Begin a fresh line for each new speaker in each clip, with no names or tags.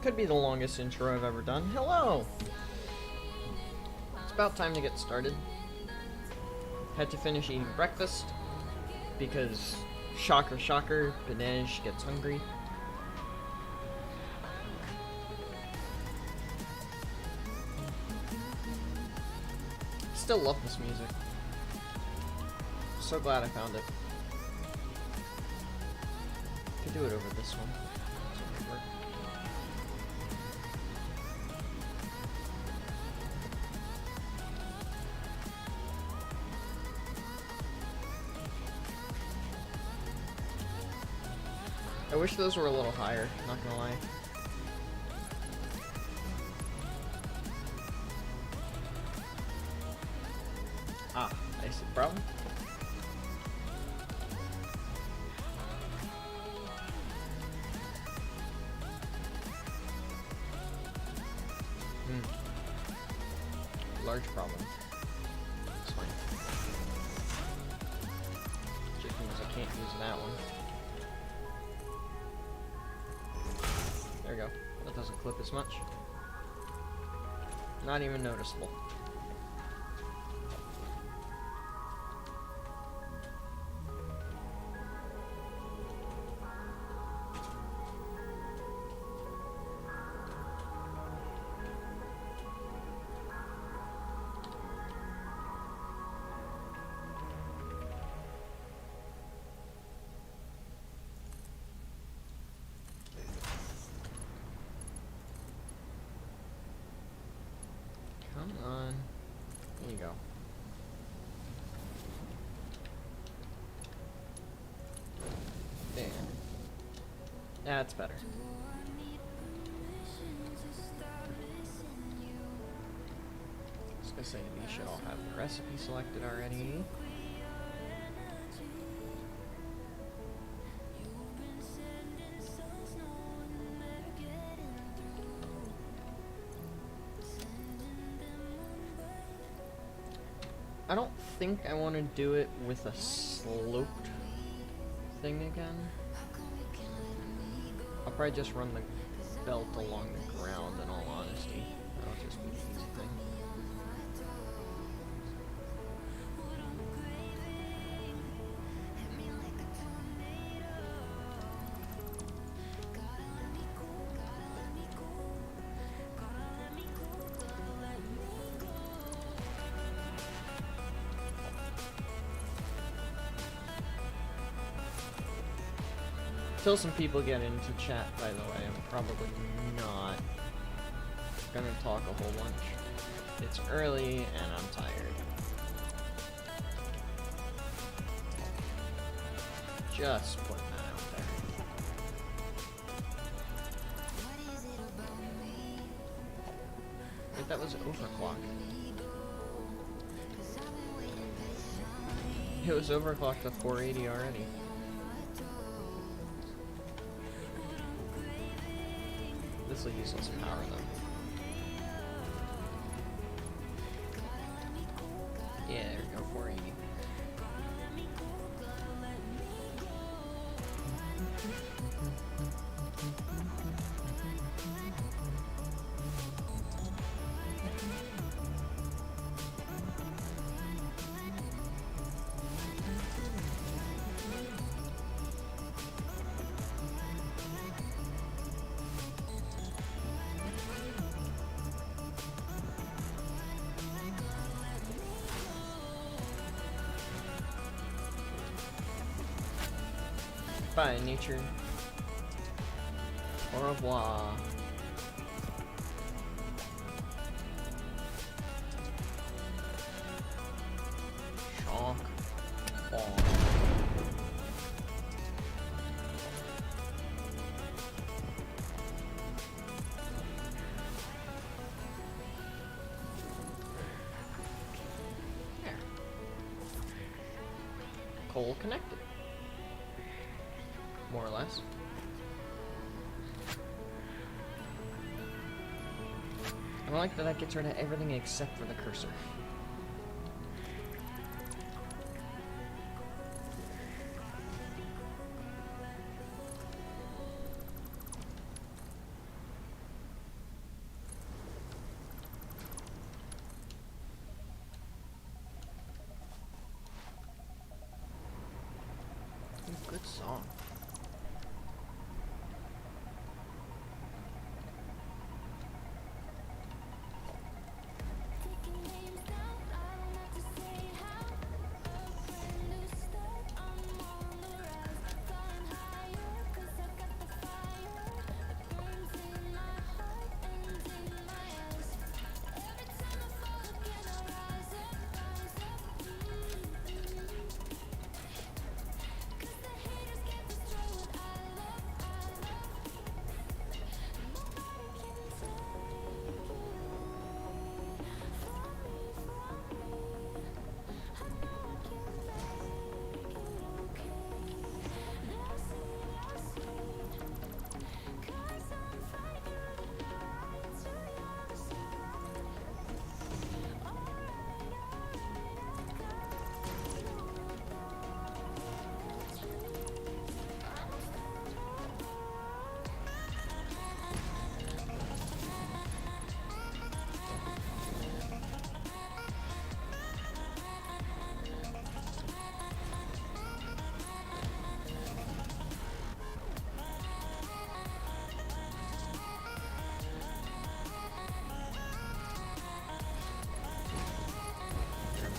Could be the longest intro I've ever done. Hello! It's about time to get started. Had to finish eating breakfast because, shocker shocker, Banej gets hungry. Still love this music. So glad I found it. Could do it over this one. This one could work. I wish those were a little higher, not gonna lie. Ah, I see the problem. Large problem. It's fine. Chickens, I can't use that one. There we go. That doesn't clip as much. Not even noticeable. Come on. There you go. There. That's better. I was gonna say these should all have the recipe selected already. I don't think I want to do it with a sloped thing again. I'll probably just run the belt along the ground in all honesty. That'll just be the easy thing. Until some people get into chat, by the way, I'm probably not gonna talk a whole bunch. It's early and I'm tired. Just putting that out there. Wait, that was overclocked. It was overclocked to 480 already. This will use less power though. Yeah, there we go, 480. Bye, nature. Au revoir. Shock. On. There. Coal connected. More or less. I like that that gets rid of everything except for the cursor. song.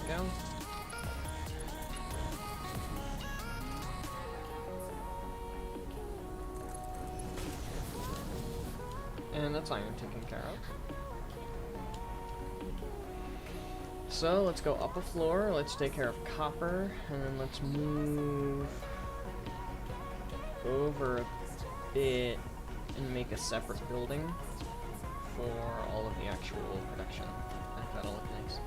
Go. And that's iron taken care of. So let's go up a floor, let's take care of copper, and then let's move over a bit and make a separate building for all of the actual production. I think that'll look nice.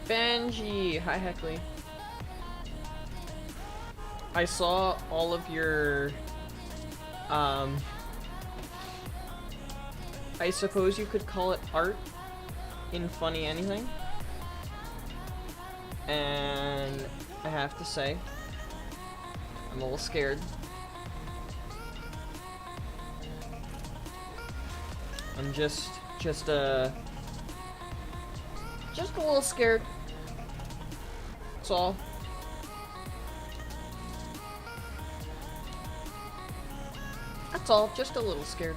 Benji! Hi, Heckley. I saw all of your, I suppose you could call it art in Funny Anything. And I have to say, I'm a little scared. I'm just a little scared. That's all. That's all, just a little scared.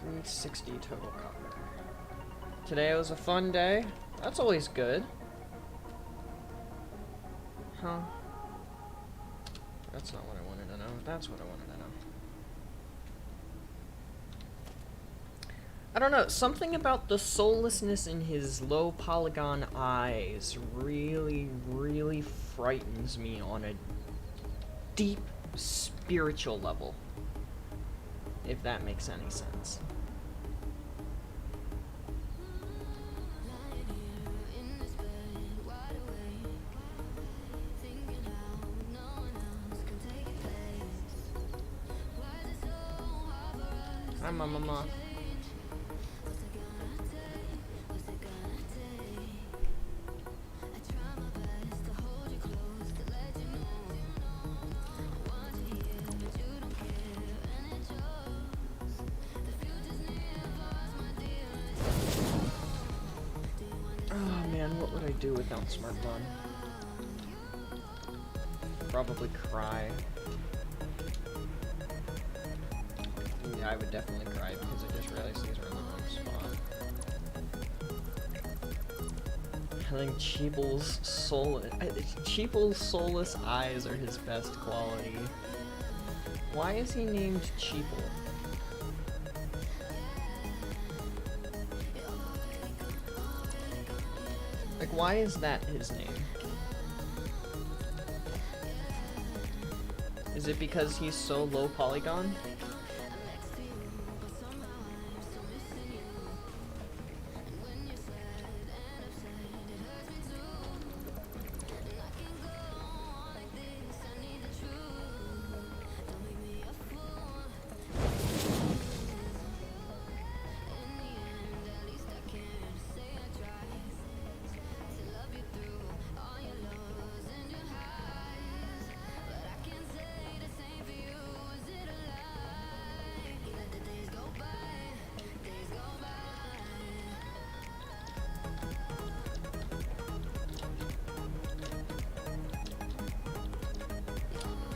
$360 total copper. Today was a fun day. That's always good. Huh? That's not what I wanted to know. That's what I wanted to know. I don't know, something about the soullessness in his low polygon eyes really, really frightens me on a deep spiritual level, if that makes any sense. Hi, Mama. Oh man, what would I do without smartphone? Probably cry. Yeah, I would definitely cry because I just realized these are in the wrong spot. I think Cheeple's soulless eyes are his best quality. Why is he named Cheeple? Like, why is that his name? Is it because he's so low polygon?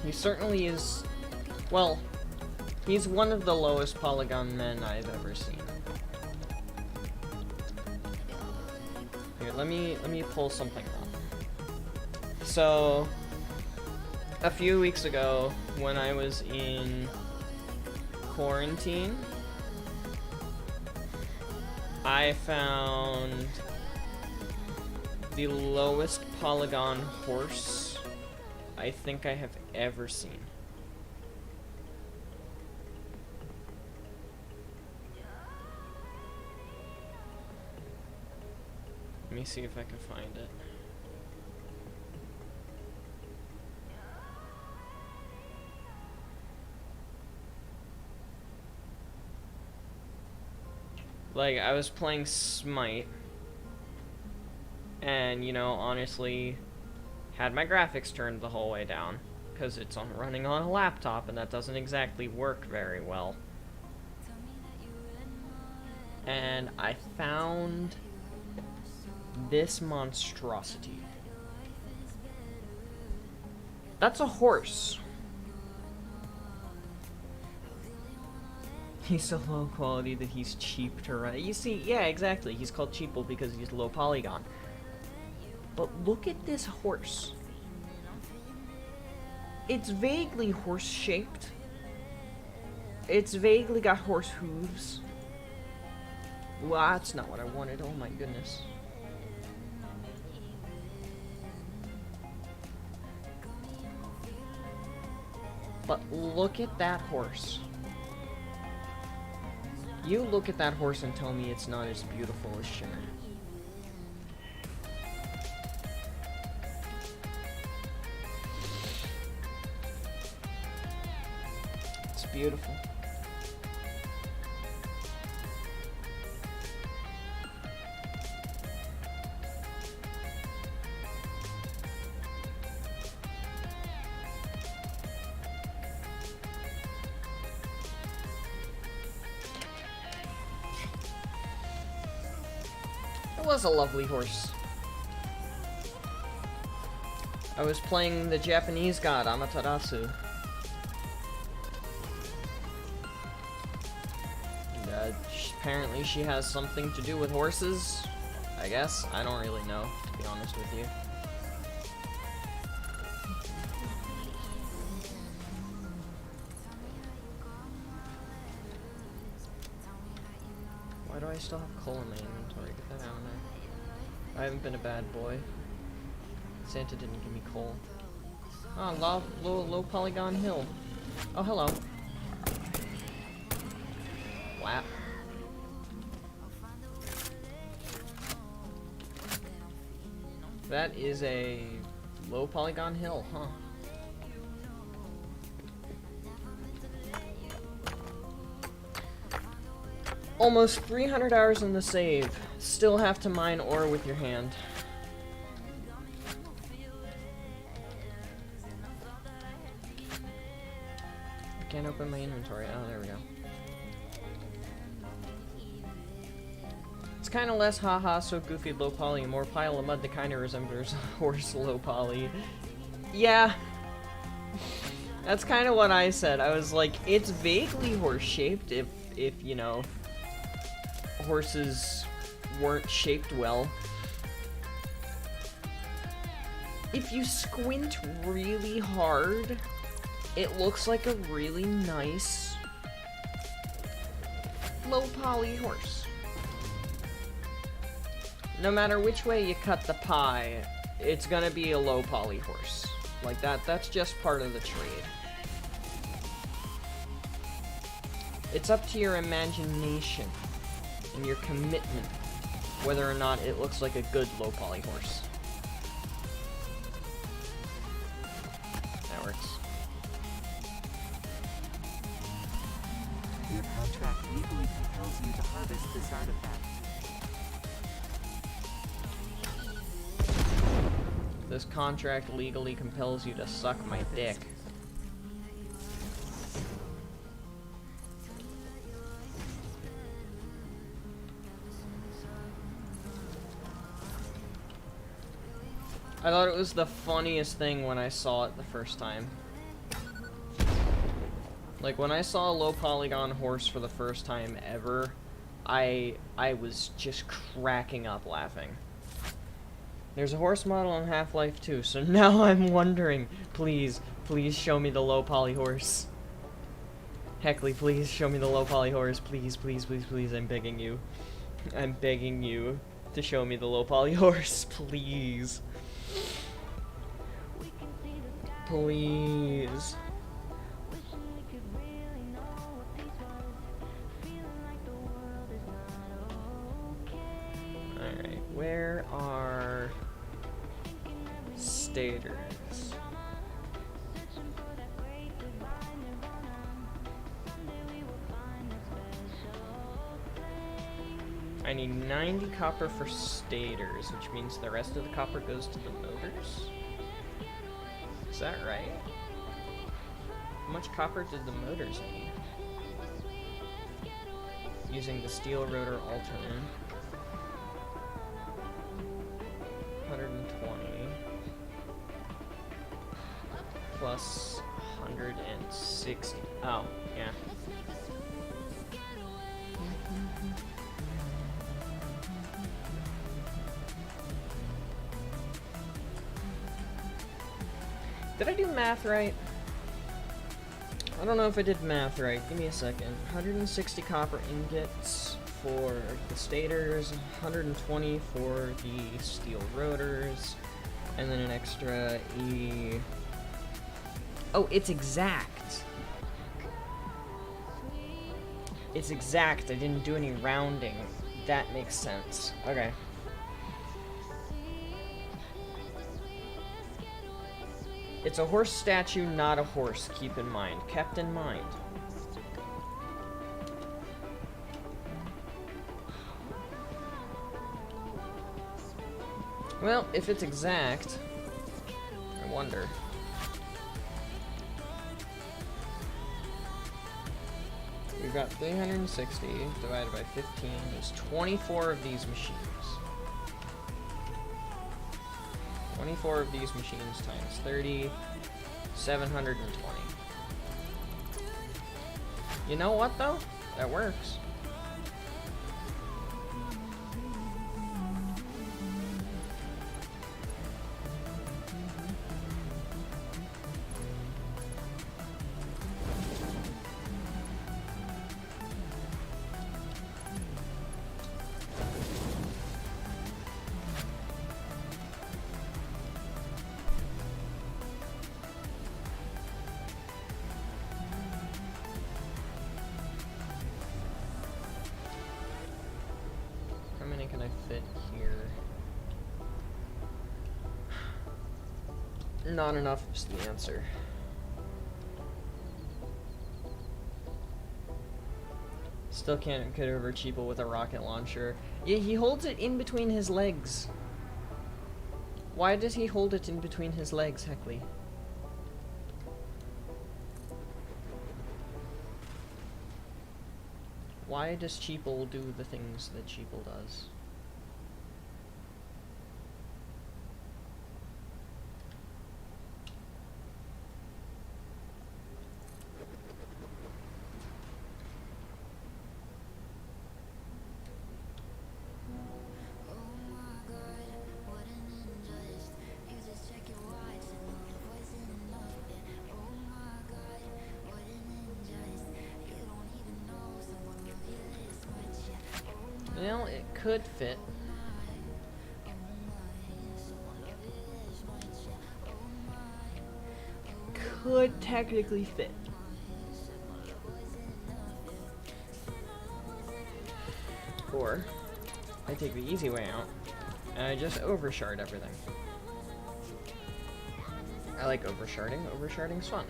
He certainly is, well, he's one of the lowest polygon men I've ever seen. Here, let me pull something up. So, a few weeks ago, when I was in quarantine, I found the lowest polygon horse I think I have ever seen. Let me see if I can find it. Like, I was playing Smite, and, you know, honestly, had my graphics turned the whole way down, because it's running on a laptop, and that doesn't exactly work very well. And I found this monstrosity. That's a horse. He's so low quality that he's cheap to run. You see, yeah, exactly. He's called cheapo because he's low polygon. But look at this horse. It's vaguely horse-shaped. It's vaguely got horse hooves. Well, that's not what I wanted. Oh my goodness. But look at that horse. You look at that horse and tell me it's not as beautiful as Shimmer. It's beautiful. It was a lovely horse. I was playing the Japanese god, Amaterasu. Apparently she has something to do with horses, I guess. I don't really know, to be honest with you. Why do I still have coal in my inventory? Get that out of there. I haven't been a bad boy. Santa didn't give me coal. Oh, low polygon hill. Oh, hello. Wow. That is a low polygon hill, huh? Almost 300 hours in the save. Still have to mine ore with your hand. I can't open my inventory. Oh, there we go. It's kind of less haha, so goofy, low poly, more pile of mud that kind of resembles horse low poly. Yeah. That's kind of what I said. I was like, it's vaguely horse-shaped if, you know, horses weren't shaped well. If you squint really hard, it looks like a really nice low poly horse. No matter which way you cut the pie, it's gonna be a low poly horse. Like that's just part of the trade. It's up to your imagination and your commitment whether or not it looks like a good low poly horse. That works.
Your contract legally compels you to harvest this artifact.
This contract legally compels you to suck my dick. I thought it was the funniest thing when I saw it the first time. Like, when I saw a low polygon horse for the first time ever, I was just cracking up laughing. There's a horse model on Half-Life 2, so now I'm wondering, please show me the low poly horse. Heckley, please show me the low poly horse. Please, I'm begging you. I'm begging you to show me the low poly horse, please. Please. Alright, where are stators? I need 90 copper for stators, which means the rest of the copper goes to the motors? Is that right? How much copper did the motors need? Using the steel rotor alternator. 120 plus 160. Oh, yeah. Did I do math right? I don't know if I did math right. Give me a second. 160 copper ingots for the stators, 120 for the steel rotors, and then an extra Oh, it's exact! It's exact. I didn't do any rounding. That makes sense. Okay. It's a horse statue, not a horse, keep in mind. Kept in mind. Well, if it's exact, I wonder. We've got 360 divided by 15. There's 24 of these machines. 24 of these machines times 30, 720. You know what, though? That works. Can I fit here? Not enough is the answer. Still can't get over Cheeple with a rocket launcher. Yeah, he holds it in between his legs. Why does he hold it in between his legs, Heckley? Why does Cheeple do the things that Cheeple does? Well, it could fit. Could technically fit. Or, I take the easy way out, and I just overshard everything. I like oversharding. Oversharding's fun.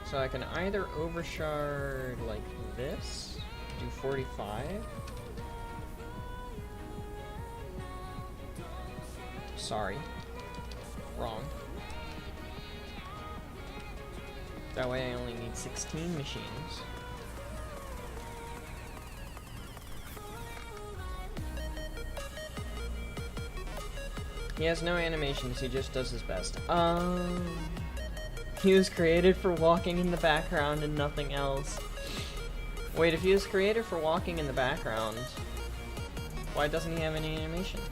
So I can either overshard like this, do 45. Sorry. Wrong. That way I only need 16 machines. He has no animations, he just does his best. He was created for walking in the background and nothing else. Wait, if he was created for walking in the background, why doesn't he have any animations?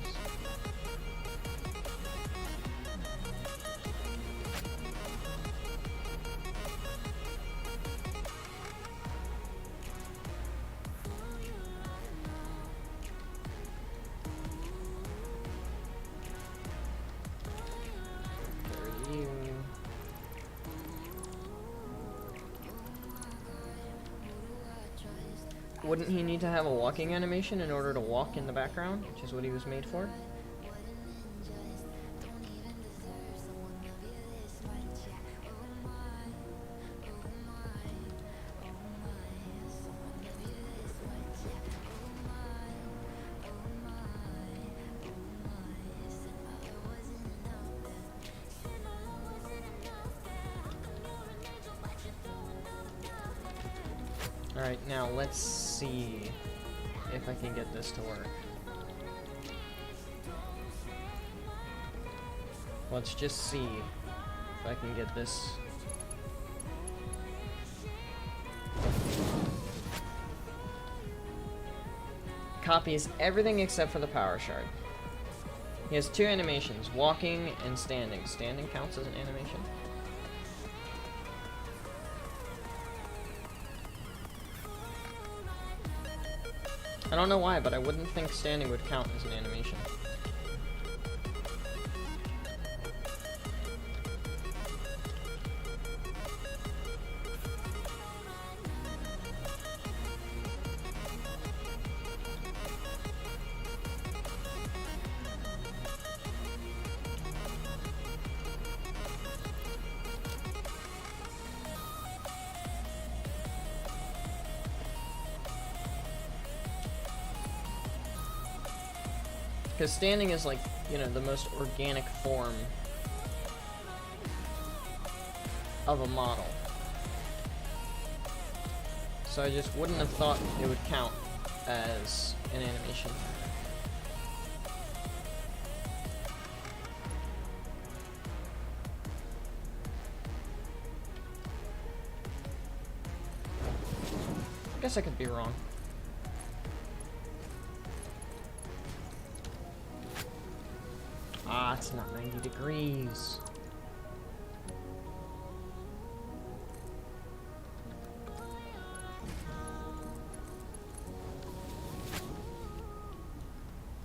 Wouldn't he need to have a walking animation in order to walk in the background, which is what he was made for? Alright, now let's see if I can get this to work. Let's just see if I can get this. Copies everything except for the power shard. He has two animations, walking and standing. Standing counts as an animation. I don't know why, but I wouldn't think standing would count as an animation. Because standing is like, you know, the most organic form of a model. So I just wouldn't have thought it would count as an animation. I guess I could be wrong. Ah, it's not 90 degrees.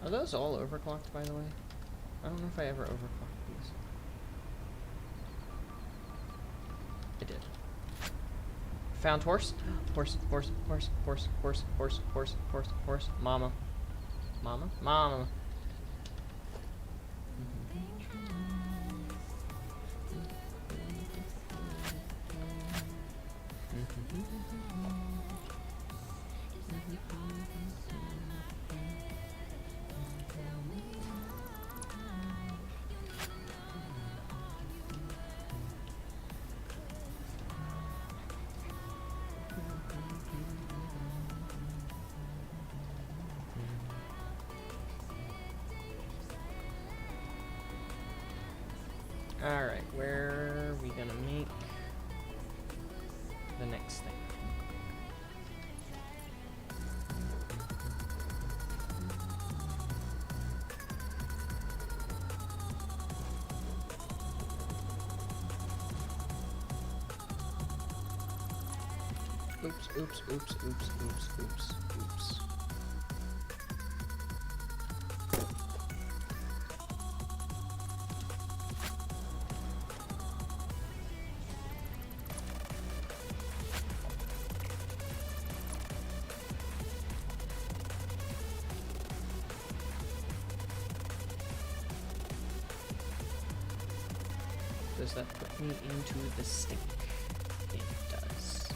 Are those all overclocked, by the way? I don't know if I ever overclocked these. I did. Found horse? Horse, horse, horse, horse, horse, horse, horse, horse, horse. Mama. Mama? Mama. Alright, where are we gonna make the next thing? Oops, oops, oops, oops, oops, oops, oops. Does that put me into the stink? It does.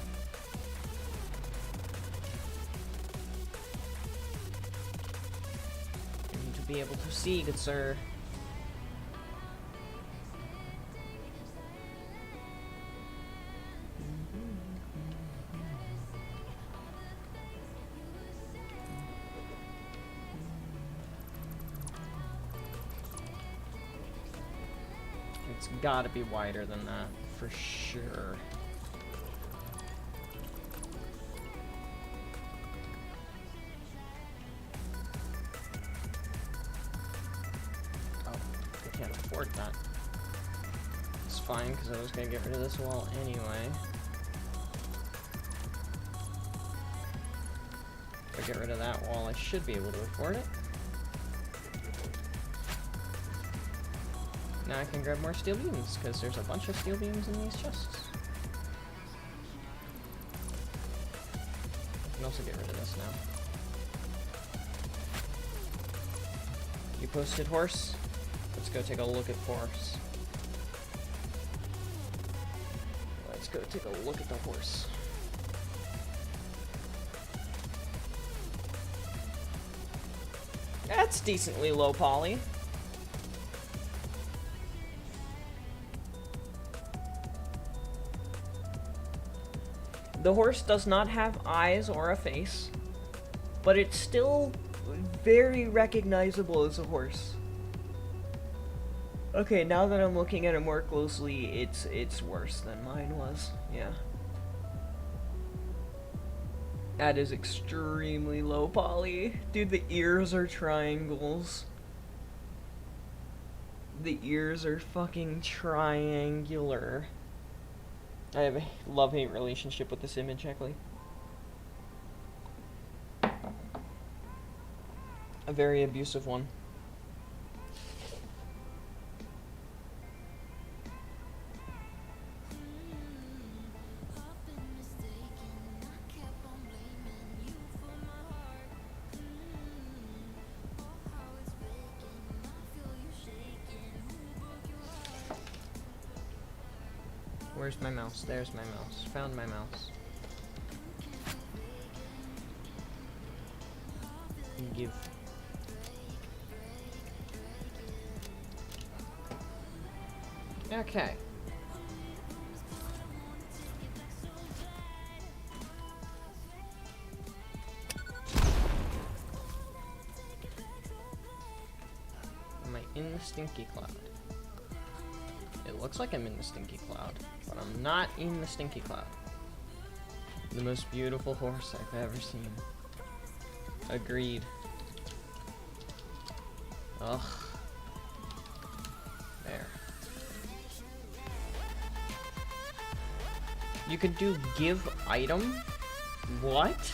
You need to be able to see, good sir. It's gotta be wider than that, for sure. Oh, I can't afford that. It's fine, because I was gonna get rid of this wall anyway. If I get rid of that wall, I should be able to afford it. Now I can grab more steel beams, because there's a bunch of steel beams in these chests. I can also get rid of this now. You posted horse? Let's go take a look at horse. Let's go take a look at the horse. That's decently low poly. The horse does not have eyes or a face, but it's still very recognizable as a horse. Okay, now that I'm looking at it more closely, it's worse than mine was. Yeah. That is extremely low poly. Dude, the ears are triangles. The ears are fucking triangular. I have a love-hate relationship with this image, actually. A very abusive one. Where's my mouse? There's my mouse. Found my mouse. Give. Okay. Am I in the stinky cloud? It looks like I'm in the stinky cloud, but I'm not in the stinky cloud. The most beautiful horse I've ever seen. Agreed. Ugh. There. You could do give item? What?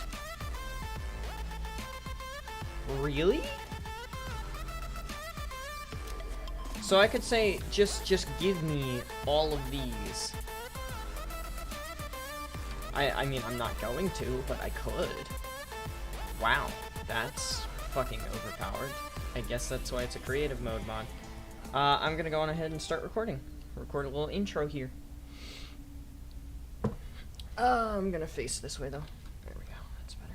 Really? So I could say, just give me all of these. I mean, I'm not going to, but I could. Wow, that's fucking overpowered. I guess that's why it's a creative mode mod. I'm gonna go on ahead and start recording. Record a little intro here. I'm gonna face this way though. There we go, that's better.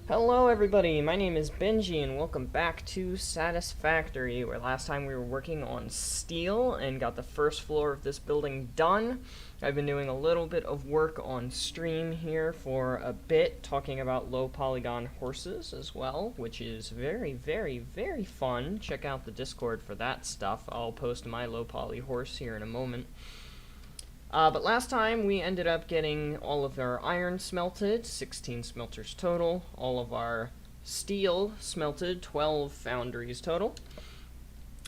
Hello everybody, my name is Benji and welcome back to Satisfactory, where last time we were working on steel and got the first floor of this building done. I've been doing a little bit of work on stream here for a bit, talking about low polygon horses as well, which is very, very, very fun. Check out the Discord for that stuff. I'll post my low poly horse here in a moment. But last time we ended up getting all of our iron smelted, 16 smelters total, all of our steel smelted, 12 foundries total.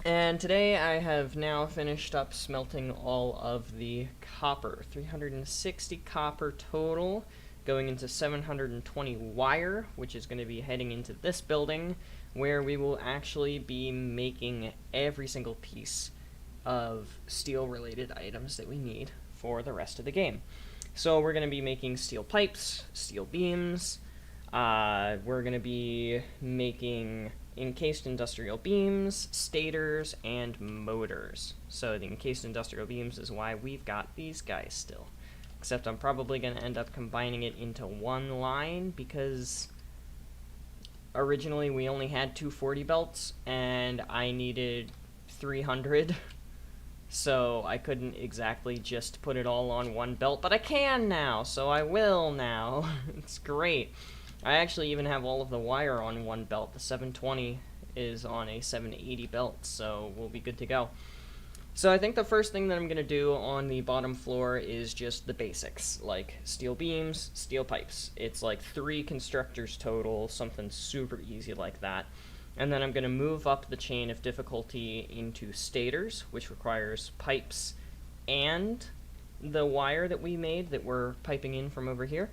And today I have now finished up smelting all of the copper, 360 copper total, going into 720 wire, which is going to be heading into this building, where we will actually be making every single piece of steel-related items that we need for the rest of the game. So we're going to be making steel pipes, steel beams, we're going to be making encased industrial beams, stators, and motors. So the encased industrial beams is why we've got these guys still. Except I'm probably going to end up combining it into one line, because originally we only had 240 belts, and I needed 300. So I couldn't exactly just put it all on one belt, but I can now, so I will now. It's great. I actually even have all of the wire on one belt. The 720 is on a 780 belt, so we'll be good to go. So I think the first thing that I'm going to do on the bottom floor is just the basics, like steel beams, steel pipes. It's like 3 constructors total, something super easy like that. And then I'm going to move up the chain of difficulty into stators, which requires pipes and the wire that we made that we're piping in from over here.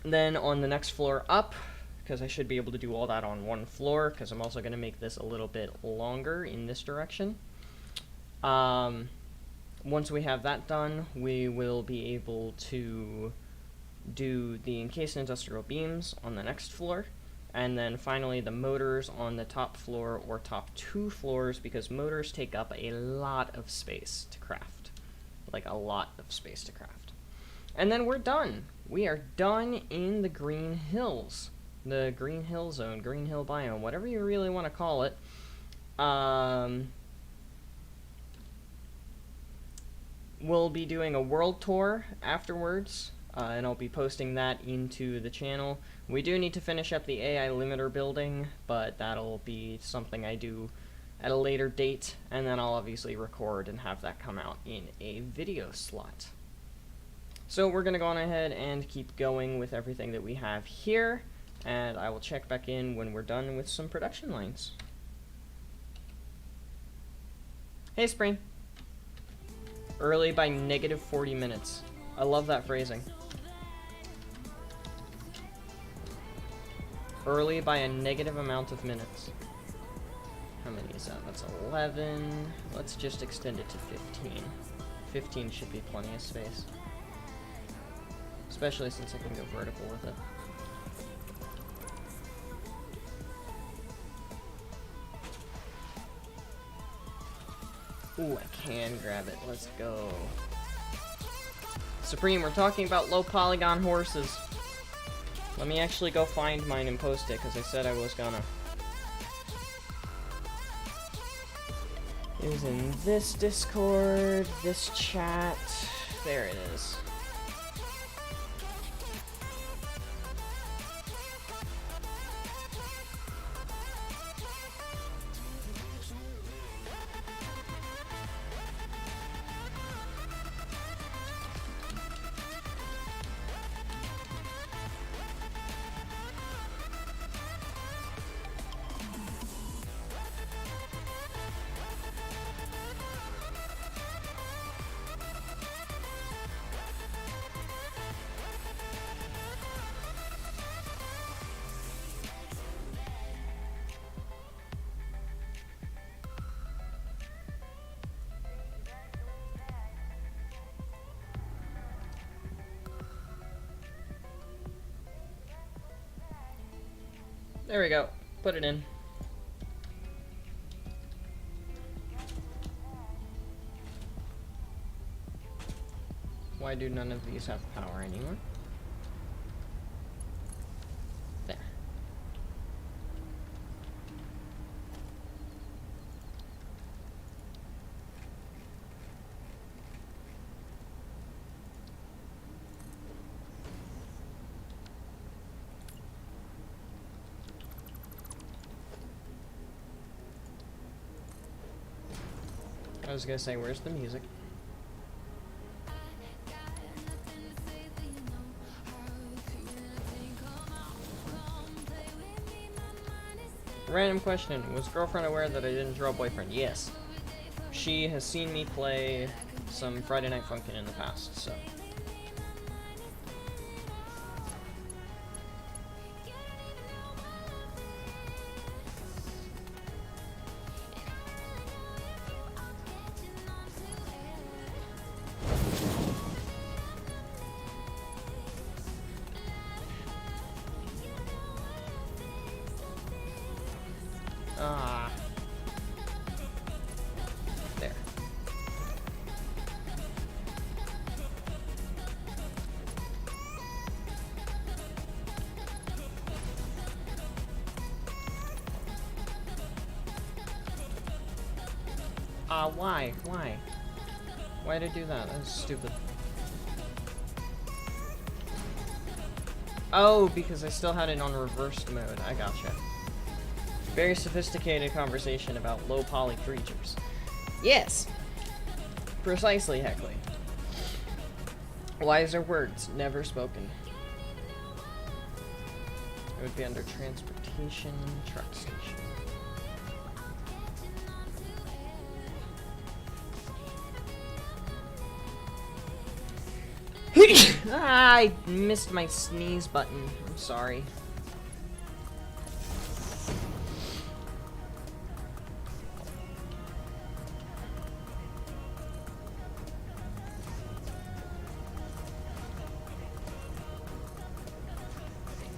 And then on the next floor up, because I should be able to do all that on one floor, because I'm also going to make this a little bit longer in this direction. Once we have that done, we will be able to do the encased industrial beams on the next floor, and then finally the motors on the top floor or top 2 floors, because motors take up a lot of space to craft. Like a lot of space to craft. And then we're done. We are done in the Green Hills. The Green Hill Zone, Green Hill biome, whatever you really want to call it. We'll be doing a world tour afterwards, and I'll be posting that into the channel. We do need to finish up the AI limiter building, but that'll be something I do at a later date, and then I'll obviously record and have that come out in a video slot. So we're going to go on ahead and keep going with everything that we have here, and I will check back in when we're done with some production lines. Hey, Spring. Early by negative 40 minutes. I love that phrasing. Early by a negative amount of minutes. How many is that? That's 11. Let's just extend it to 15. 15 should be plenty of space. Especially since I can go vertical with it. Ooh, I can grab it. Let's go. Supreme, we're talking about low polygon horses. Let me actually go find mine and post it, because I said I was gonna. It is in this Discord, this chat. There it is. There we go. Put it in. Why do none of these have power anymore? There. I was gonna say, where's the music? Random question, was girlfriend aware that I didn't draw boyfriend? Yes. She has seen me play some Friday Night Funkin' in the past, so. Ah. There. Why? Why? Why'd I do that? That was stupid. Oh, because I still had it on reversed mode. I gotcha. Very sophisticated conversation about low poly creatures. Yes! Precisely, Heckley. Wiser words never spoken. It would be under transportation, truck station. I missed my sneeze button. I'm sorry.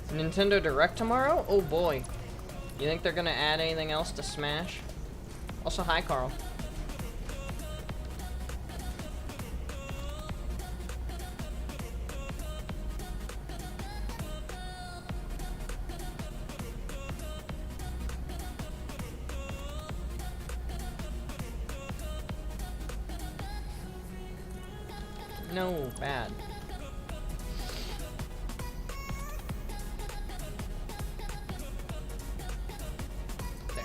Nintendo Direct tomorrow? Oh boy. You think they're gonna add anything else to Smash? Also, hi, Carl. No, bad. There.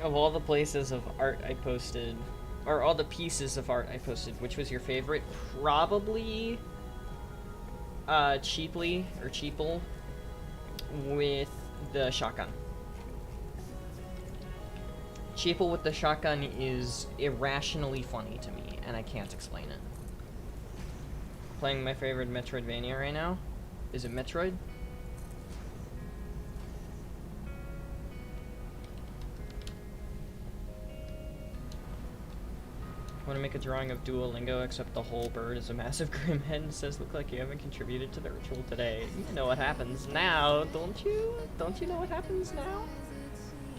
Of all the places of art I posted, or all the pieces of art I posted, which was your favorite? Probably Cheaply or Cheaple with the shotgun. Cheaple with the shotgun is irrationally funny to me, and I can't explain it. Playing my favorite Metroidvania right now? Is it Metroid? Want to make a drawing of Duolingo, except the whole bird is a massive grim head and says, "Look like you haven't contributed to the ritual today." You know what happens now, don't you? Don't you know what happens now?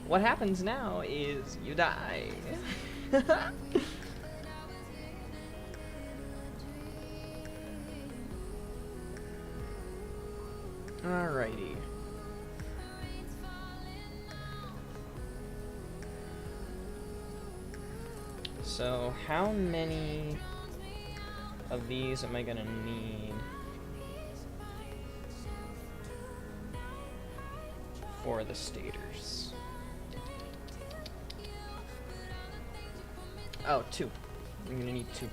What happens now is you die. Alrighty. So, how many of these am I gonna need for the stators? Oh, 2. I'm gonna need 2.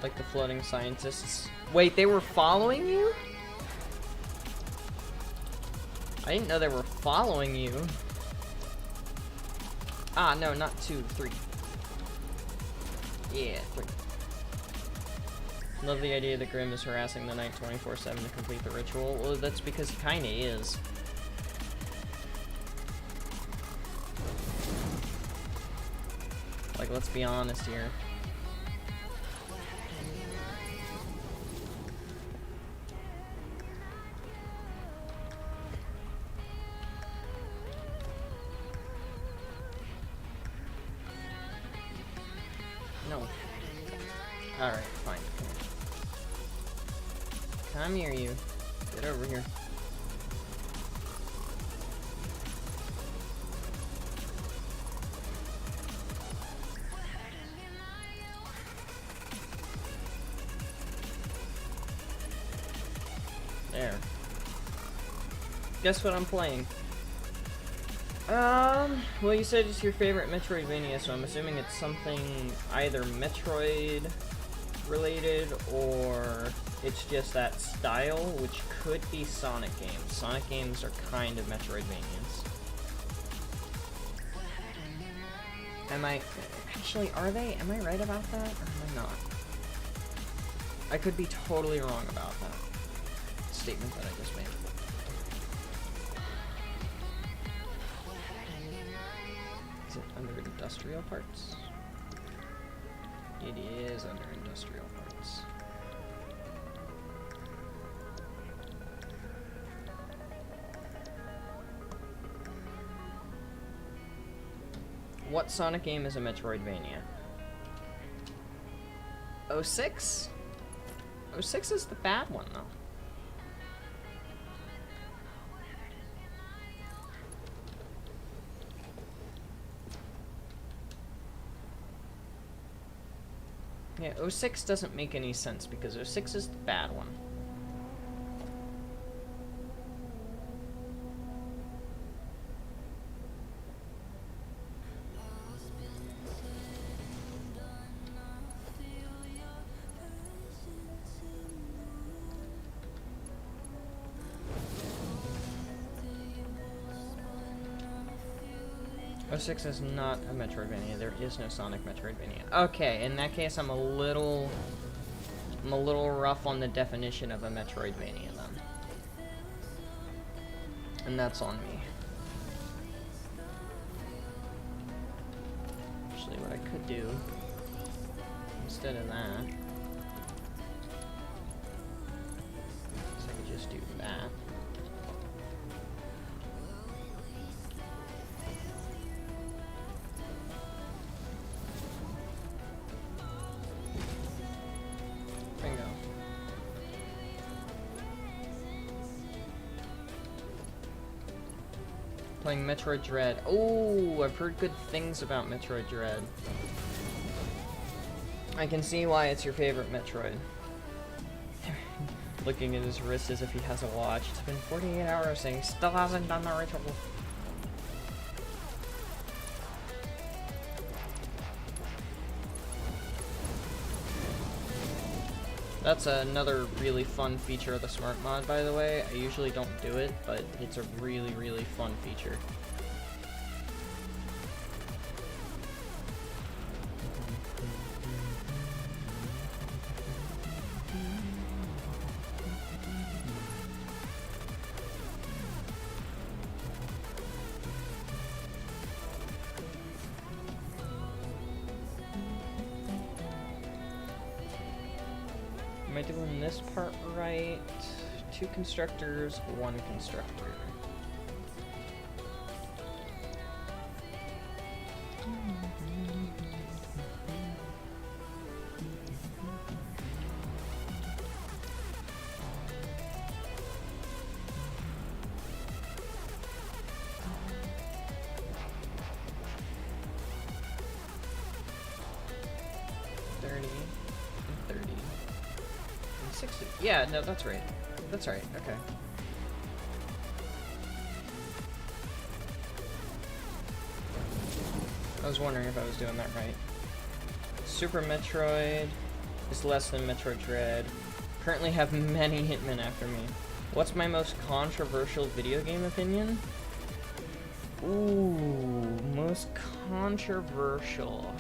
Like the floating scientists. Wait, they were following you? I didn't know they were following you. Ah, no, not 2, 3. Yeah, 3. Love the idea that Grimm is harassing the knight 24/7 to complete the ritual. Well, that's because he kinda is. Like, let's be honest here. No. Alright, fine. Come here, you. Get over here. There. Guess what I'm playing? Well, you said it's your favorite Metroidvania, so I'm assuming it's something either Metroid related or it's just that style, which could be Sonic games. Sonic games are kind of Metroidvanias. Actually, are they? Am I right about that, or am I not? I could be totally wrong about that statement that I just made. Is it under industrial parts? It is under industrial parts. What Sonic game is a Metroidvania? 06? 06 is the bad one, though. Yeah, 06 doesn't make any sense because 06 is the bad one. Oh, 06 is not a Metroidvania. There is no Sonic Metroidvania. Okay, in that case, I'm a little rough on the definition of a Metroidvania then. And that's on me. Actually, what I could do instead of that is I could just do that. Bingo. Playing Metroid Dread. Oh, I've heard good things about Metroid Dread. I can see why it's your favorite Metroid. Looking at his wrist as if he has a watch. It's been 48 hours and he still hasn't done the ritual. That's another really fun feature of the Smart Mod, by the way. I usually don't do it, but it's a really, really fun feature. Am I doing this part right? 2 constructors, 1 constructor. Yeah, no, that's right. That's right, okay. I was wondering if I was doing that right. Super Metroid is less than Metroid Dread. Currently have many Hitmen after me. What's my most controversial video game opinion? Ooh, most controversial.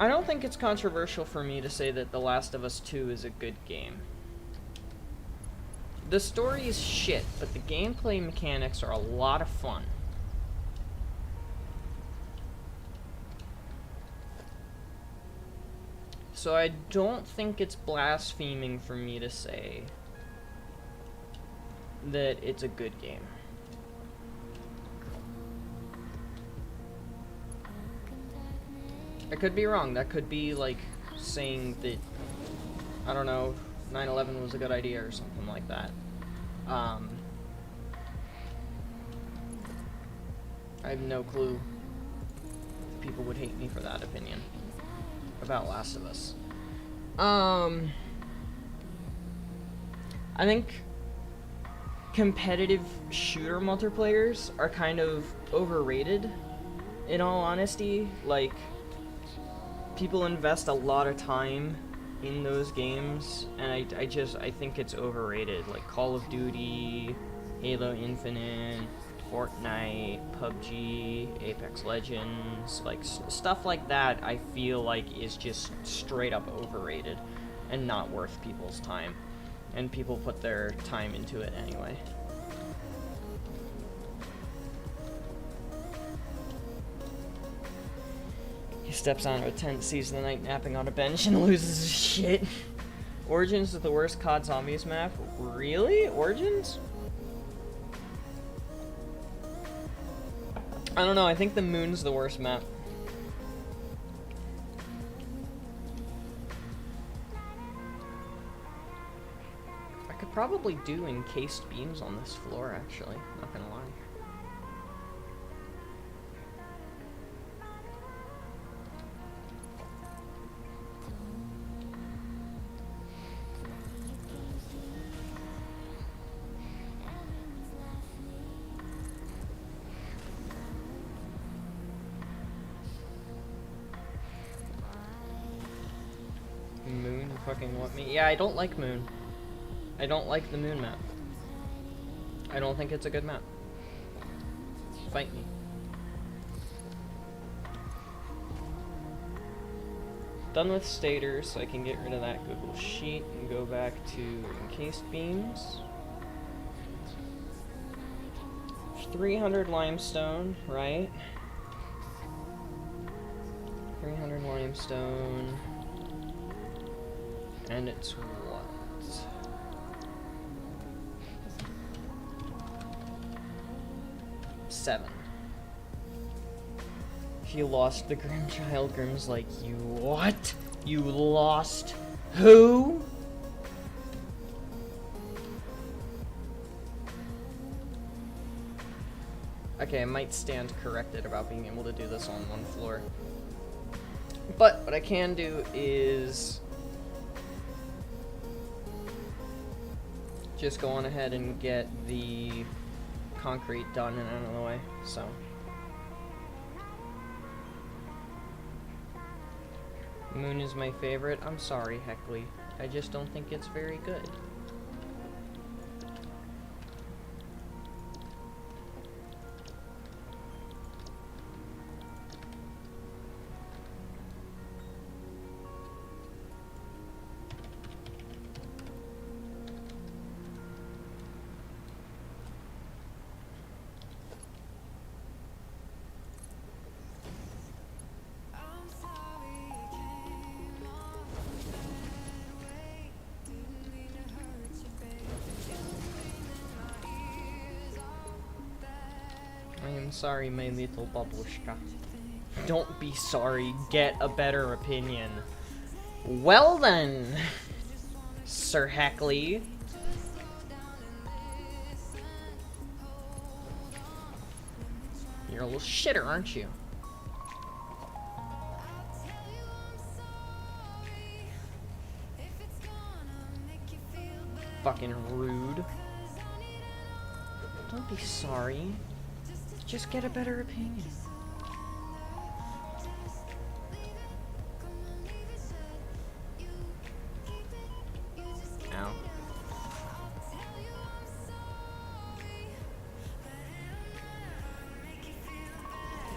I don't think it's controversial for me to say that The Last of Us 2 is a good game. The story is shit, but the gameplay mechanics are a lot of fun. So I don't think it's blaspheming for me to say that it's a good game. I could be wrong. That could be like saying that, I don't know, 9/11 was a good idea or something like that. I have no clue if people would hate me for that opinion about Last of Us. I think competitive shooter multiplayers are kind of overrated, in all honesty. Like, people invest a lot of time in those games, and I think it's overrated. Like Call of Duty, Halo Infinite, Fortnite, PUBG, Apex Legends, like stuff like that I feel like is just straight up overrated and not worth people's time. And people put their time into it anyway. He steps onto a tent, sees the knight napping on a bench, and loses his shit. Origins is the worst COD Zombies map? Really? Origins? I don't know, I think the moon's the worst map. could probably do encased beams on this floor, actually. Not gonna lie. Moon fucking want me? Yeah, I don't like Moon. I don't like the Moon map. I don't think it's a good map. Fight me. Done with stators, so I can get rid of that Google Sheet and go back to encased beams. 300 limestone, right? 300 limestone. And it's what? 7. If you lost the Grimchild, Grim's like, you what? You lost who? Okay, I might stand corrected about being able to do this on one floor. But what I can do is just go on ahead and get the concrete done and out of the way, so. Moon is my favorite. I'm sorry, Heckley. I just don't think it's very good. I am sorry, my little babushka. Don't be sorry, get a better opinion. Well then, Sir Heckley. You're a little shitter, aren't you? Fucking rude. Don't be sorry. Just get a better opinion. Ow.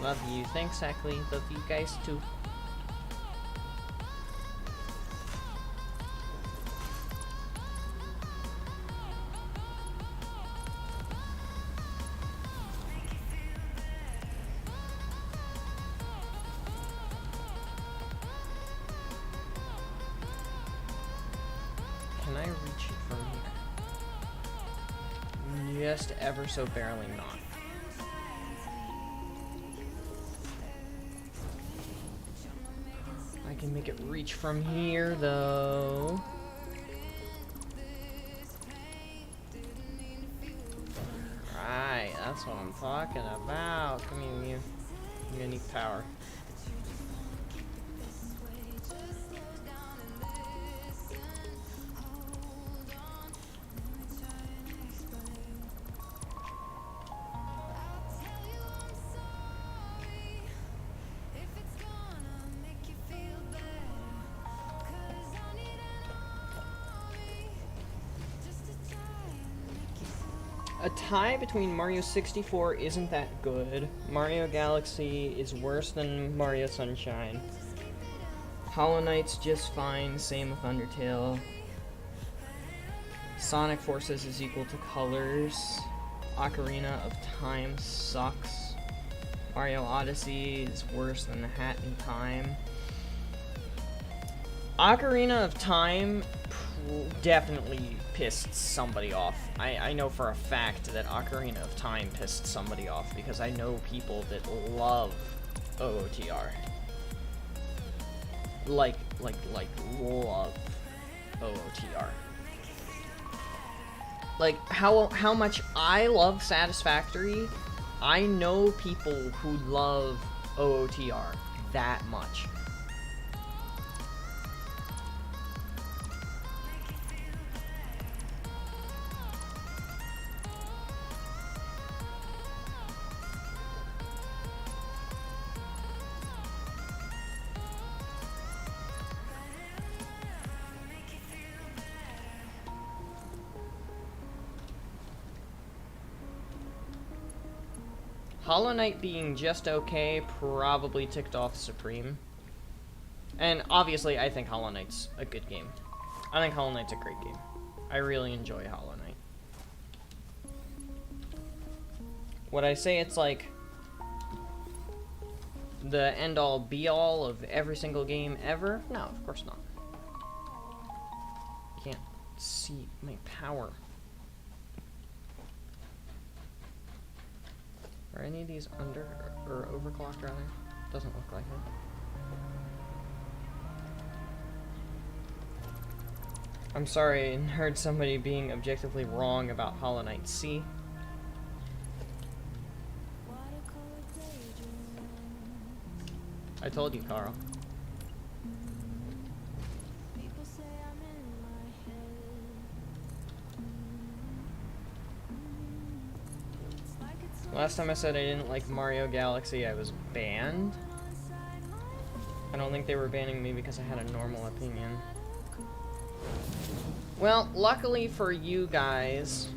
Love you. Thanks, Heckley. Love you guys too. Can I reach it from here? Just ever so barely not. I can make it reach from here, though. Right, that's what I'm talking about. Come here, you. You're gonna need power. A tie between Mario 64 isn't that good. Mario Galaxy is worse than Mario Sunshine. Hollow Knight's just fine, same with Undertale. Sonic Forces is equal to Colors. Ocarina of Time sucks. Mario Odyssey is worse than The Hat in Time. Ocarina of Time definitely pissed somebody off. I know for a fact that Ocarina of Time pissed somebody off because I know people that love OOTR. Like love OOTR. like, how much I love Satisfactory, I know people who love OOTR that much. Hollow Knight being just okay probably ticked off Supreme. And obviously, I think Hollow Knight's a good game. I think Hollow Knight's a great game. I really enjoy Hollow Knight. Would I say it's like the end-all be-all of every single game ever? No, of course not. Can't see my power. Are any of these under or overclocked rather? Doesn't look like it. I'm sorry, I heard somebody being objectively wrong about Hollow Knight C. I told you, Carl. Last time I said I didn't like Mario Galaxy, I was banned. I don't think they were banning me because I had a normal opinion. Well, luckily for you guys,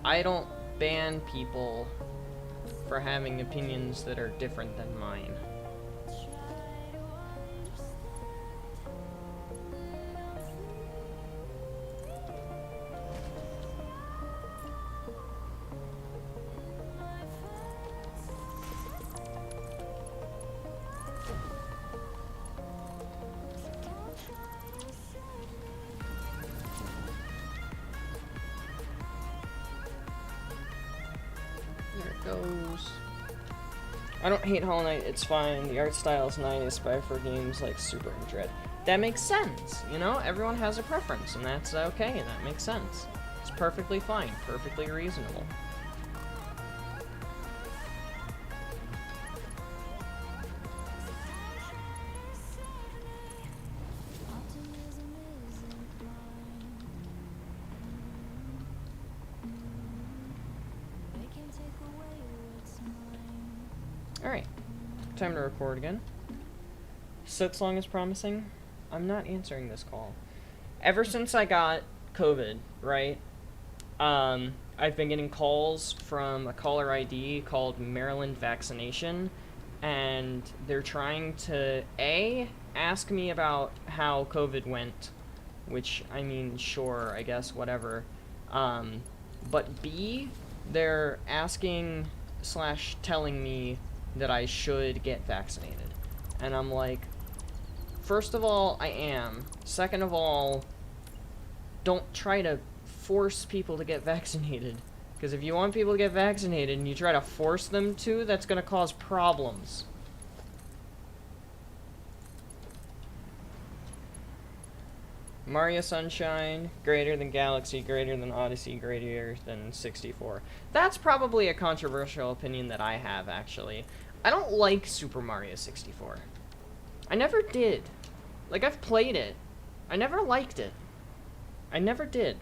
I don't ban people for having opinions that are different than mine. Goes. I don't hate Hollow Knight, it's fine. The art style is nice, but I prefer games like Super and Dread. That makes sense, you know? Everyone has a preference, and that's okay, and that makes sense. It's perfectly fine, perfectly reasonable. Alright, time to record again. Silk Song is promising. I'm not answering this call. Ever since I got COVID, right, I've been getting calls from a caller ID called Maryland Vaccination, and they're trying to, A, ask me about how COVID went, which, I mean, sure, I guess, whatever, but B, they're asking / telling me that I should get vaccinated. And I'm like, first of all, I am. Second of all, don't try to force people to get vaccinated. Because if you want people to get vaccinated and you try to force them to, that's going to cause problems. Mario Sunshine, greater than Galaxy, greater than Odyssey, greater than 64. That's probably a controversial opinion that I have, actually. I don't like Super Mario 64. I never did. Like, I've played it. I never liked it. I never did.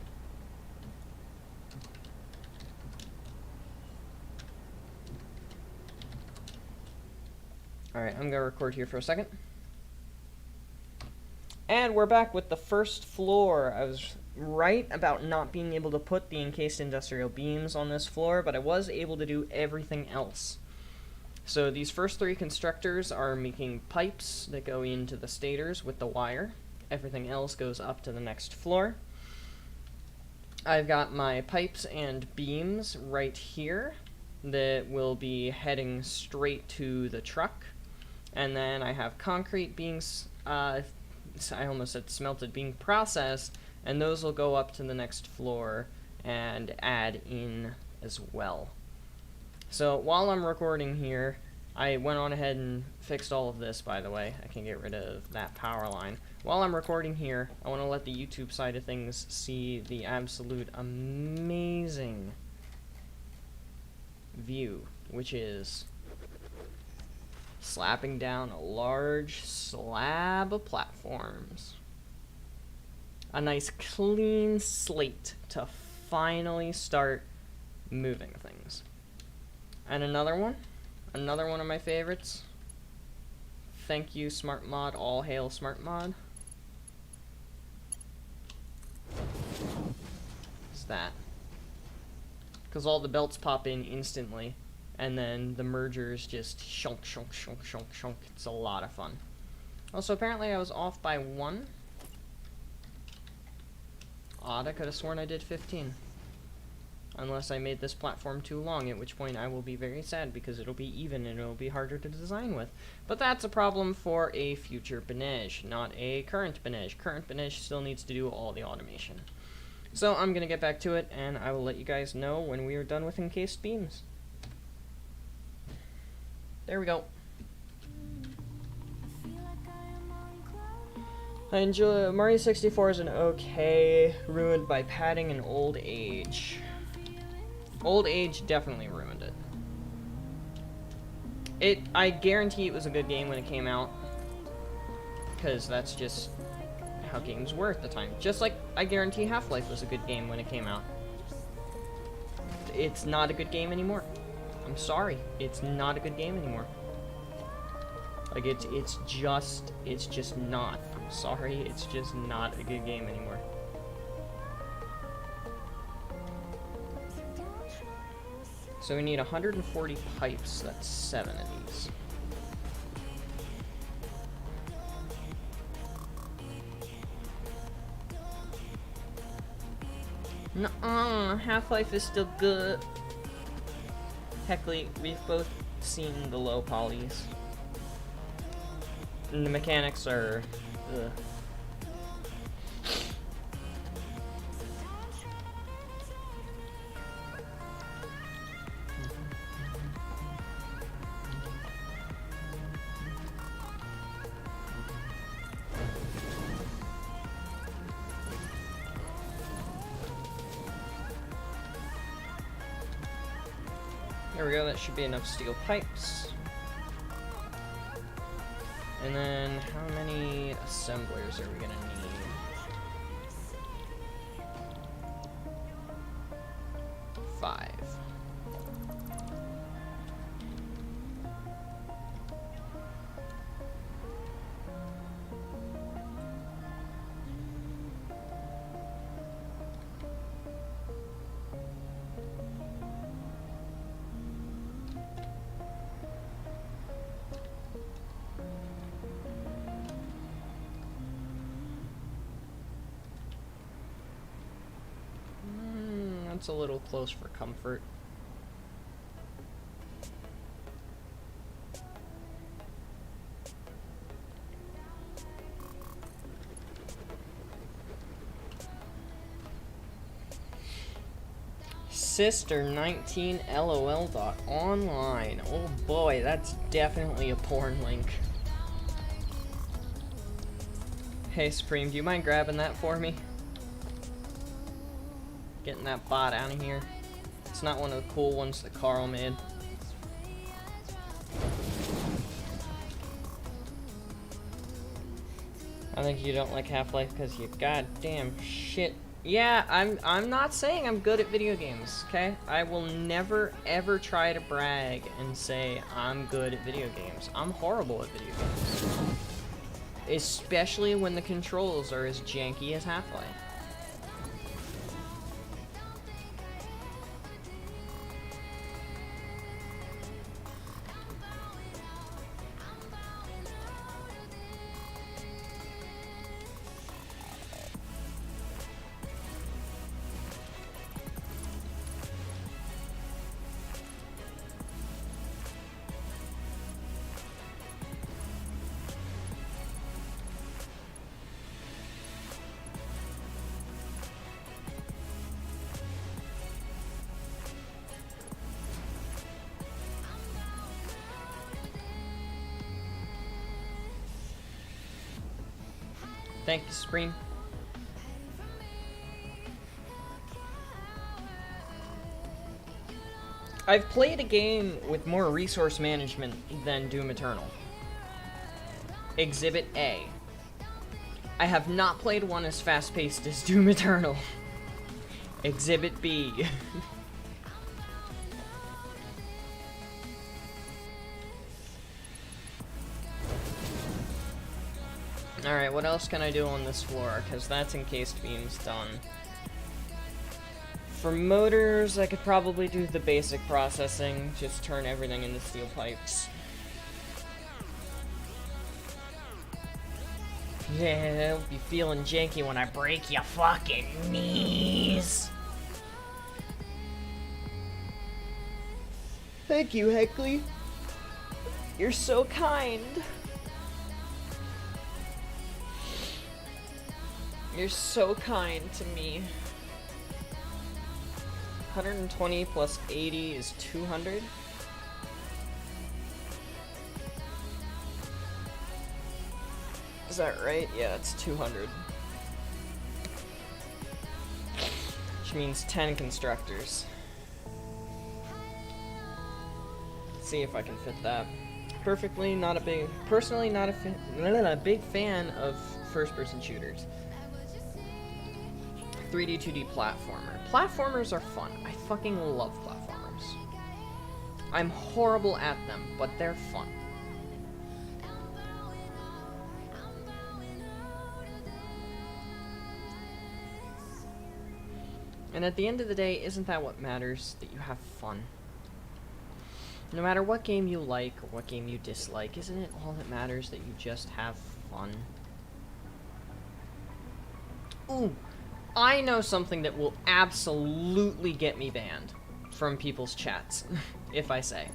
Alright, I'm gonna record here for a second. And we're back with the first floor. I was right about not being able to put the encased industrial beams on this floor, but I was able to do everything else. So these first three constructors are making pipes that go into the stators with the wire. Everything else goes up to the next floor. I've got my pipes and beams right here that will be heading straight to the truck. And then I have concrete being, I almost said smelted, being processed, and those will go up to the next floor and add in as well. So while I'm recording here, I went on ahead and fixed all of this, by the way. I can get rid of that power line. while I'm recording here, I want to let the YouTube side of things see the absolute amazing view, which is slapping down a large slab of platforms. A nice clean slate to finally start moving things. And another one of my favorites. Thank you, Smart Mod. All hail Smart Mod. Is that. Because all the belts pop in instantly, and then the mergers just shunk, shunk, shunk, shunk, shunk. It's a lot of fun. Also, apparently I was off by 1. Odd, I could have sworn I did 15. Unless I made this platform too long, at which point I will be very sad because it'll be even and it'll be harder to design with. But that's a problem for a future Benege, not a current Benege. Current Benege still needs to do all the automation. So I'm going to get back to it, and I will let you guys know when we are done with encased beams. There we go. I enjoy Mario 64 is an okay, ruined by padding and old age. Old age definitely ruined it. I guarantee it was a good game when it came out, because that's just how games were at the time. Just like I guarantee Half-Life was a good game when it came out. It's not a good game anymore. I'm sorry, it's not a good game anymore. Like it's just not. I'm sorry, it's just not a good game anymore. So we need 140 pipes. That's 7 of these. Nuh-uh, Half-Life is still good. Heckly, we've both seen the low polys. And the mechanics are... ugh. There we go, that should be enough steel pipes. And then, how many assemblers are we gonna need? 5. That's a little close for comfort. Sister19lol.online. Oh boy, that's definitely a porn link. Hey Supreme, do you mind grabbing that for me? Getting that bot out of here. It's not one of the cool ones that Carl made. I think you don't like Half-Life because you goddamn shit. Yeah, I'm not saying I'm good at video games, okay? I will never ever try to brag and say I'm good at video games. I'm horrible at video games. Especially when the controls are as janky as Half-Life. Thank you, Spreen. I've played a game with more resource management than Doom Eternal. Exhibit A. I have not played one as fast-paced as Doom Eternal. Exhibit B. Alright, what else can I do on this floor? Because that's encased beams done. For motors, I could probably do the basic processing, just turn everything into steel pipes. Yeah, I'll be feeling janky when I break your fucking knees. Thank you, Heckley. You're so kind. You're so kind to me. 120 plus 80 is 200. Is that right? Yeah, it's 200. Which means 10 constructors. Let's see if I can fit that. Personally, not a big fan of first-person shooters. 3D, 2D platformer. Platformers are fun. I fucking love platformers. I'm horrible at them, but they're fun. And at the end of the day, isn't that what matters? That you have fun. No matter what game you like or what game you dislike, isn't it all that matters that you just have fun? Ooh, I know something that will absolutely get me banned from people's chats, if I say.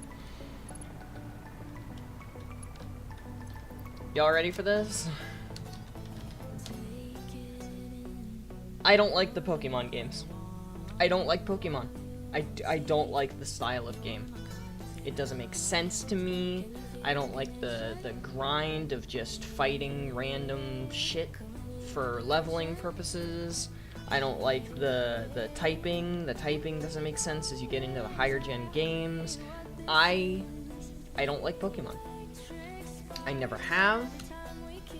Y'all ready for this? I don't like the Pokemon games. I don't like Pokemon. I don't like the style of game. It doesn't make sense to me. I don't like the grind of just fighting random shit for leveling purposes. I don't like the typing. The typing doesn't make sense as you get into the higher gen games. I don't like Pokemon. I never have.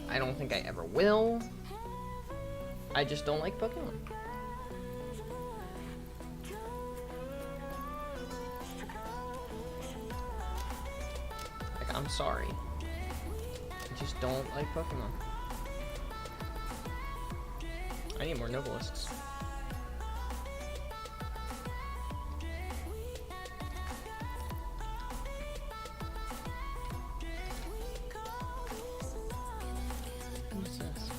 I don't think I ever will. I just don't like Pokemon. Like, I'm sorry. I just don't like Pokemon. I need more Novelists. Who's this?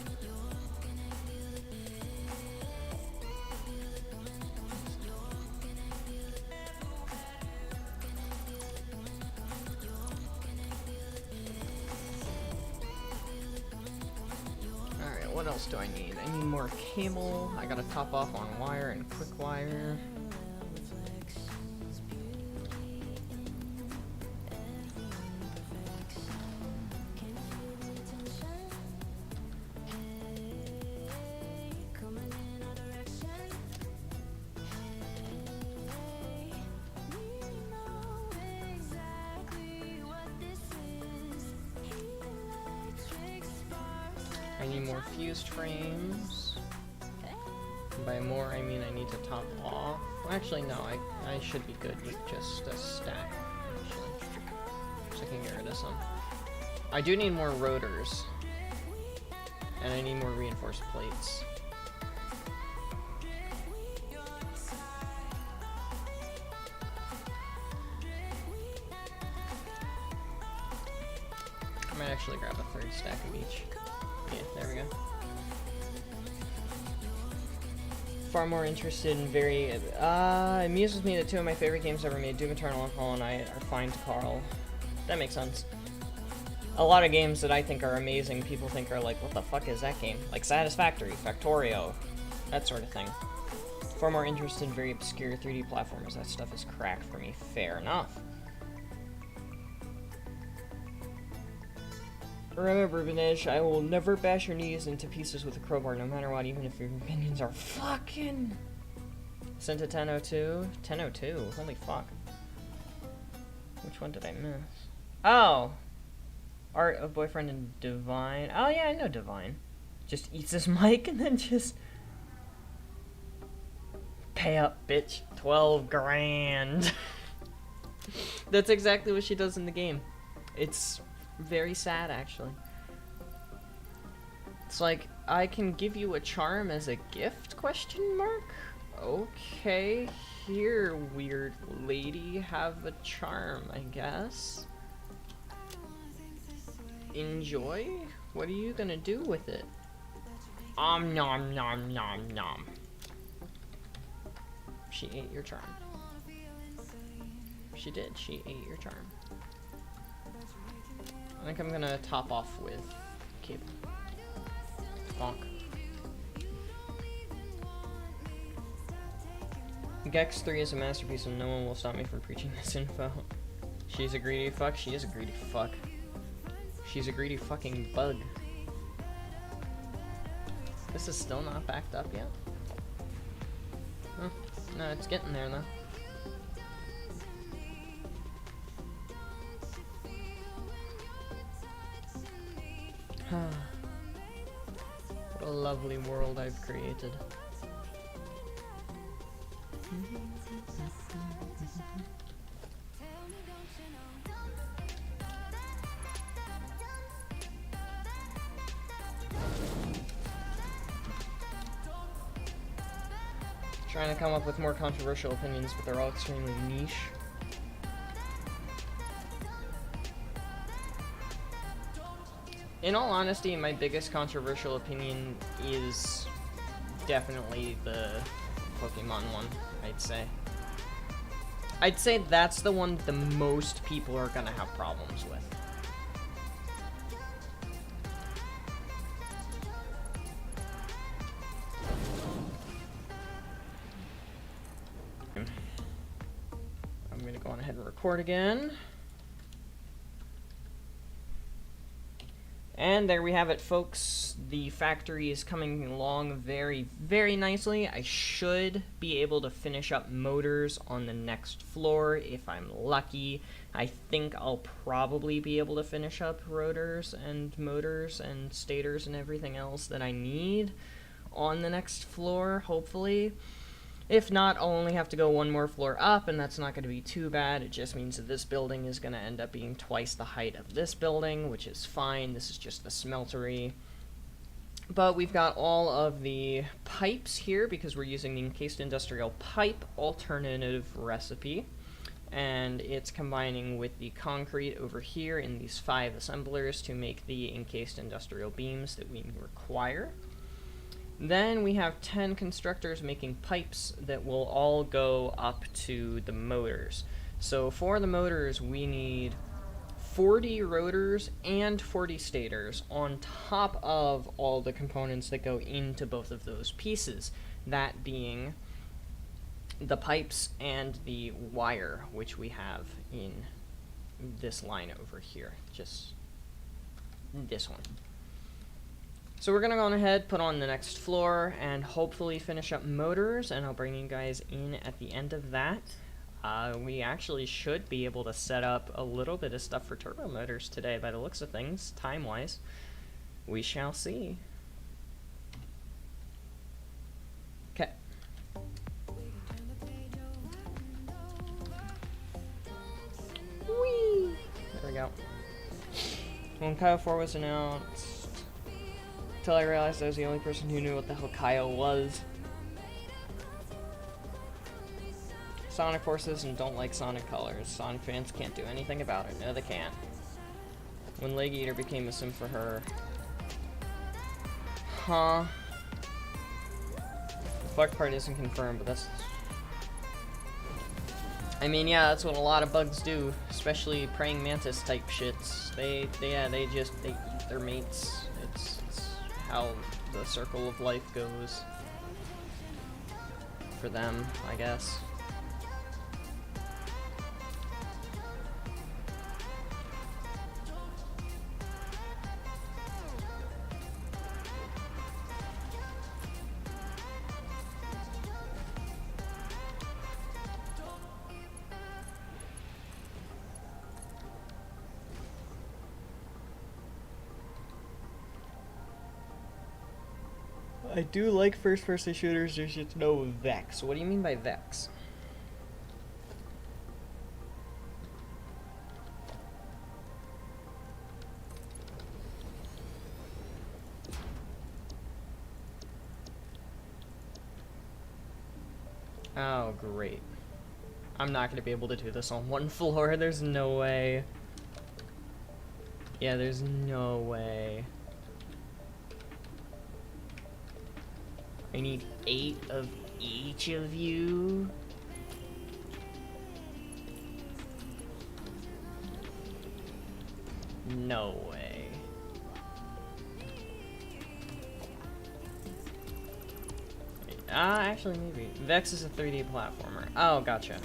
Alright, what else do I need? I need more cable. I gotta top off on wire and quick wire. I need more fused frames. And by more, I mean I need to top off. Well, actually, no, I should be good with just a stack, actually. So I can get rid of some. I do need more rotors. And I need more reinforced plates. I might actually grab a third stack of each. Yeah, there we go. Far more interested in very... amuses me that two of my favorite games ever made, Doom Eternal and Hollow Knight, are fine to Carl. That makes sense. A lot of games that I think are amazing, people think are like, what the fuck is that game? Like Satisfactory, Factorio, that sort of thing. Far more interested in very obscure 3D platformers. That stuff is cracked for me. Fair enough. Remember, Vinesh, I will never bash your knees into pieces with a crowbar, no matter what, even if your opinions are fucking... Sent to 1002? 1002? Holy fuck. Which one did I miss? Oh! Art of Boyfriend and Divine. Oh yeah, I know Divine. Just eats his mic and then just... Pay up, bitch. 12 grand. That's exactly what she does in the game. It's very sad, actually. It's like, I can give you a charm as a gift, question mark? Okay, here, weird lady, have a charm, I guess. Enjoy? What are you gonna do with it? Nom nom nom nom. She ate your charm. She did, she ate your charm. I think I'm gonna top off with cable. Bonk. Gex 3 is a masterpiece and no one will stop me from preaching this info. She's a greedy fuck, she is a greedy fuck. She's a greedy fucking bug. This is still not backed up yet? Huh. No, it's getting there though. What a lovely world I've created. Trying to come up with more controversial opinions, but they're all extremely niche. In all honesty, my biggest controversial opinion is definitely the Pokemon one, I'd say. I'd say that's the one the most people are gonna have problems with. I'm gonna go on ahead and record again. And there we have it, folks. The factory is coming along very, very nicely. I should be able to finish up motors on the next floor if I'm lucky. I think I'll probably be able to finish up rotors and motors and stators and everything else that I need on the next floor, hopefully. If not, I'll only have to go one more floor up, and that's not going to be too bad. It just means that this building is going to end up being twice the height of this building, which is fine. This is just the smeltery. But we've got all of the pipes here because we're using the encased industrial pipe alternative recipe. And it's combining with the concrete over here in these 5 assemblers to make the encased industrial beams that we require. Then we have 10 constructors making pipes that will all go up to the motors. So for the motors, we need 40 rotors and 40 stators on top of all the components that go into both of those pieces. That being the pipes and the wire, which we have in this line over here. Just this one. So we're going to go on ahead, put on the next floor, and hopefully finish up motors, and I'll bring you guys in at the end of that. We actually should be able to set up a little bit of stuff for turbo motors today by the looks of things, time-wise. We shall see. Okay. Whee! There we go. When Kyle 4 was announced, until I realized I was the only person who knew what the hell Kyle was. Sonic forces and don't like Sonic colors. Sonic fans can't do anything about it. No, they can't. When Leg Eater became a sim for her. Huh. The fuck part isn't confirmed, but that's... I mean, yeah, that's what a lot of bugs do, especially praying mantis type shits. They eat their mates. It's how the circle of life goes for them, I guess. I do like first-person shooters, there's just no Vex. What do you mean by Vex? Oh, great. I'm not gonna be able to do this on one floor, there's no way. Yeah, there's no way. I need 8 of each of you. No way. Actually, maybe. Vex is a 3D platformer. Oh, gotcha.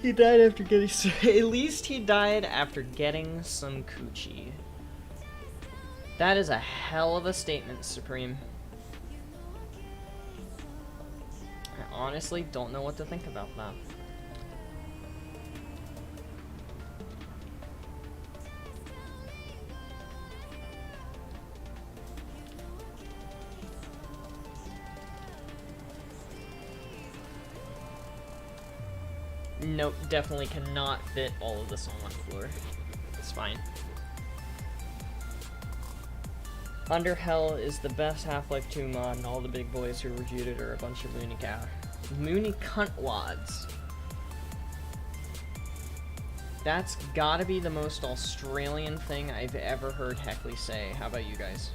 He died after getting at least he died after getting some coochie. That is a hell of a statement, Supreme. I honestly don't know what to think about that. Nope, definitely cannot fit all of this on one floor. It's fine. Under Hell is the best Half-Life 2 mod, and all the big boys who reviewed it are a bunch of Mooney cuntwads. That's gotta be the most Australian thing I've ever heard Heckley say. How about you guys?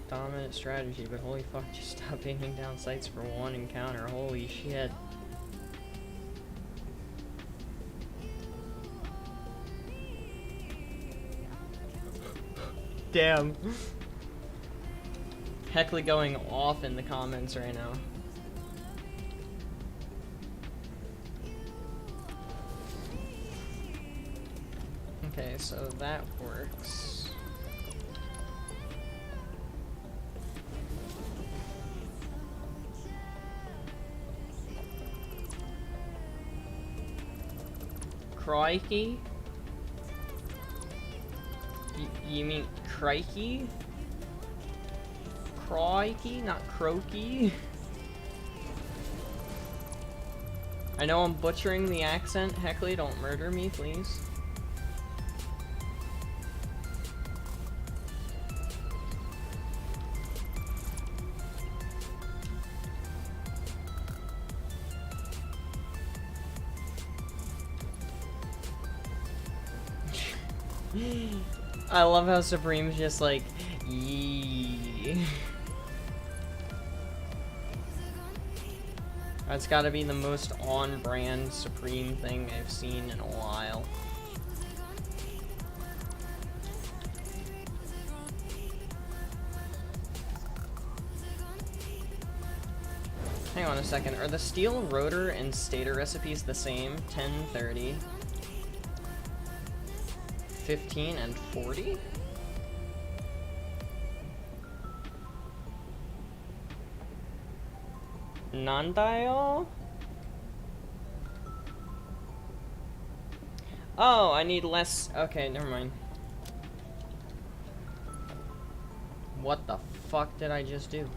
Dominant strategy, but holy fuck, just stop aiming down sights for one encounter. Holy shit. Damn. Heckley going off in the comments right now. Okay, so that works. Crikey? You mean crikey? Crikey, not croaky? I know I'm butchering the accent. Heckley, don't murder me, please. I love how Supreme's just like, yee. That's gotta be the most on-brand Supreme thing I've seen in a while. Hang on a second, are the steel rotor and stator recipes the same? 10, 30, 15, and 40? Non-dial? Oh, I need less. Okay, never mind. What the fuck did I just do?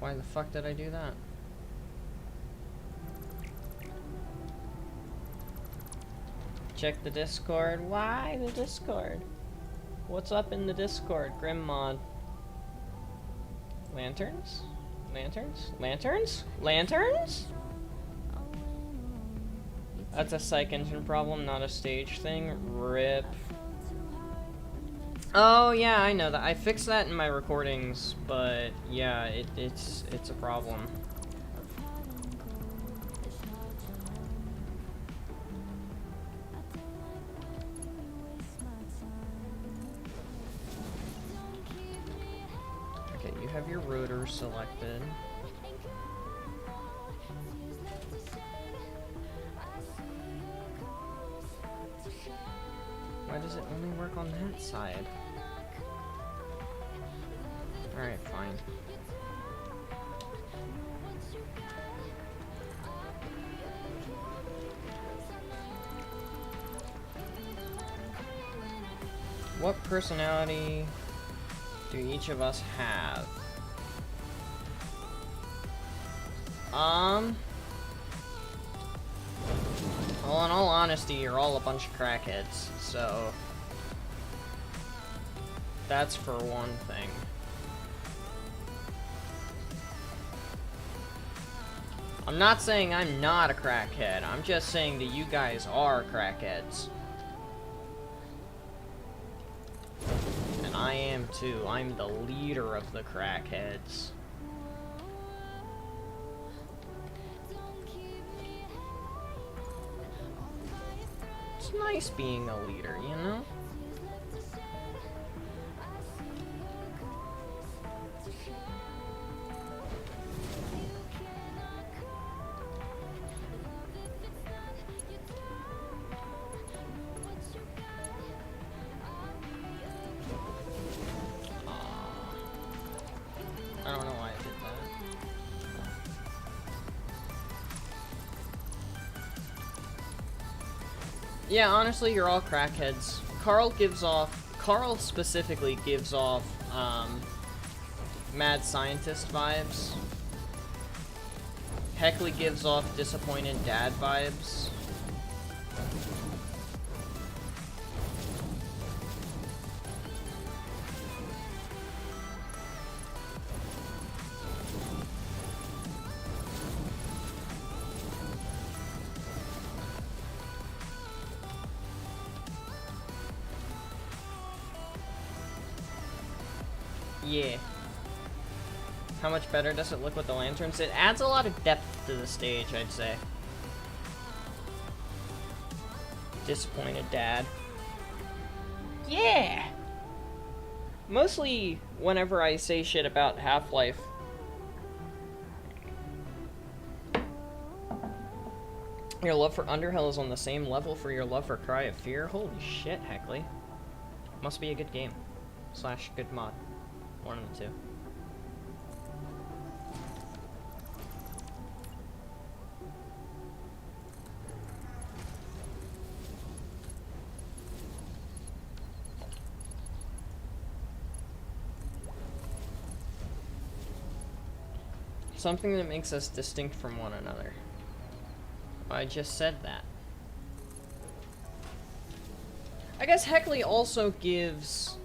Why the fuck did I do that? Check the Discord. Why the Discord? What's up in the Discord? Grim mod. Lanterns? Lanterns? Lanterns? Lanterns? That's a psych engine problem, not a stage thing. RIP. Oh yeah, I know that. I fixed that in my recordings, but yeah, it's a problem. Okay, you have your rotor selected. Why does it only work on that side? Alright, fine. What personality do each of us have? Well, in all honesty, you're all a bunch of crackheads, so that's for one thing. I'm not saying I'm not a crackhead, I'm just saying that you guys are crackheads. And I am too. I'm the leader of the crackheads. It's nice being a leader, you know? I don't know why I did that. Yeah, honestly, you're all crackheads. Carl specifically gives off, mad scientist vibes. Heckley gives off disappointed dad vibes. Yeah. How much better does it look with the lanterns? It adds a lot of depth to the stage, I'd say. Disappointed dad. Yeah! Mostly, whenever I say shit about Half-Life, your love for Underhill is on the same level for your love for Cry of Fear? Holy shit, Heckley. Must be a good game. / good mod. One of the two. Something that makes us distinct from one another. I just said that. I guess Heckley also gives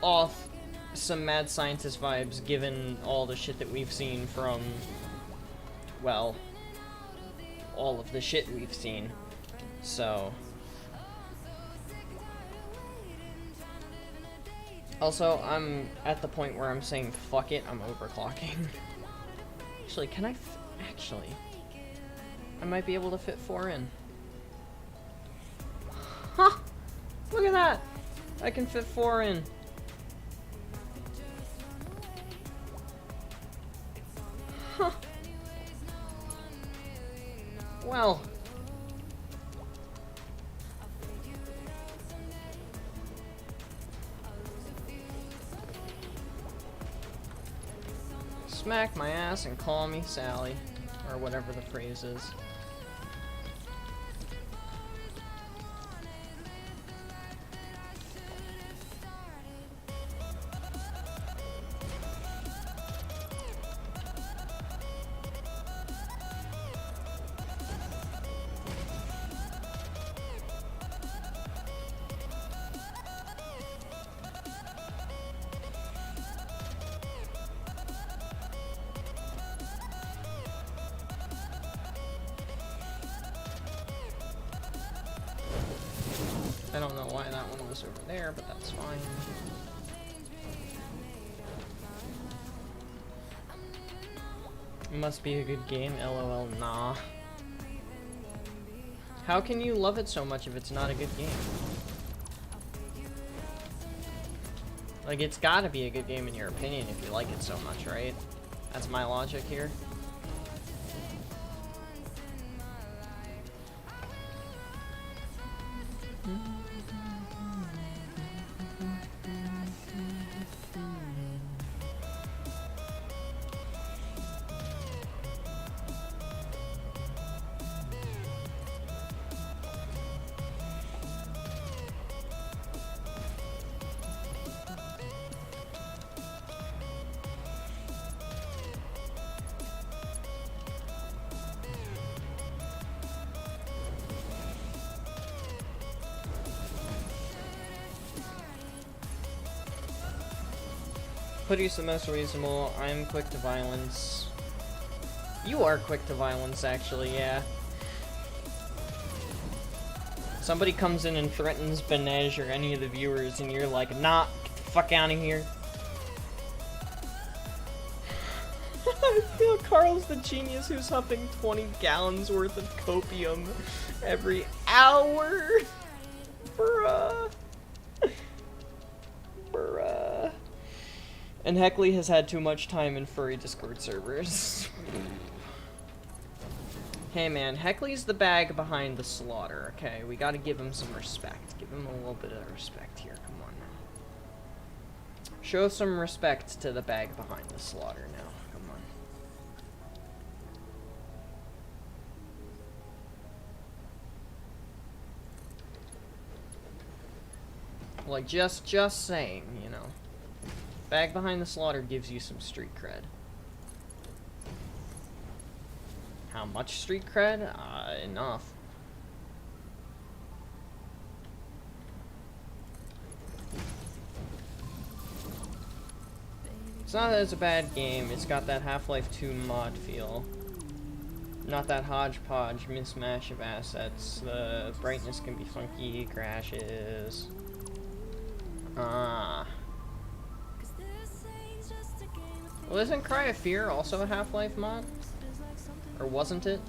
off some mad scientist vibes, given all the shit that we've seen from, well, all of the shit we've seen. So. Also, I'm at the point where I'm saying, fuck it, I'm overclocking. Actually, can I actually, I might be able to fit 4 in. Huh! Look at that! I can fit 4 in. Huh. Well. Smack my ass and call me Sally. Or whatever the phrase is. I don't know why that one was over there, but that's fine. Must be a good game, lol, nah. How can you love it so much if it's not a good game? Like, it's gotta be a good game in your opinion if you like it so much, right? That's my logic here. Hoodie's the most reasonable. I'm quick to violence. You are quick to violence, actually, yeah. Somebody comes in and threatens Banej or any of the viewers, and you're like, nah, get the fuck out of here. I feel Carl's the genius who's huffing 20 gallons worth of copium every hour. Bruh. Bruh. And Heckley has had too much time in furry Discord servers. Hey man, Heckley's the bag behind the slaughter, okay? We gotta give him some respect. Give him a little bit of respect here, come on. Show some respect to the bag behind the slaughter now, come on. Like, just saying, you know. Bag behind the slaughter gives you some street cred. How much street cred? Enough. It's not that it's a bad game, it's got that Half-Life 2 mod feel. Not that hodgepodge mismatch of assets. The brightness can be funky, crashes. Well, isn't Cry of Fear also a Half-Life mod? Or wasn't it?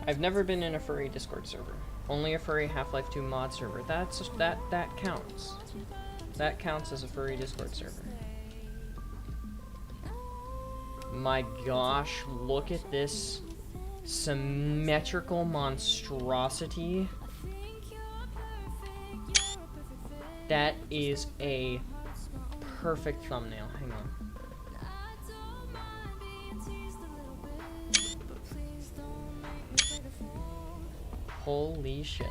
I've never been in a furry Discord server. Only a furry Half-Life 2 mod server. That counts. That counts as a furry Discord server. My gosh, look at this symmetrical monstrosity. That is a perfect thumbnail. Hang on. Holy shit.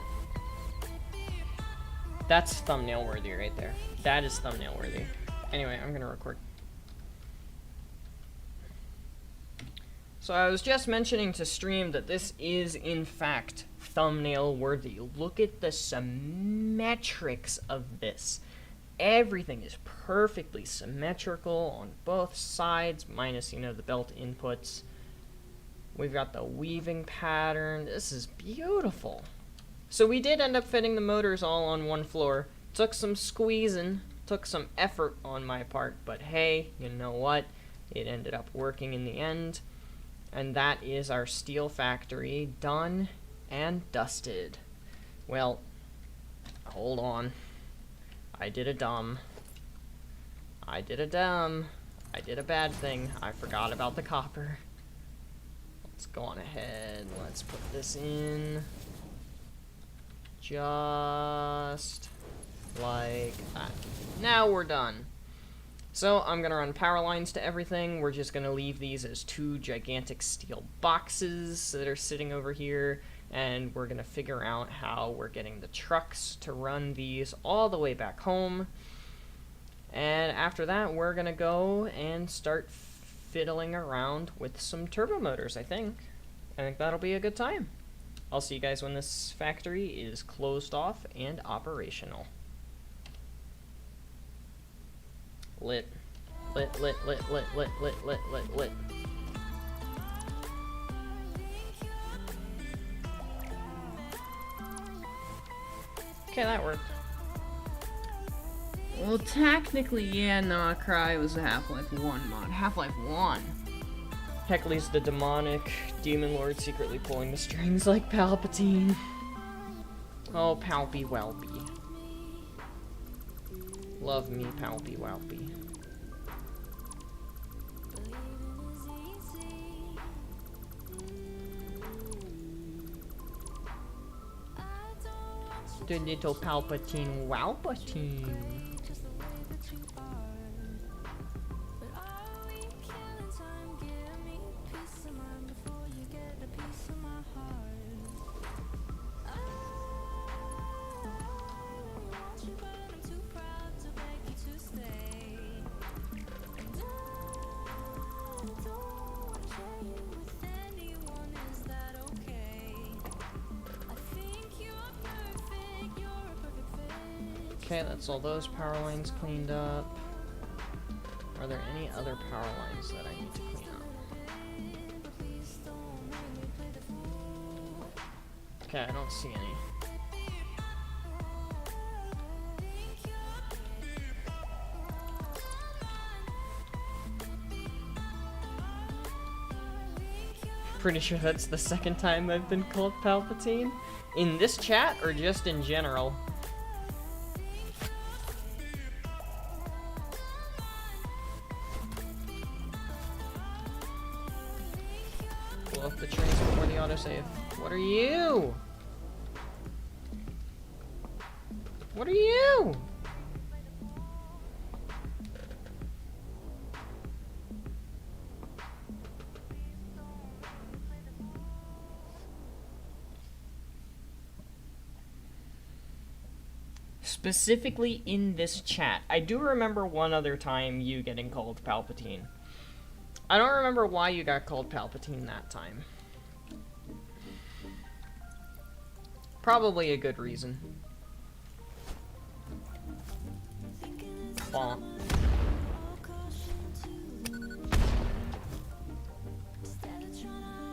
That's thumbnail worthy right there. That is thumbnail worthy. Anyway, I'm gonna record. So I was just mentioning to stream that this is in fact thumbnail worthy. Look at the symmetrics of this. Everything is perfectly symmetrical on both sides, minus, you know, the belt inputs. We've got the weaving pattern. This is beautiful. So we did end up fitting the motors all on one floor. Took some squeezing, took some effort on my part, but hey, you know what? It ended up working in the end. And that is our steel factory done and dusted. Well, hold on. I did a bad thing. I forgot about the copper. Let's go on ahead. Let's put this in. Just like that. Now we're done. So I'm gonna run power lines to everything. We're just gonna leave these as two gigantic steel boxes that are sitting over here, and we're gonna figure out how we're getting the trucks to run these all the way back home. And after that, we're gonna go and start fiddling around with some turbo motors, I think. I think that'll be a good time. I'll see you guys when this factory is closed off and operational. Lit. Lit, lit, lit, lit, lit, lit, lit, lit, lit. Okay, that worked.
Well, technically, yeah, nah, Cry was a Half-Life 1 mod. Half-Life 1.
Heckley's the demonic demon lord secretly pulling the strings like Palpatine. Oh, Palpy Welpy. Love me, Palpy Welpy. The little Palpatine Walpatine. Okay, that's all those power lines cleaned up. Are there any other power lines that I need to clean up? Okay, I don't see any. Pretty sure that's the second time I've been called Palpatine. In this chat, or just in general? Blow up the trains before the autosave. What are you? What are you? Specifically in this chat. I do remember one other time you getting called Palpatine. I don't remember why you got called Palpatine that time. Probably a good reason. Bonk.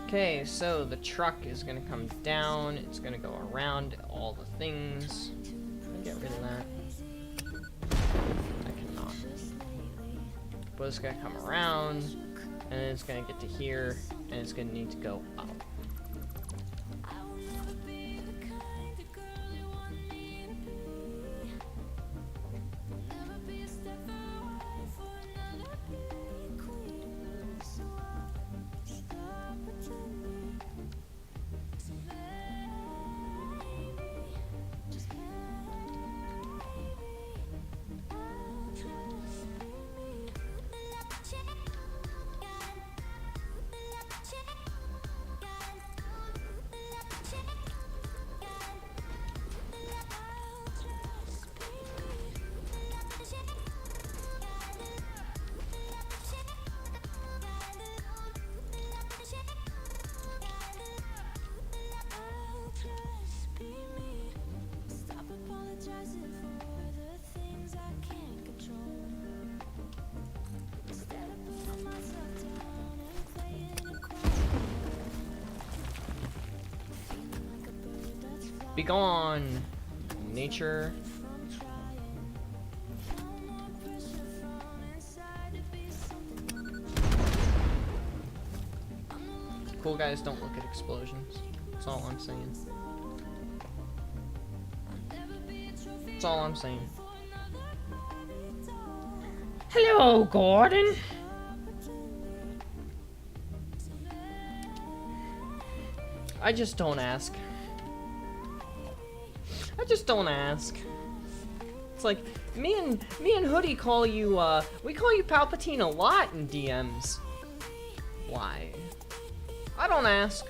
Okay, so the truck is gonna come down, it's gonna go around all the things. Get rid of that. I cannot. But it's gonna come around, and then it's gonna get to here, and it's gonna need to go up. Be gone, nature. Cool guys don't look at explosions. That's all I'm saying. That's all I'm saying. Hello, Gordon. I just don't ask. I just don't ask. It's like me and Hoodie call you we call you Palpatine a lot in DMs. Why? I don't ask.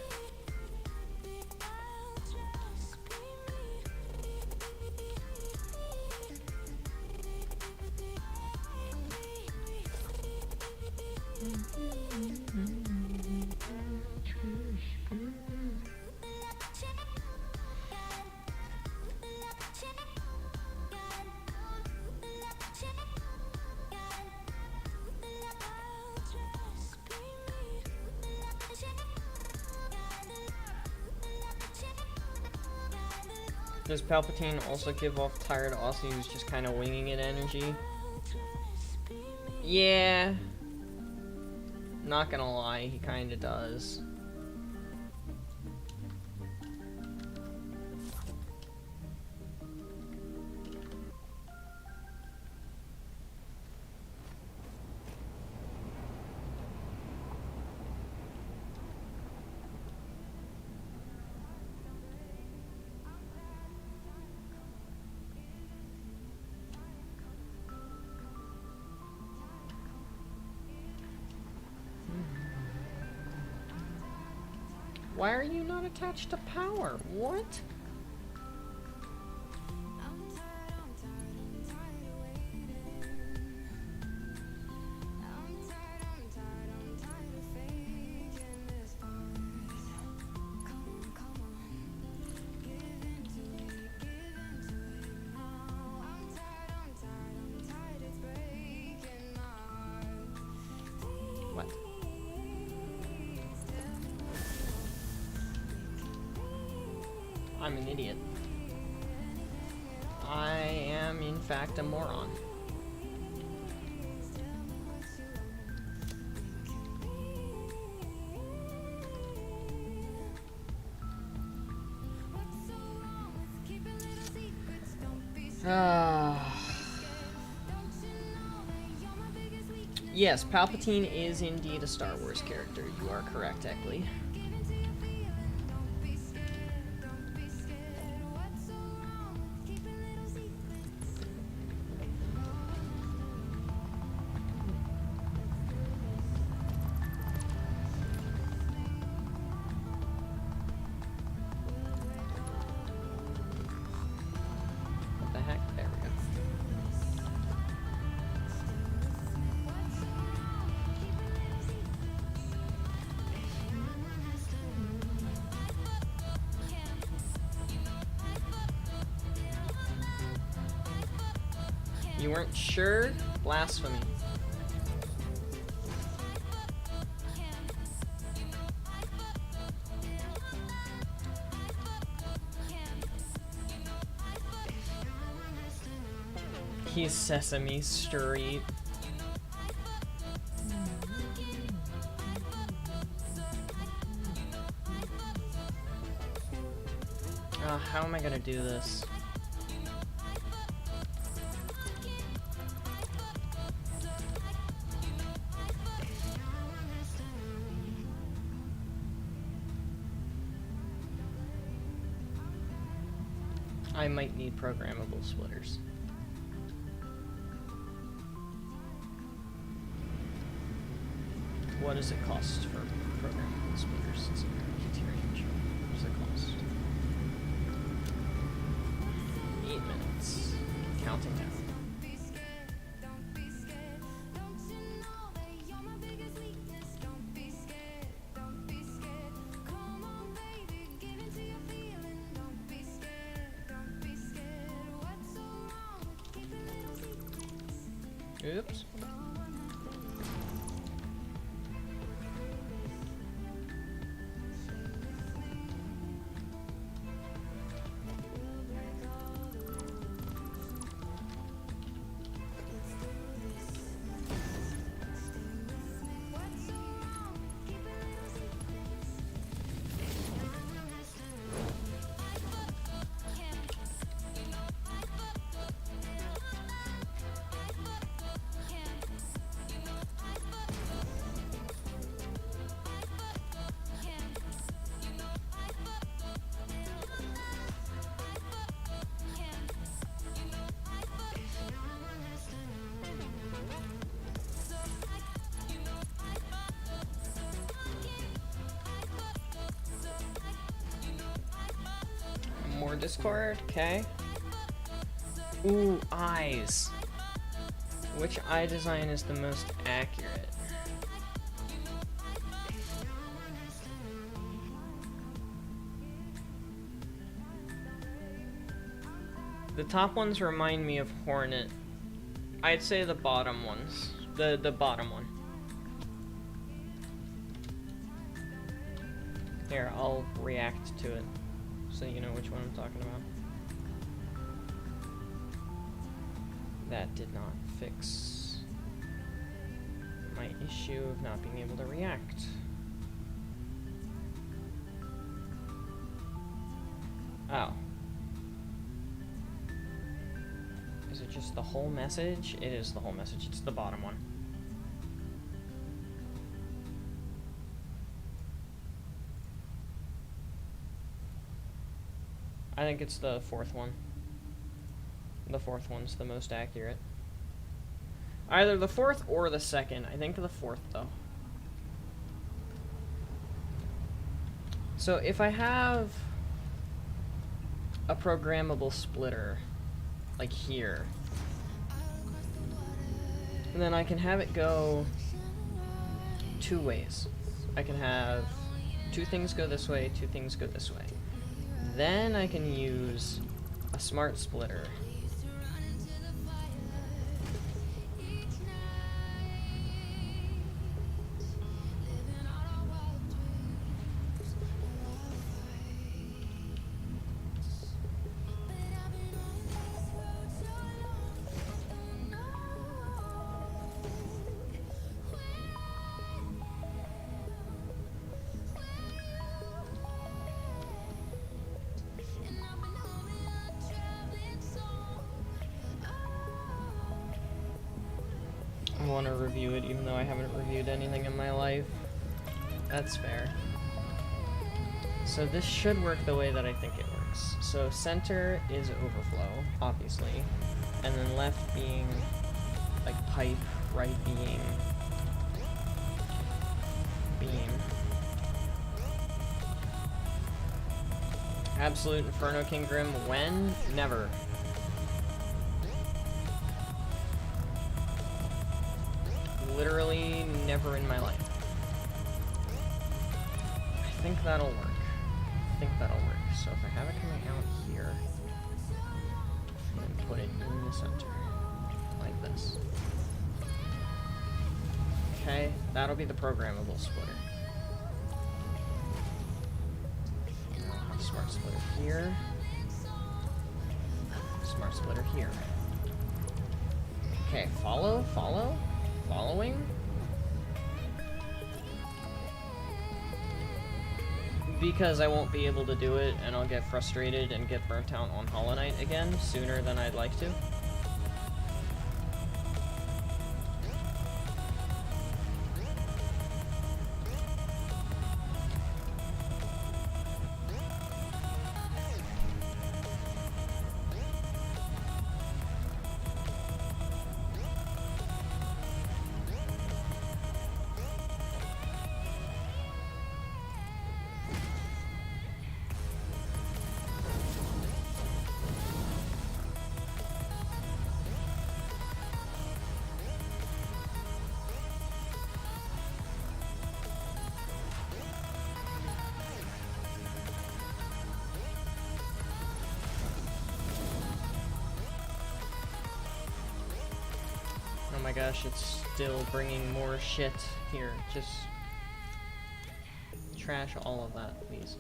Does Palpatine also give off tired Aussie who's just kind of winging it energy? Yeah. Not gonna lie, he kind of does. Why are you not attached to power? What? What? I'm an idiot. I am, in fact, a moron. Yes, Palpatine is indeed a Star Wars character. You are correct, Eckley. What the heck? There we go. You weren't sure? Blasphemy. He's Sesame Street. How am I gonna do this? I might need programmable splitters. What does it cost for programmable splitters? It's a range. What does it cost? 8 minutes. Counting down. Oops. More Discord, okay. Ooh, eyes. Which eye design is the most accurate? The top ones remind me of Hornet. I'd say the bottom ones. The bottom one. Here, I'll react to it so you know which one I'm talking about. That did not fix my issue of not being able to react. Oh. Is it just the whole message? It is the whole message. It's the bottom one. I think it's the fourth one. The fourth one's the most accurate. Either the fourth or the second. I think the fourth, though. So if I have a programmable splitter, like here, and then I can have it go two ways. I can have two things go this way, two things go this way. Then I can use a smart splitter. I want to review it even though I haven't reviewed anything in my life. That's fair. So this should work the way that I think it works. So center is overflow, obviously, and then left being like pipe, right being beam. Absolute Inferno King Grim, when? Never. Literally never in my life. I think that'll work. So if I have it coming out here, and put it in the center, like this. Okay, that'll be the programmable splitter. I'll have smart splitter here. Smart splitter here. Okay, following? Because I won't be able to do it, and I'll get frustrated and get burnt out on Hollow Knight again sooner than I'd like to. Oh my gosh, it's still bringing more shit here. Just trash all of that, please.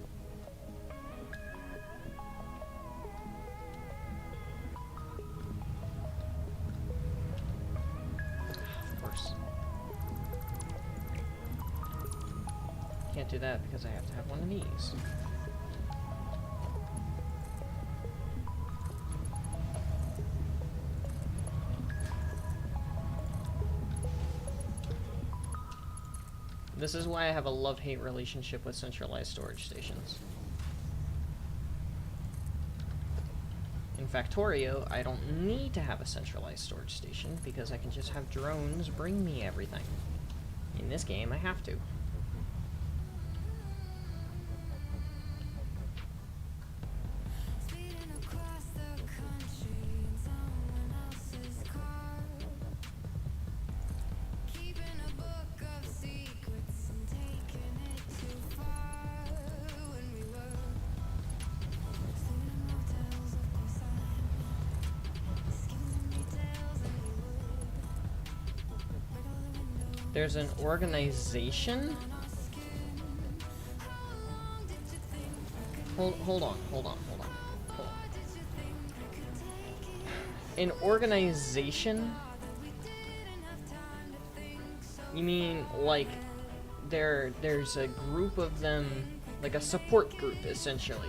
Of course. Can't do that because I have to have one of these. This is why I have a love-hate relationship with centralized storage stations. In Factorio, I don't need to have a centralized storage station because I can just have drones bring me everything. In this game, I have to. There's an organization? Hold on. An organization? You mean like there's a group of them, like a support group essentially.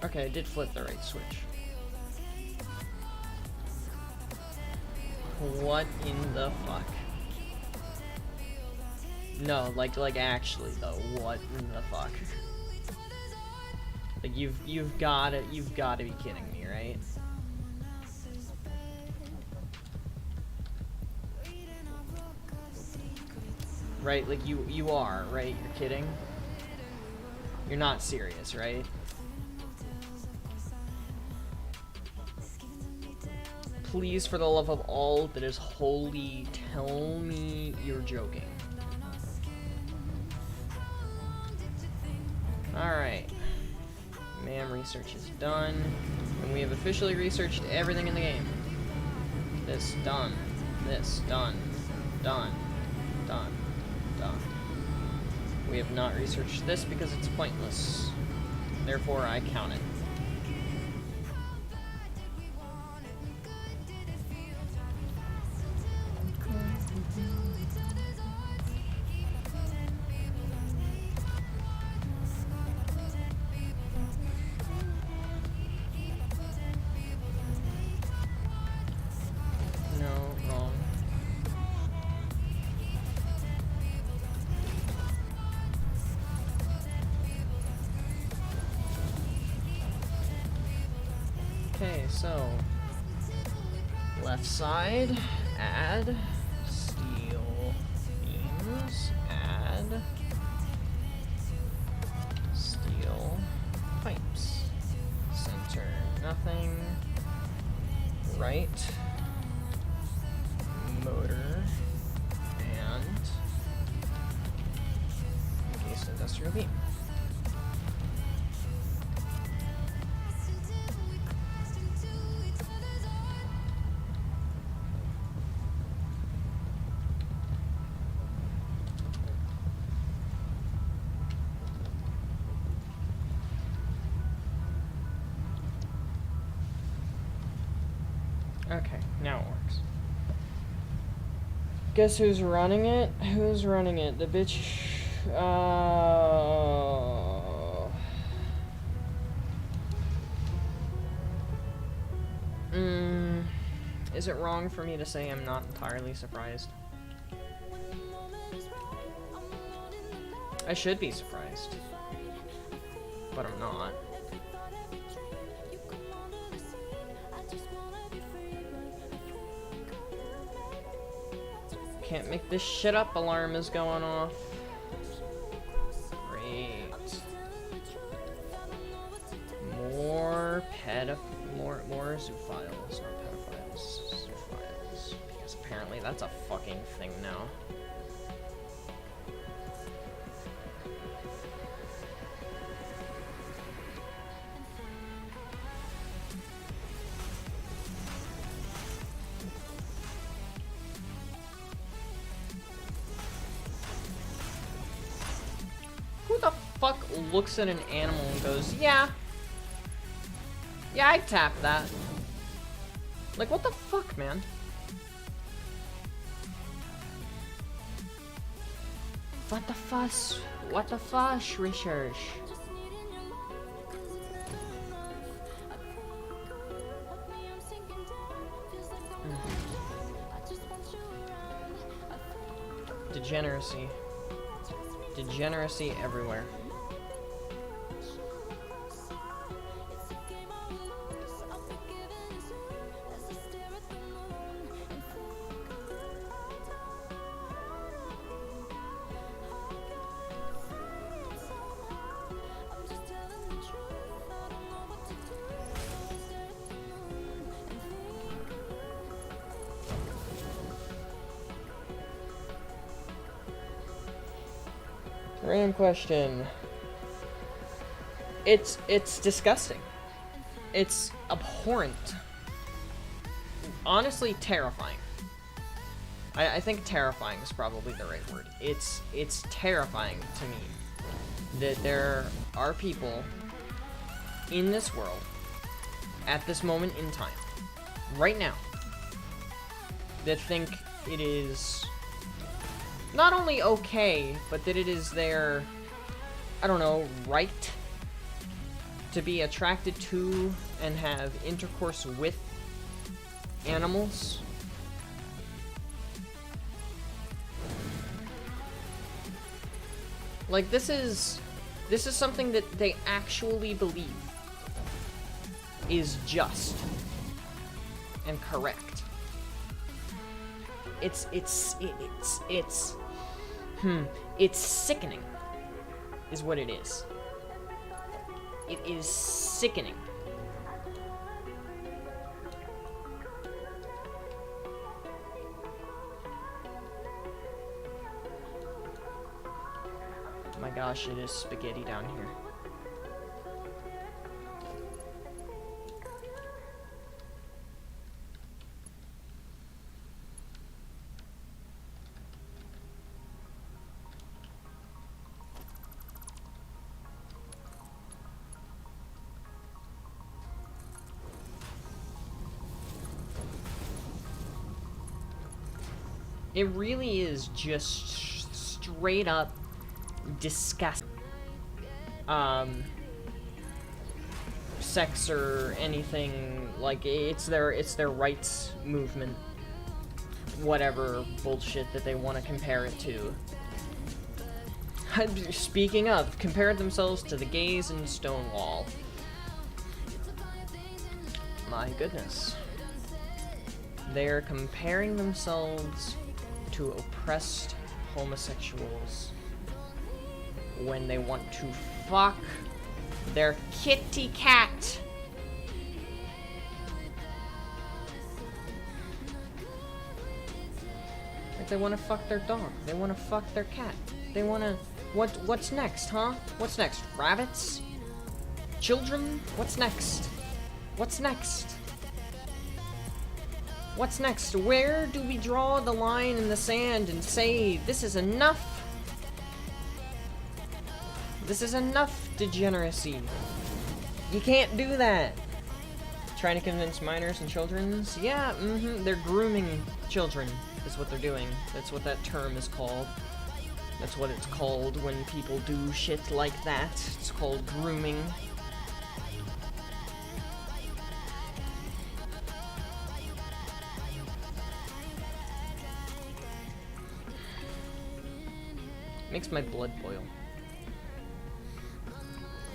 Okay, I did flip the right switch. What in the fuck? No, like actually though, what in the fuck? Like you've gotta be kidding me, right? Right, like you are, right? You're kidding? You're not serious, right? Please, for the love of all that is holy, tell me you're joking. Alright. MAM research is done. And we have officially researched everything in the game. This, done. This, done. Done. Done. Done. We have not researched this because it's pointless. Therefore, I count it. Okay, so left side, add steel beams, add steel pipes, center nothing, right motor, and encased industrial beam. Okay, now it works. Guess who's running it? Who's running it? The bitch. Is it wrong for me to say I'm not entirely surprised? I should be surprised, but I'm not. Can't make this shit up, alarm is going off. Great. More zoophiles, not pedophiles. Zoophiles. Because apparently that's a fucking thing now. Who the fuck looks at an animal and goes, yeah, I'd tap that. Like, what the fuck, man? What the fuss? What the fuss, research? Degeneracy. Degeneracy everywhere. Random question. It's disgusting. It's abhorrent. Honestly, terrifying. I think terrifying is probably the right word. It's terrifying to me that there are people in this world at this moment in time, right now, that think it is not only okay, but that it is their, I don't know, right to be attracted to and have intercourse with animals. Like, this is something that they actually believe is just and correct. It's sickening, is what it is. It is sickening. My gosh, it is spaghetti down here. It really is just straight up disgusting. Sex or anything, like, it's their rights movement, whatever bullshit that they want to compare it to. Speaking of, compared themselves to the gays in Stonewall. My goodness. They're comparing themselves to oppressed homosexuals when they want to fuck their kitty cat. Like, they want to fuck their dog. They want to fuck their cat. They want to... What's next, huh? What's next? Rabbits? Children? What's next? What's next? What's next? Where do we draw the line in the sand and say, this is enough? This is enough degeneracy. You can't do that. Trying to convince minors and children's? Yeah, they're grooming children, is what they're doing. That's what that term is called. That's what it's called when people do shit like that. It's called grooming. Makes my blood boil.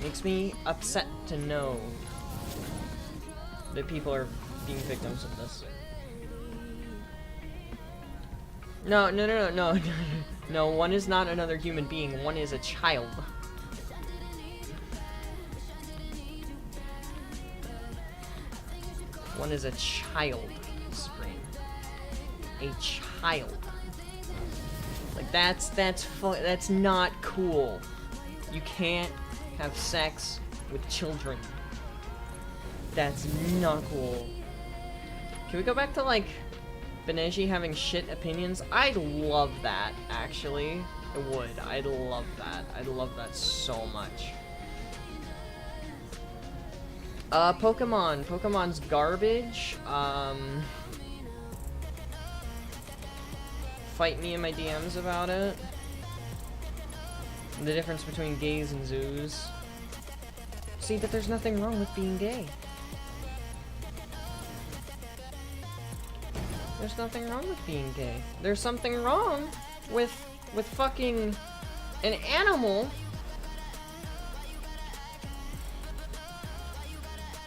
Makes me upset to know that people are being victims of this. No, no, one is not another human being, one is a child. One is a child, Spring. A child. Like, that's not cool. You can't have sex with children. That's not cool. Can we go back to, like, Beneji having shit opinions? I'd love that, actually. I would. I'd love that. I'd love that so much. Pokemon. Pokemon's garbage. Fight me in my DMs about it. The difference between gays and zoos. See, but there's nothing wrong with being gay. There's nothing wrong with being gay. There's something wrong with fucking an animal.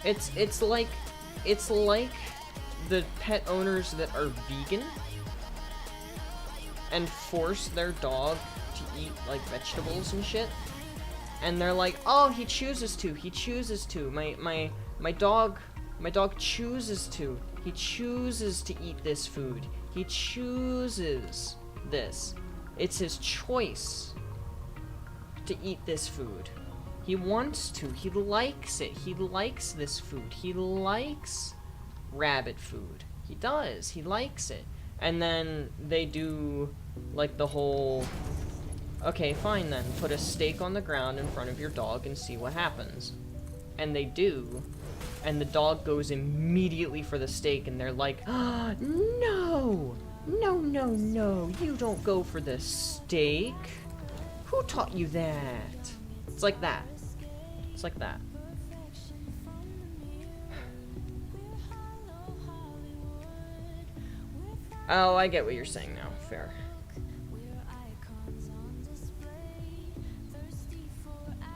It's like the pet owners that are vegan and force their dog to eat, like, vegetables and shit. And they're like, oh, he chooses to. My dog chooses to. He chooses to eat this food. He chooses this. It's his choice. to eat this food. He wants to. He likes it. He likes this food. He likes rabbit food. He does. He likes it. And then they do, like, the whole, okay, fine then, put a steak on the ground in front of your dog and see what happens. And they do. And the dog goes immediately for the steak, and they're like, oh, no! No, no, no, you don't go for the steak. Who taught you that? It's like that. It's like that. Oh, I get what you're saying now. Fair.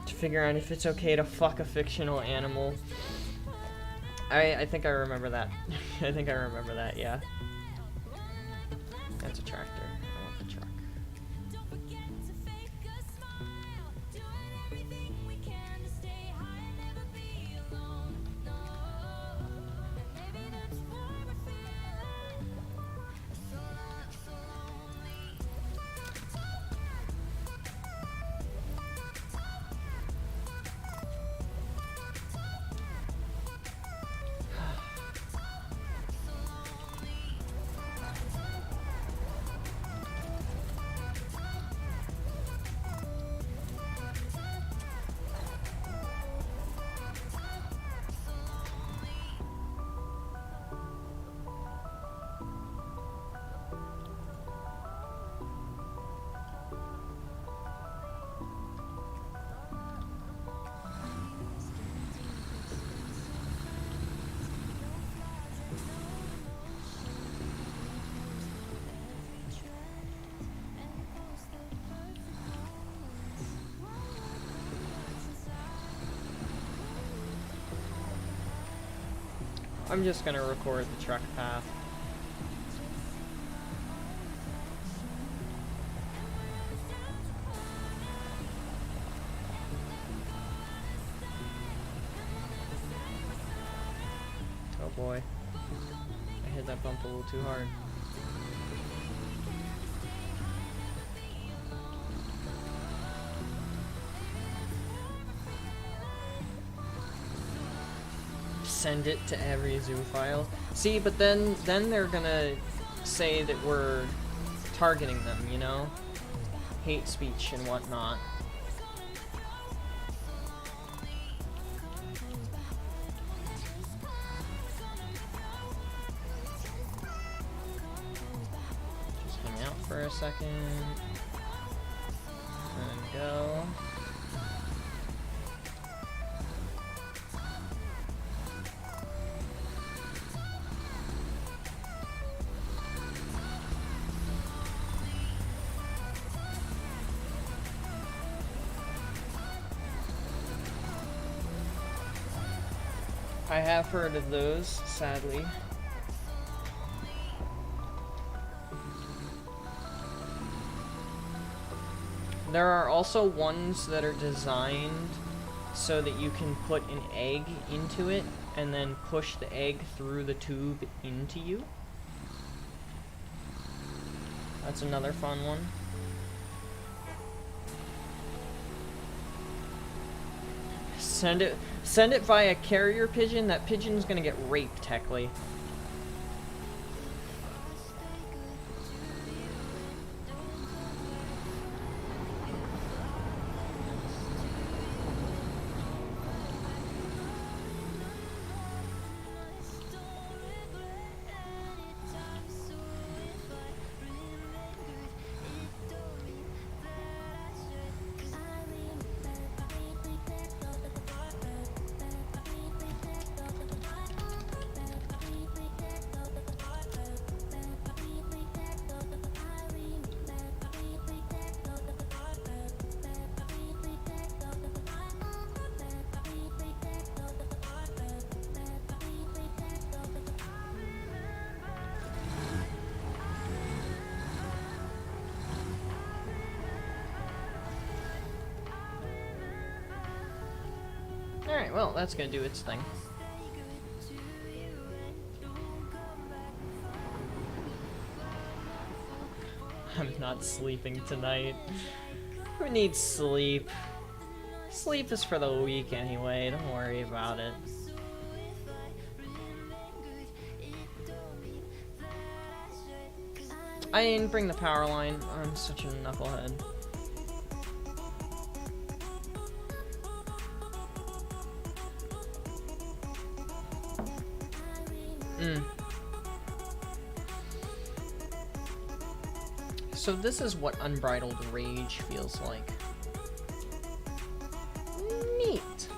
To figure out if it's okay to fuck a fictional animal. I think I remember that. I think I remember that, yeah. That's a tractor. I want the truck. I'm just gonna record the truck path. Oh boy. I hit that bump a little too hard. Send it to every zoo file. See, but then they're gonna say that we're targeting them, you know? Hate speech and whatnot. Just hang out for a second. And go. I have heard of those, sadly. There are also ones that are designed so that you can put an egg into it and then push the egg through the tube into you. That's another fun one. Send it via carrier pigeon. That pigeon's gonna get raped, technically. Alright, well, that's gonna do its thing. I'm not sleeping tonight. Who needs sleep? Sleep is for the weak anyway, don't worry about it. I didn't bring the power line. I'm such a knucklehead. So this is what unbridled rage feels like. Neat.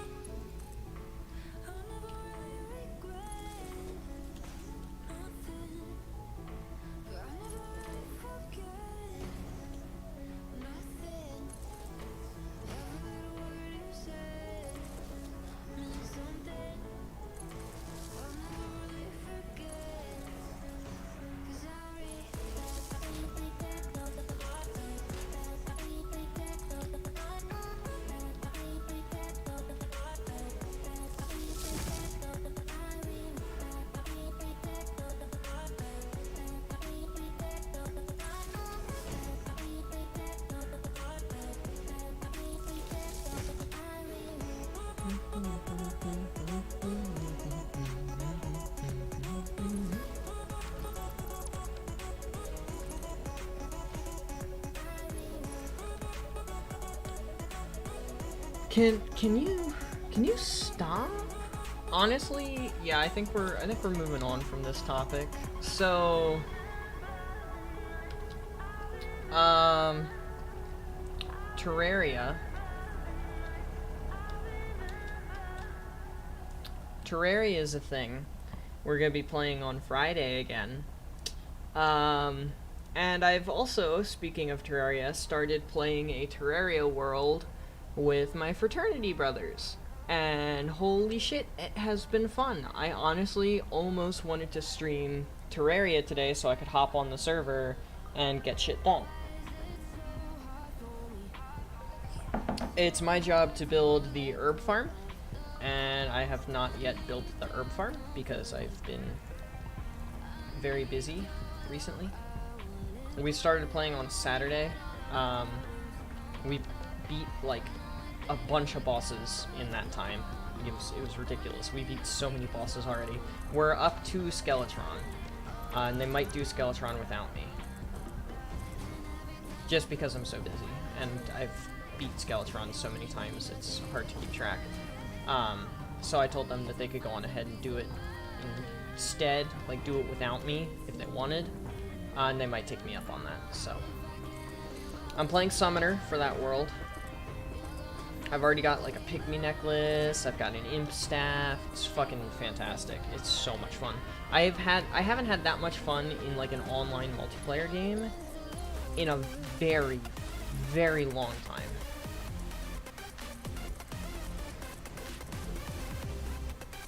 Can you stop? Honestly, yeah, I think we're moving on from this topic. So, Terraria. Terraria is a thing. We're gonna be playing on Friday again. And I've also, speaking of Terraria, started playing a Terraria world with my fraternity brothers. And holy shit, it has been fun. I honestly almost wanted to stream Terraria today so I could hop on the server and get shit done. It's my job to build the herb farm, and I have not yet built the herb farm because I've been very busy recently. We started playing on Saturday. We beat like a bunch of bosses in that time. It was ridiculous. We beat so many bosses already. We're up to Skeletron, and they might do Skeletron without me, just because I'm so busy, and I've beat Skeletron so many times it's hard to keep track. So I told them that they could go on ahead and do it instead, like do it without me if they wanted, and they might take me up on that. So I'm playing Summoner for that world. I've already got like a pygmy necklace, I've got an imp staff. It's fucking fantastic. It's so much fun. I haven't had that much fun in like an online multiplayer game in a very, very long time.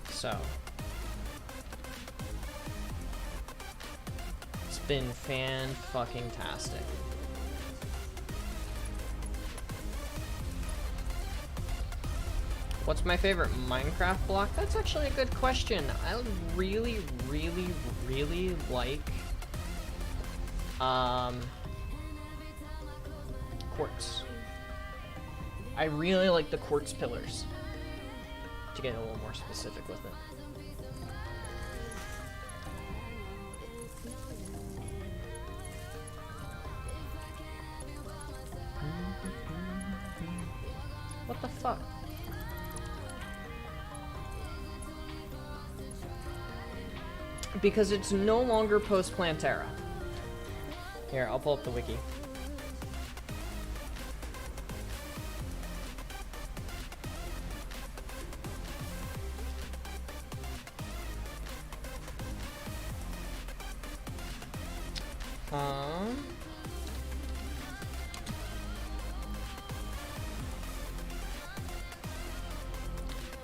So it's been fan-fucking-tastic. What's my favorite Minecraft block? That's actually a good question. I really, really, really like quartz. I really like the quartz pillars, to get a little more specific with it. What the fuck? Because it's no longer post-Plantera. Here, I'll pull up the wiki.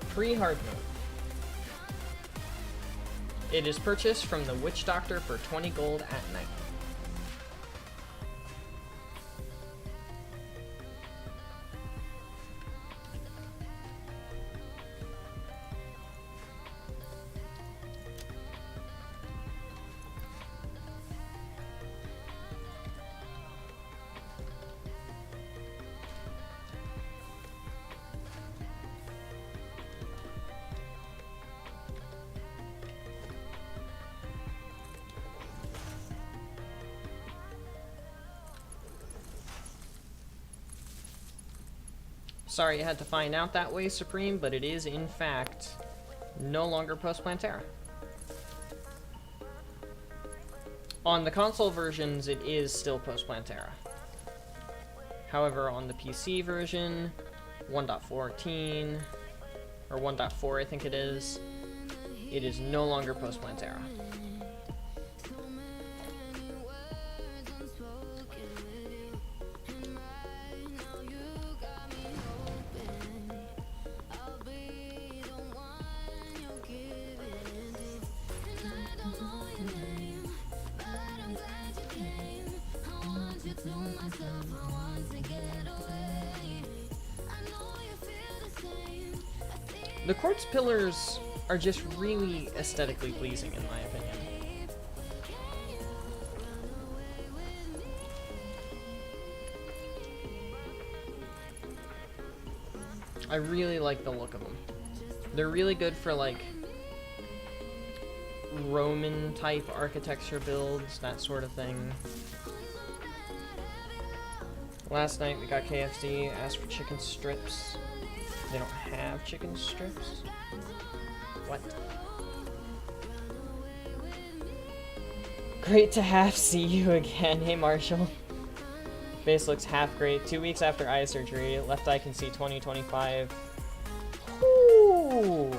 Pre-hard mode. It is purchased from the Witch Doctor for 20 gold at night. Sorry you had to find out that way, Supreme, but it is, in fact, no longer post-Plantera. On the console versions, it is still post-Plantera. However, on the PC version, 1.14, or 1.4 I think it is no longer post-Plantera. The quartz pillars are just really aesthetically pleasing, in my opinion. I really like the look of them. They're really good for, like, Roman-type architecture builds, that sort of thing. Last night we got KFC, asked for chicken strips. They don't have chicken strips? What? Great to see you again. Hey Marshall. Face looks half great. 2 weeks after eye surgery. Left eye can see 20/25. Ooh.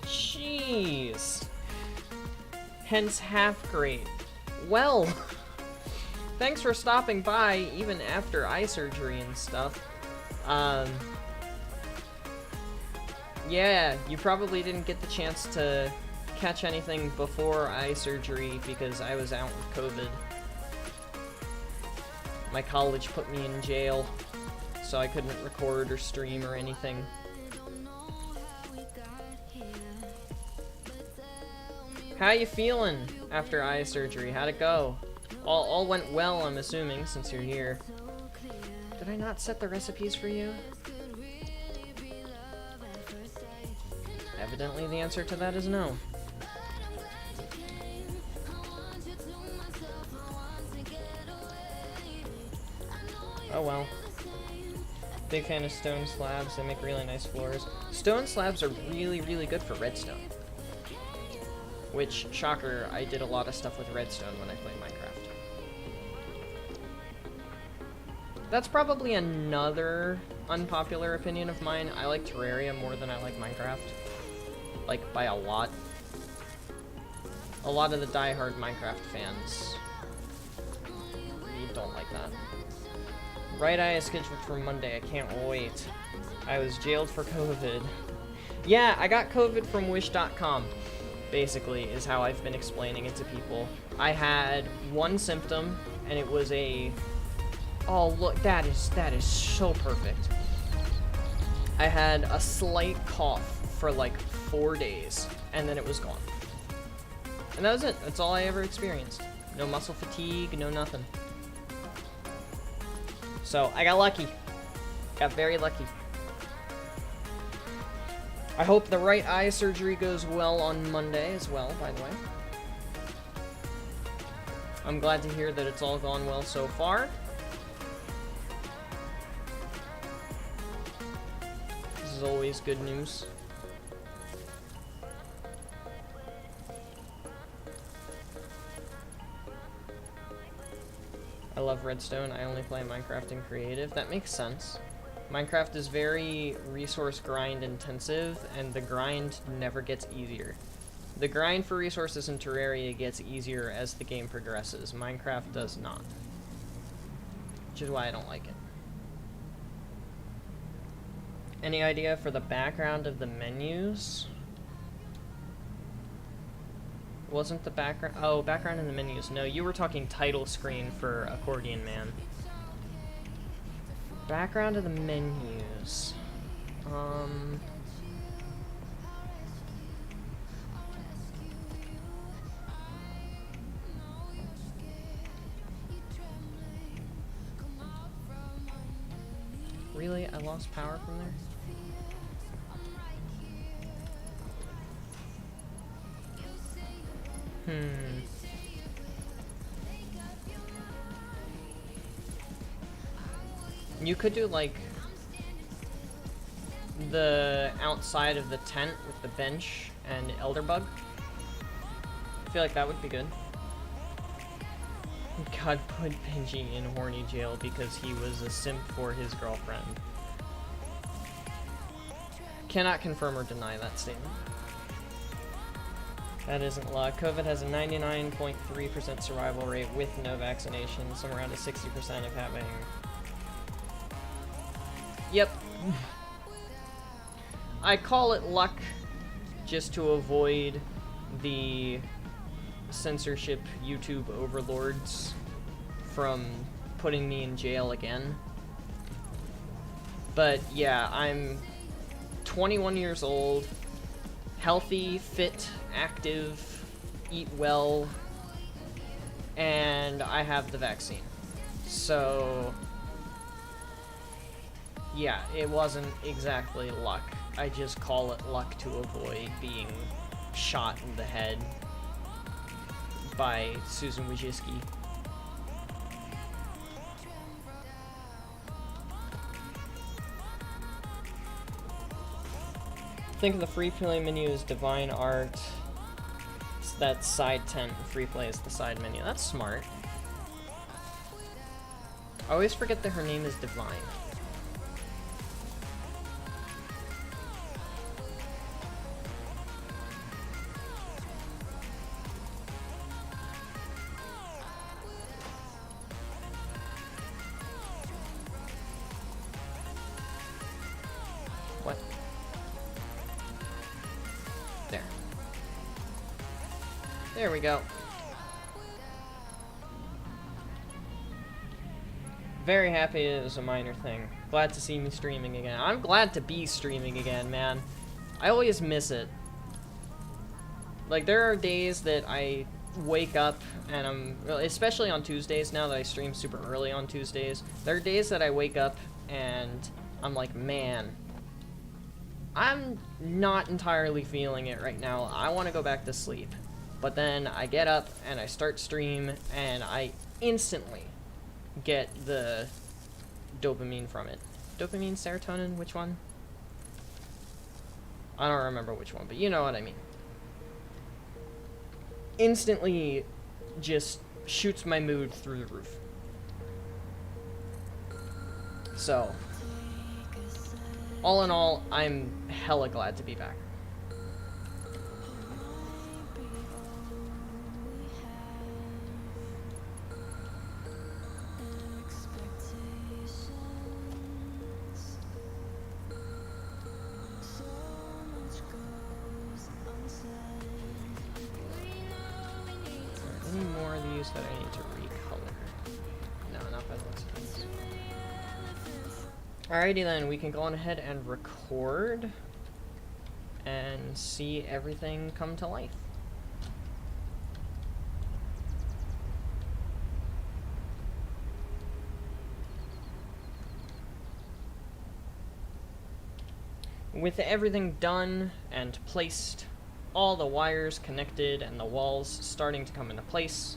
Jeez. Hence half great. Well. Thanks for stopping by, even after eye surgery and stuff. Yeah, you probably didn't get the chance to catch anything before eye surgery because I was out with COVID. My college put me in jail, so I couldn't record or stream or anything. How you feeling after eye surgery? How'd it go? All went well, I'm assuming, since you're here. Did I not set the recipes for you? Evidently, the answer to that is no. Oh well. Big fan of stone slabs. They make really nice floors. Stone slabs are really, really good for redstone. Which, shocker, I did a lot of stuff with redstone when I played Minecraft. That's probably another unpopular opinion of mine. I like Terraria more than I like Minecraft. Like, by a lot. A lot of the diehard Minecraft fans don't like that. Right eye is scheduled for Monday. I can't wait. I was jailed for COVID. Yeah, I got COVID from wish.com. Basically, is how I've been explaining it to people. I had one symptom, and it was a... Oh, look, that is so perfect. I had a slight cough for like 4 days, and then it was gone. And that was it. That's all I ever experienced. No muscle fatigue, no nothing. So, I got lucky. Got very lucky. I hope the right eye surgery goes well on Monday as well, by the way. I'm glad to hear that it's all gone well so far. This is always good news. I love Redstone. I only play Minecraft in creative. That makes sense. Minecraft is very resource grind intensive, and the grind never gets easier. The grind for resources in Terraria gets easier as the game progresses. Minecraft does not. Which is why I don't like it. Any idea for the background of the menus? Wasn't the background... Oh, background in the menus. No, you were talking title screen for Accordion Man. Background of the menus. Really? I lost power from there? You could do, like, the outside of the tent with the bench and elderbug. I feel like that would be good. God put Benji in horny jail because he was a simp for his girlfriend. Cannot confirm or deny that statement. That isn't luck. COVID has a 99.3% survival rate with no vaccination, somewhere around a 60% of having... Yep. I call it luck just to avoid the censorship YouTube overlords from putting me in jail again. But yeah, I'm 21 years old, healthy, fit, active, eat well, and I have the vaccine. So yeah, it wasn't exactly luck. I just call it luck to avoid being shot in the head by Susan Wojcicki. Think of the free play menu as divine art. It's that side tent. Free play is the side menu. That's smart. I always forget that her name is Divine. What? There. There we go. Very happy it was a minor thing. Glad to see me streaming again. I'm glad to be streaming again, man. I always miss it. Like, there are days that I wake up and I'm... Especially on Tuesdays, now that I stream super early on Tuesdays. There are days that I wake up and I'm like, man, I'm not entirely feeling it right now. I want to go back to sleep. But then I get up and I start stream and I instantly get the dopamine from it. Dopamine, serotonin, which one? I don't remember which one, but you know what I mean. Instantly just shoots my mood through the roof. So, all in all, I'm hella glad to be back. Any more of these that I need to recolor? No, not by the looks of things. Alrighty then, we can go on ahead and record and see everything come to life. With everything done and placed, all the wires connected and the walls starting to come into place,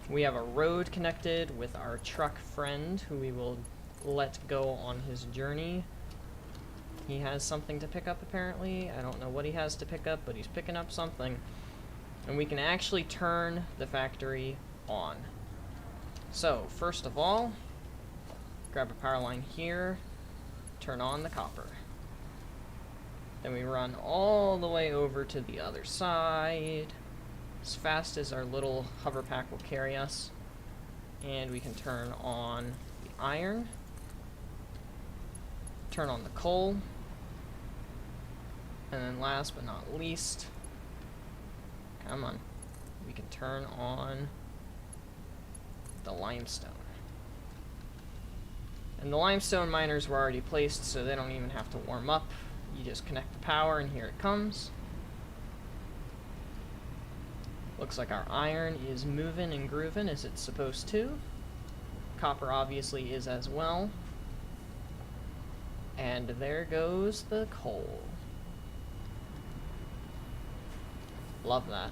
we have a road connected with our truck friend who we will let go on his journey. He has something to pick up apparently. I don't know what he has to pick up, but he's picking up something. And we can actually turn the factory on. So, first of all, grab a power line here, turn on the copper. Then we run all the way over to the other side, as fast as our little hover pack will carry us. And we can turn on the iron, turn on the coal, and then last but not least, come on, we can turn on the limestone. And the limestone miners were already placed, so they don't even have to warm up. You just connect the power and here it comes. Looks like our iron is moving and grooving as it's supposed to. Copper obviously is as well. And there goes the coal. Love that.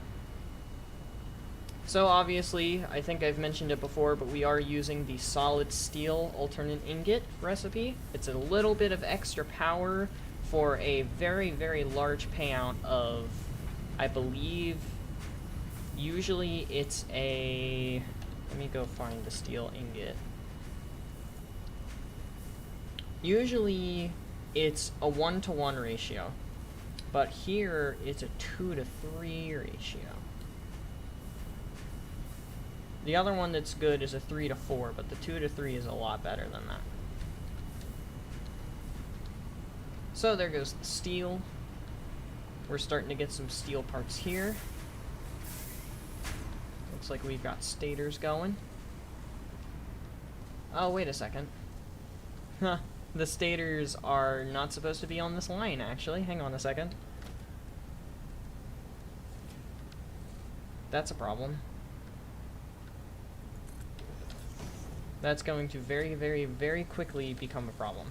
So obviously, I think I've mentioned it before, but we are using the solid steel alternate ingot recipe. It's a little bit of extra power for a very, very large payout of, I believe, usually it's a... Let me go find the steel ingot. Usually it's a 1-to-1 ratio, but here it's a 2-to-3 ratio. The other one that's good is a 3-to-4, but the 2-to-3 is a lot better than that. So there goes the steel. We're starting to get some steel parts here. Looks like we've got stators going. Oh, wait a second. Huh. The stators are not supposed to be on this line, actually. Hang on a second. That's a problem. That's going to very, very, very quickly become a problem.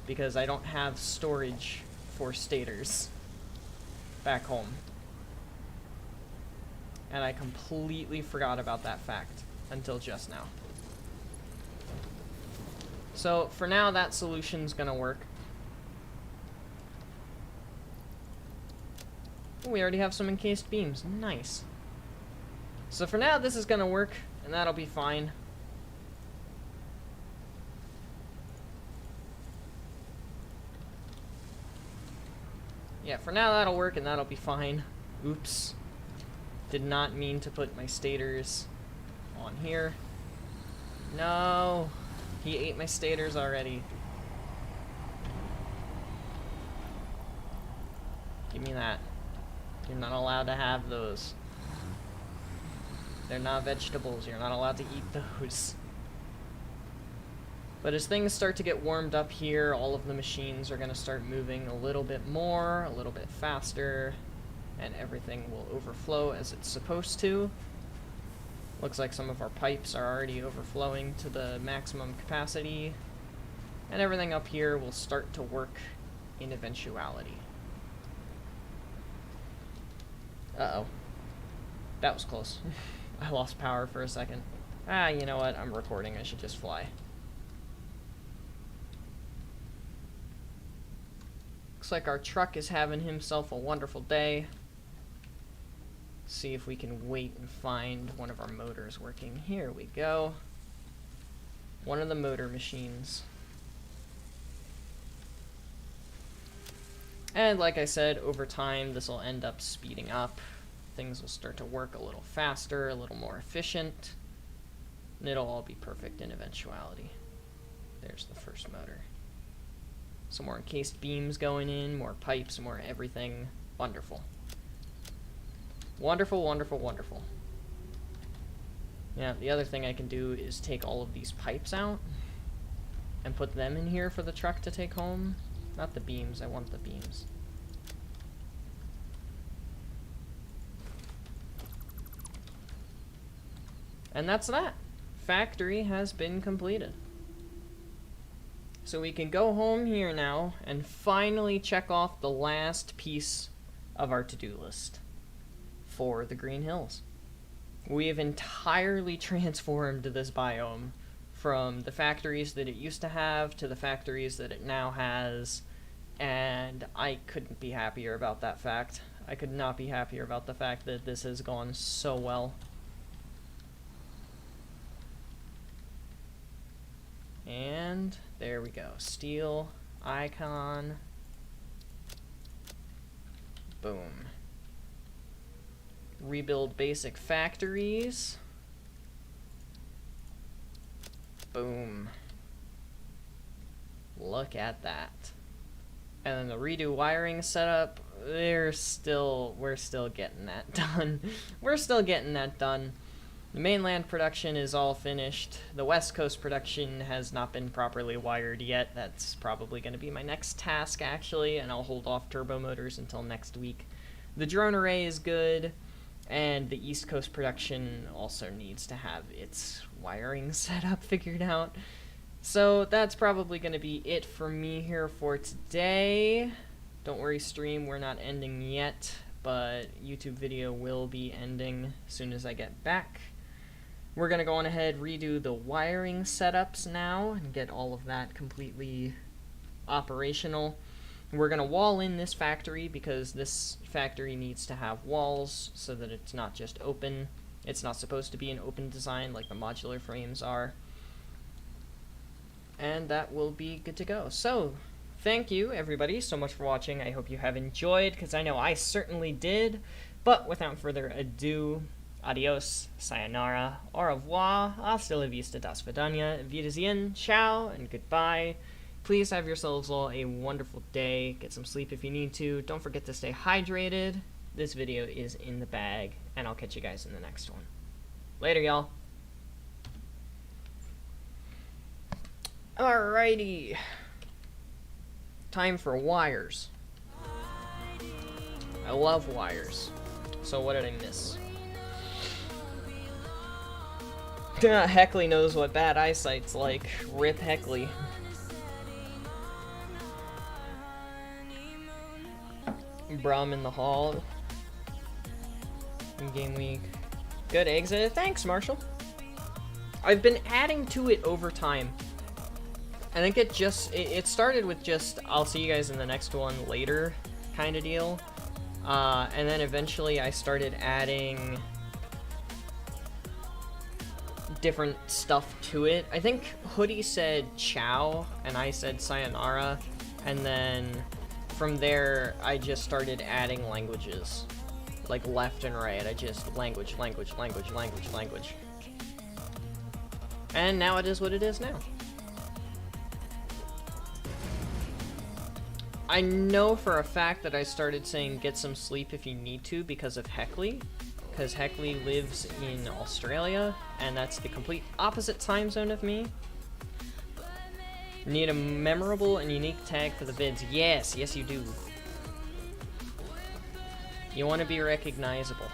Because I don't have storage for stators back home. And I completely forgot about that fact until just now. So, for now, that solution's gonna work. Ooh, we already have some encased beams. Nice. So for now, this is gonna work, and that'll be fine. Yeah, for now that'll work and that'll be fine. Oops. Did not mean to put my stators on here. No. He ate my stators already. Give me that. You're not allowed to have those. They're not vegetables. You're not allowed to eat those. But as things start to get warmed up here, all of the machines are going to start moving a little bit more, a little bit faster, and everything will overflow as it's supposed to. Looks like some of our pipes are already overflowing to the maximum capacity, and everything up here will start to work in eventuality. Uh-oh. That was close. I lost power for a second. Ah, you know what? I'm recording. I should just fly. Looks like our truck is having himself a wonderful day. See if we can wait and find one of our motors working. Here we go. One of the motor machines. And like I said, over time this will end up speeding up. Things will start to work a little faster, a little more efficient. And it'll all be perfect in eventuality. There's the first motor. Some more encased beams going in, more pipes, more everything. Wonderful. Wonderful, wonderful, wonderful. Yeah, the other thing I can do is take all of these pipes out and put them in here for the truck to take home. Not the beams, I want the beams. And that's that. Factory has been completed. So we can go home here now and finally check off the last piece of our to-do list for the Green Hills. We have entirely transformed this biome from the factories that it used to have to the factories that it now has, and I couldn't be happier about that fact. I could not be happier about the fact that this has gone so well. And there we go. Steel icon. Boom. Rebuild basic factories. Boom. Look at that. And then the redo wiring setup, we're still getting that done. We're still getting that done. The mainland production is all finished. The West Coast production has not been properly wired yet. That's probably going to be my next task, actually, and I'll hold off turbo motors until next week. The drone array is good, and the East Coast production also needs to have its wiring setup figured out. So that's probably going to be it for me here for today. Don't worry, stream, we're not ending yet. but YouTube video will be ending as soon as I get back. We're gonna go on ahead, redo the wiring setups now, and get all of that completely operational. We're gonna wall in this factory because this factory needs to have walls so that it's not just open. It's not supposed to be an open design like the modular frames are. And that will be good to go. So, thank you everybody so much for watching. I hope you have enjoyed, because I know I certainly did. But without further ado, adios, sayonara, au revoir, hasta la vista, das vidania, wiedersehen, ciao, and goodbye. Please have yourselves all a wonderful day. Get some sleep if you need to. Don't forget to stay hydrated. This video is in the bag, and I'll catch you guys in the next one. Later, y'all. Alrighty. Time for wires. I love wires. So what did I miss? Heckley knows what bad eyesight's like. Rip Heckley. Brum in the hall. In game week. Good exit. Thanks, Marshall. I've been adding to it over time. I think it started with just, I'll see you guys in the next one later kind of deal. And then eventually I started adding different stuff to it. I think Hoodie said ciao, and I said sayonara, and then from there I just started adding languages. Like left and right, I just language. And now it is what it is now. I know for a fact that I started saying get some sleep if you need to because of Heckley. Because Heckley lives in Australia, and that's the complete opposite time zone of me. Need a memorable and unique tag for the vids. Yes, yes you do. You want to be recognizable.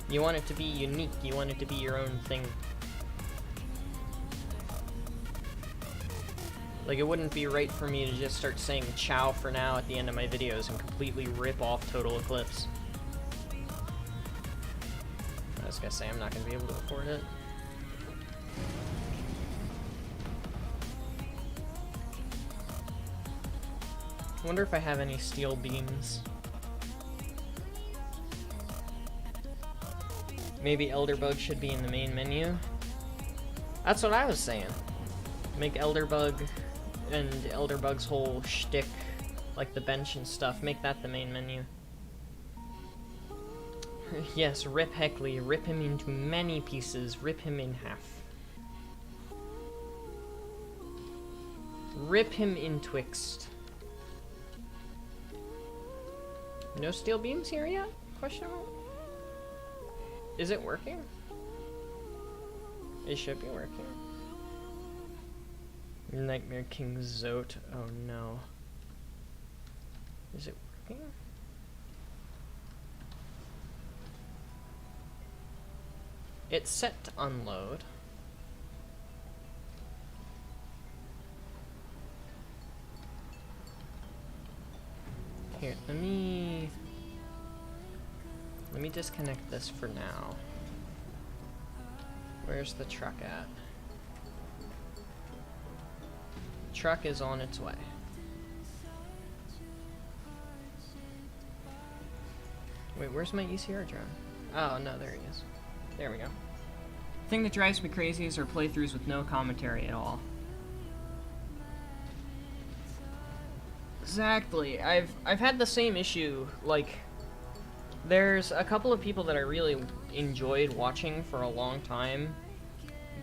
You want it to be unique, you want it to be your own thing. Like, it wouldn't be right for me to just start saying ciao for now at the end of my videos and completely rip off Total Eclipse. I was gonna say I'm not gonna be able to afford it. I wonder if I have any steel beams. Maybe Elderbug should be in the main menu. That's what I was saying. Make Elderbug and Elderbug's whole shtick, like the bench and stuff, make that the main menu. Yes, rip Heckley, rip him into many pieces, rip him in half. Rip him in twixt. No steel beams here yet? Question mark? Is it working? It should be working. Nightmare King Zote. Oh no. Is it working? It's set to unload. Here, let me disconnect this for now. Where's the truck at? Truck is on its way. Wait, where's my ECR drone? Oh, no, there he is. There we go. The thing that drives me crazy is our playthroughs with no commentary at all. Exactly. I've had the same issue. Like, there's a couple of people that I really enjoyed watching for a long time,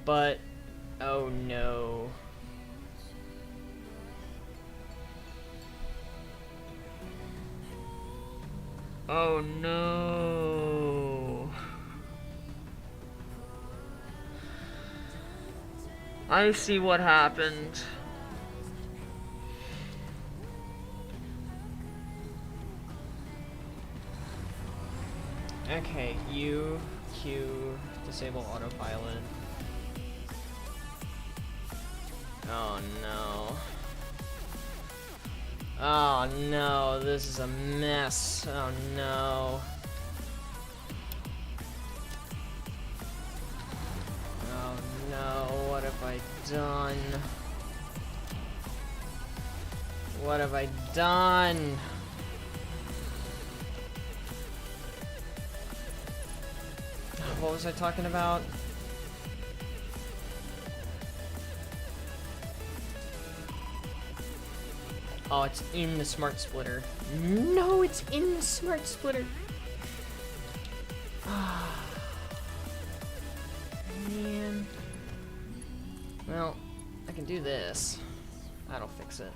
but oh no. Oh no. I see what happened. Okay, U, Q, disable autopilot. Oh no. Oh no, this is a mess. Oh no. Oh no, what have I done? What have I done? What was I talking about? Oh, it's in the smart splitter. No, it's in the smart splitter. Ah, man. Well, I can do this. That'll fix it.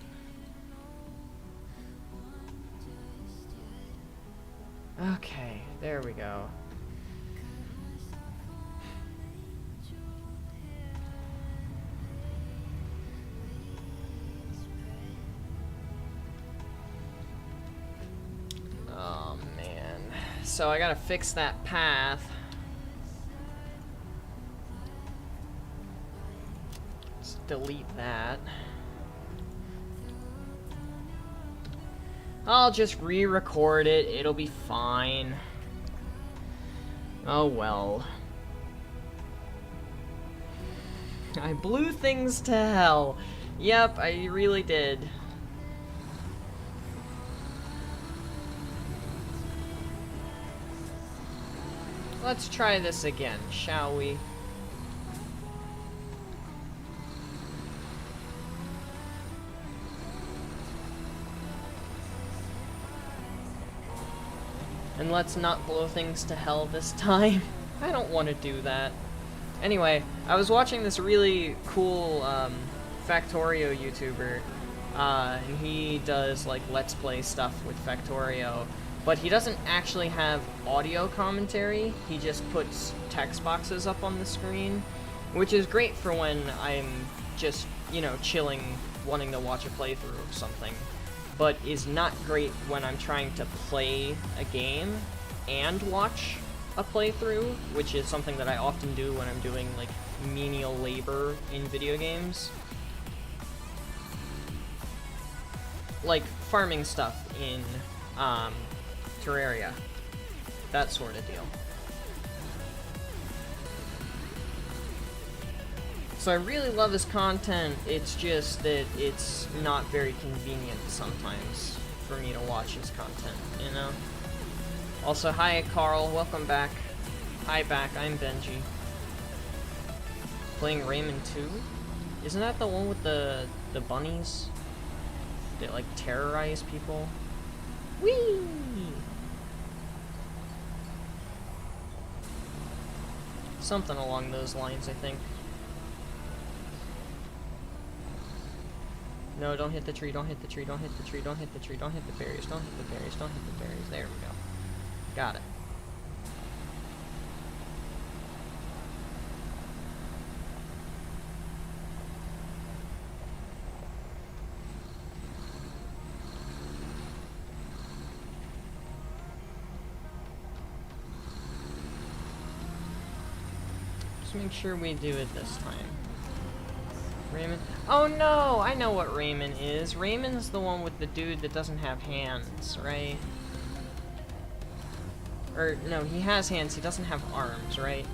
Okay, there we go. Oh man. So I gotta fix that path. Let's delete that. I'll just re-record it. It'll be fine. Oh well. I blew things to hell. Yep, I really did. Let's try this again, shall we? And let's not blow things to hell this time. I don't want to do that. Anyway, I was watching this really cool Factorio YouTuber, and he does like Let's Play stuff with Factorio, but he doesn't actually have audio commentary. He just puts text boxes up on the screen, which is great for when I'm just, you know, chilling, wanting to watch a playthrough of something, but is not great when I'm trying to play a game and watch a playthrough, which is something that I often do when I'm doing like menial labor in video games. Like farming stuff in Terraria. That sort of deal. So I really love his content, it's just that it's not very convenient sometimes for me to watch his content, you know? Also, hi Carl, welcome back. Hi back, I'm Benji. Playing Rayman 2? Isn't that the one with the bunnies? That like terrorize people? Whee! Something along those lines, I think. No, don't hit the tree, don't hit the tree, don't hit the tree, don't hit the tree, don't hit the berries, don't hit the berries, don't hit the berries. There we go. Got it. Just make sure we do it this time. Raymond? Oh no! I know what Raymond is. Raymond's the one with the dude that doesn't have hands, right? Or, no, he has hands, he doesn't have arms, right?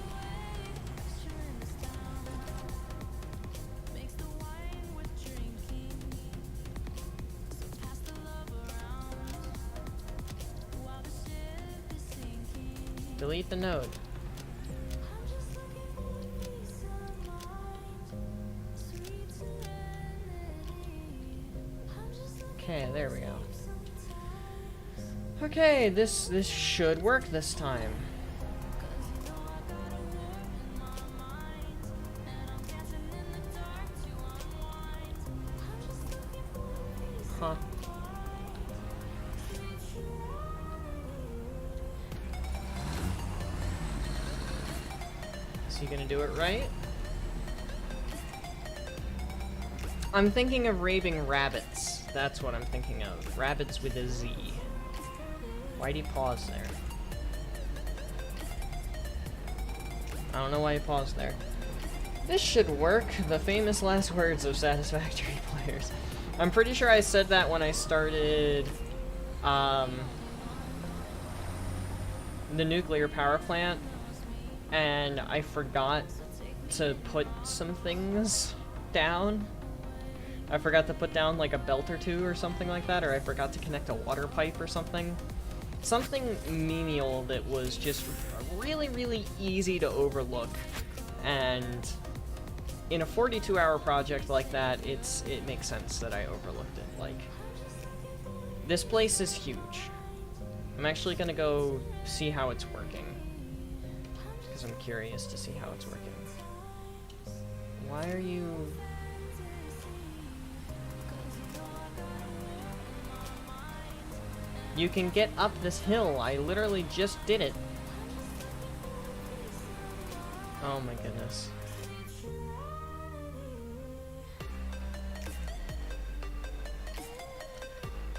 Delete the node. Okay, there we go. Okay, this should work this time. Huh. Is he gonna do it right? I'm thinking of raving rabbits. That's what I'm thinking of. Rabbits with a Z. Why'd he pause there? I don't know why you paused there. This should work. The famous last words of Satisfactory players. I'm pretty sure I said that when I started, the nuclear power plant, and I forgot to put some things down. I forgot to put down like a belt or two or something like that, or I forgot to connect a water pipe or something. Something menial that was just really, really easy to overlook. And in a 42-hour project like that, it makes sense that I overlooked it. Like, this place is huge. I'm actually gonna go see how it's working, because I'm curious to see how it's working. Why are you... You can get up this hill. I literally just did it. Oh my goodness.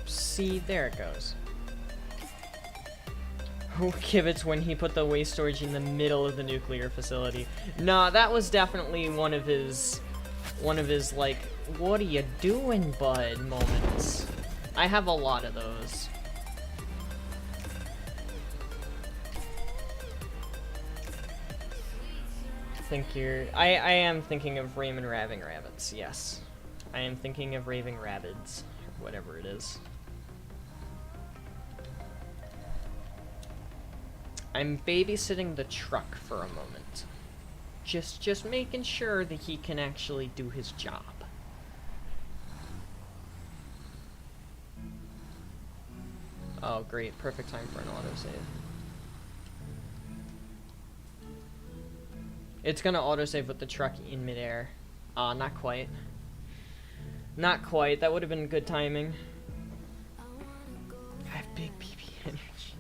See, there it goes. Oh, Kibitz when he put the waste storage in the middle of the nuclear facility. Nah, that was definitely one of his, like, what are you doing, bud, moments. I have a lot of those. I am thinking of Raymond Raving Rabbits, yes. I am thinking of Raving Rabbids, or whatever it is. I'm babysitting the truck for a moment. Just making sure that he can actually do his job. Oh great, perfect time for an autosave. It's gonna autosave with the truck in midair. Not quite. Not quite, that would have been good timing. I have big PP energy.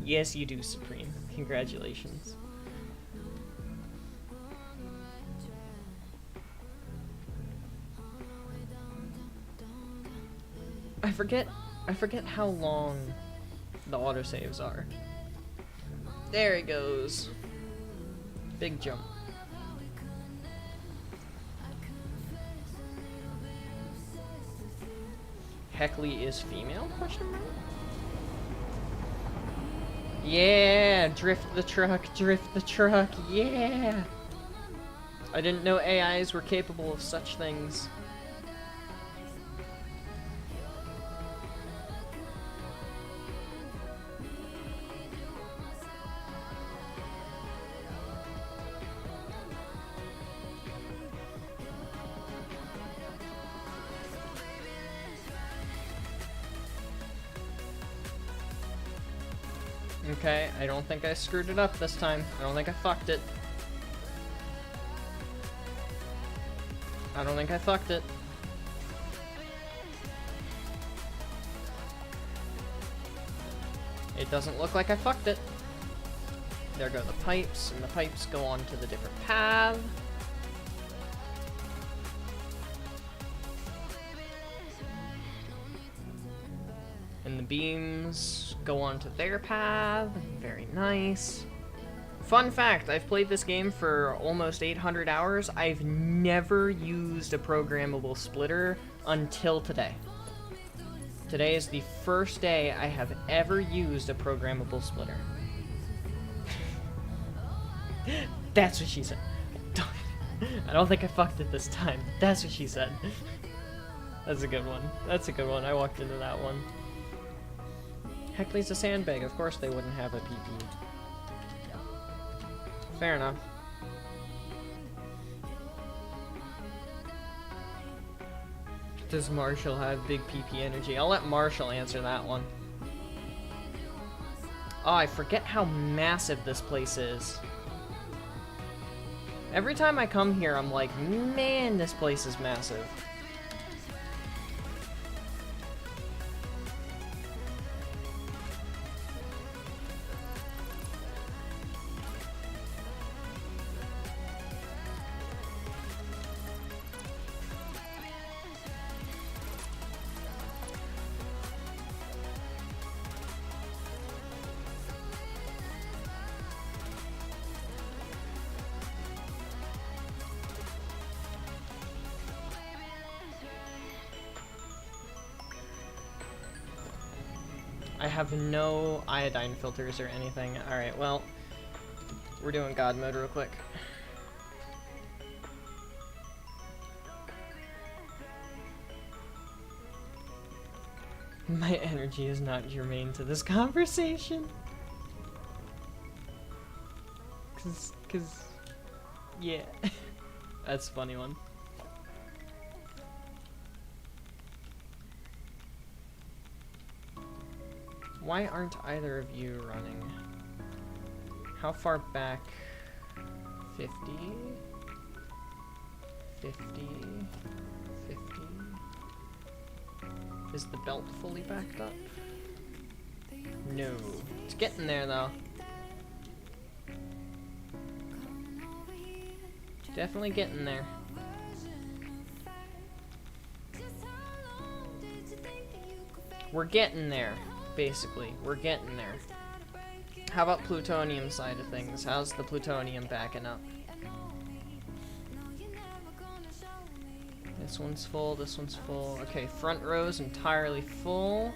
Yes, you do, Supreme. Congratulations. I forget how long the autosaves are. There he goes. Big jump. Heckley is female? Question mark? Yeah, drift the truck, yeah! I didn't know AIs were capable of such things. Okay, I don't think I screwed it up this time. I don't think I fucked it. I don't think I fucked it. It doesn't look like I fucked it. There go the pipes, and the pipes go on to the different path. And the beams go on to their path. Very nice. Fun fact, I've played this game for almost 800 hours. I've never used a programmable splitter until today. Today is the first day I have ever used a programmable splitter. That's what she said. I don't think I fucked it this time. That's what she said. That's a good one. That's a good one. I walked into that one. Heckley's a sandbag. Of course they wouldn't have a PP. Fair enough. Does Marshall have big PP energy? I'll let Marshall answer that one. Oh, I forget how massive this place is. Every time I come here, I'm like, man, this place is massive. I have no iodine filters or anything. Alright, well, we're doing God mode real quick. My energy is not germane to this conversation. Cause, yeah. That's a funny one. Why aren't either of you running? How far back? 50? 50? 50? Is the belt fully backed up? No. It's getting there though. Definitely getting there. We're getting there, basically. We're getting there. How about plutonium side of things? How's the plutonium backing up? This one's full, this one's full. Okay, front row's entirely full.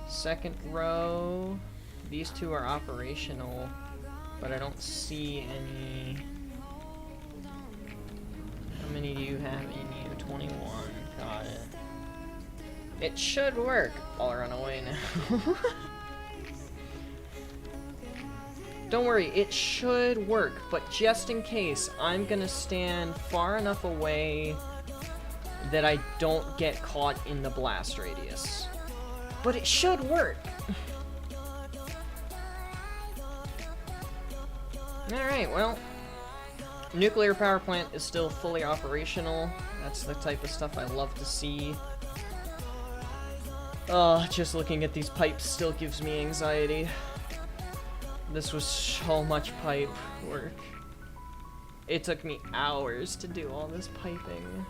Second row. These two are operational, but I don't see any. How many do you have in you? 21. Got it. It should work. I'll run away now. Don't worry, it should work, but just in case, I'm gonna stand far enough away that I don't get caught in the blast radius. But it should work! Alright, well, nuclear power plant is still fully operational. That's the type of stuff I love to see. Just looking at these pipes still gives me anxiety. This was so much pipe work. It took me hours to do all this piping.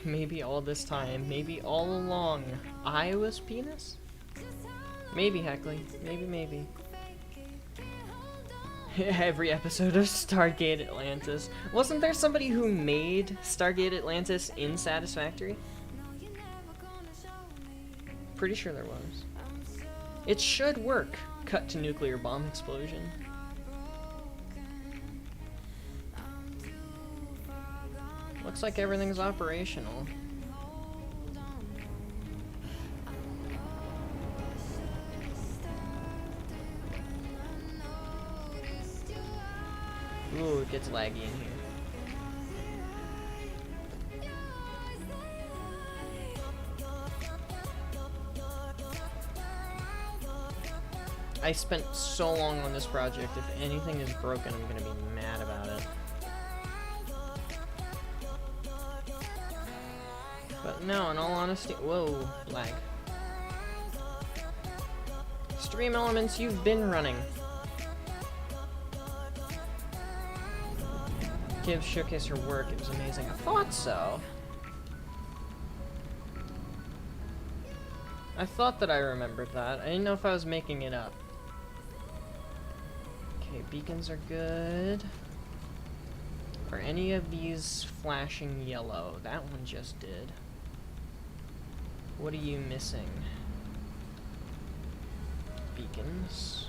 Maybe all this time, maybe all along, I was penis? Maybe, Heckley. Maybe. Every episode of Stargate Atlantis. Wasn't there somebody who made Stargate Atlantis in Satisfactory? Pretty sure there was. It should work. Cut to nuclear bomb explosion. Looks like everything's operational. Ooh, it gets laggy in here. I spent so long on this project. If anything is broken, I'm gonna be mad about it. But no, in all honesty, whoa, lag. Stream Elements, you've been running. Gibbs showcased her work, it was amazing. I thought so. I thought that I remembered that. I didn't know if I was making it up. Okay, beacons are good. Are any of these flashing yellow? That one just did. What are you missing? Beacons.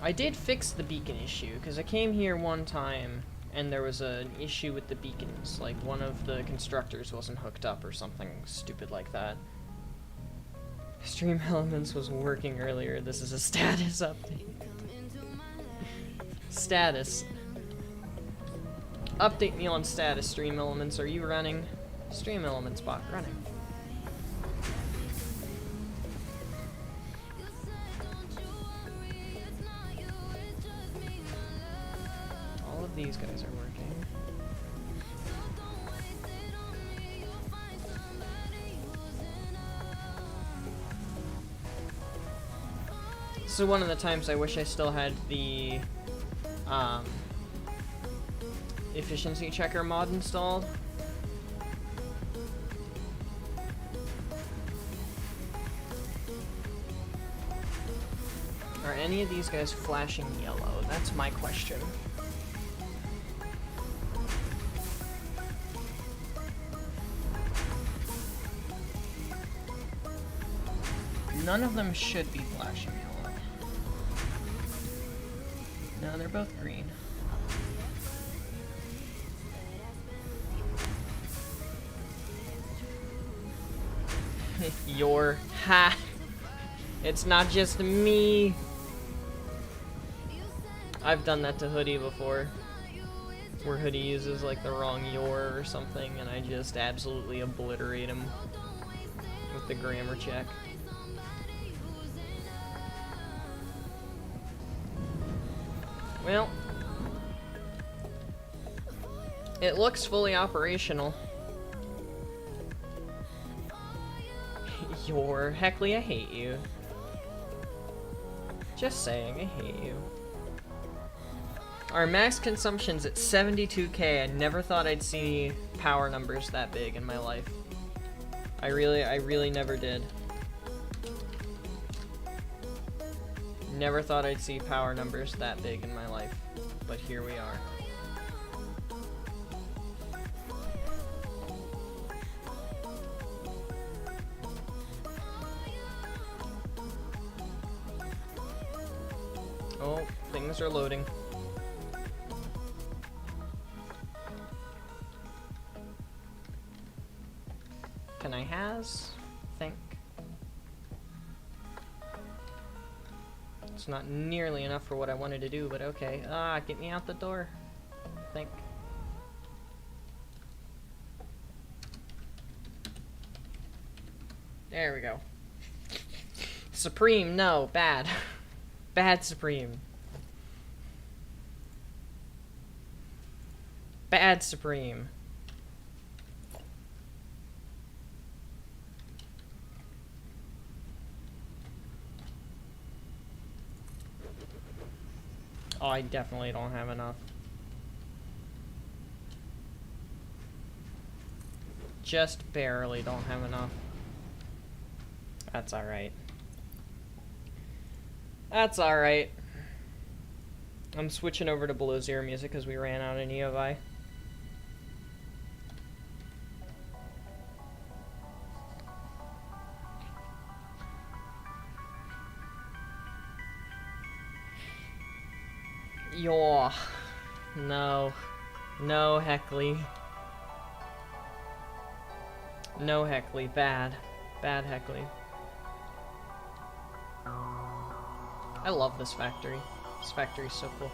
I did fix the beacon issue, because I came here one time and there was an issue with the beacons. Like, one of the constructors wasn't hooked up or something stupid like that. Stream Elements was working earlier. This is a status update. Status. Update me on status, Stream Elements. Are you running? Stream Elements bot running. All of these guys are working. So one of the times I wish I still had the efficiency checker mod installed. any of these guys flashing yellow? That's my question. None of them should be flashing yellow. No, they're both green. Your ha! It's not just me! I've done that to Hoodie before. Where Hoodie uses like the wrong your or something and I just absolutely obliterate him with the grammar check. Well, it looks fully operational. Your Heckley, I hate you. Just saying, I hate you. Our max consumption's at 72k. I never thought I'd see power numbers that big in my life. I really never did. Never thought I'd see power numbers that big in my life, but here we are. Oh, things are loading. Can I think? It's not nearly enough for what I wanted to do, but okay. Ah, get me out the door. Think. There we go. Supreme, no, bad. Bad Supreme. Bad Supreme. Oh, I definitely don't have enough. Just barely don't have enough. That's alright. That's alright. I'm switching over to Below Zero music because we ran out of nearby. Yaw. No. No, Heckley. No, Heckley. Bad. Bad, Heckley. I love this factory. This factory is so cool.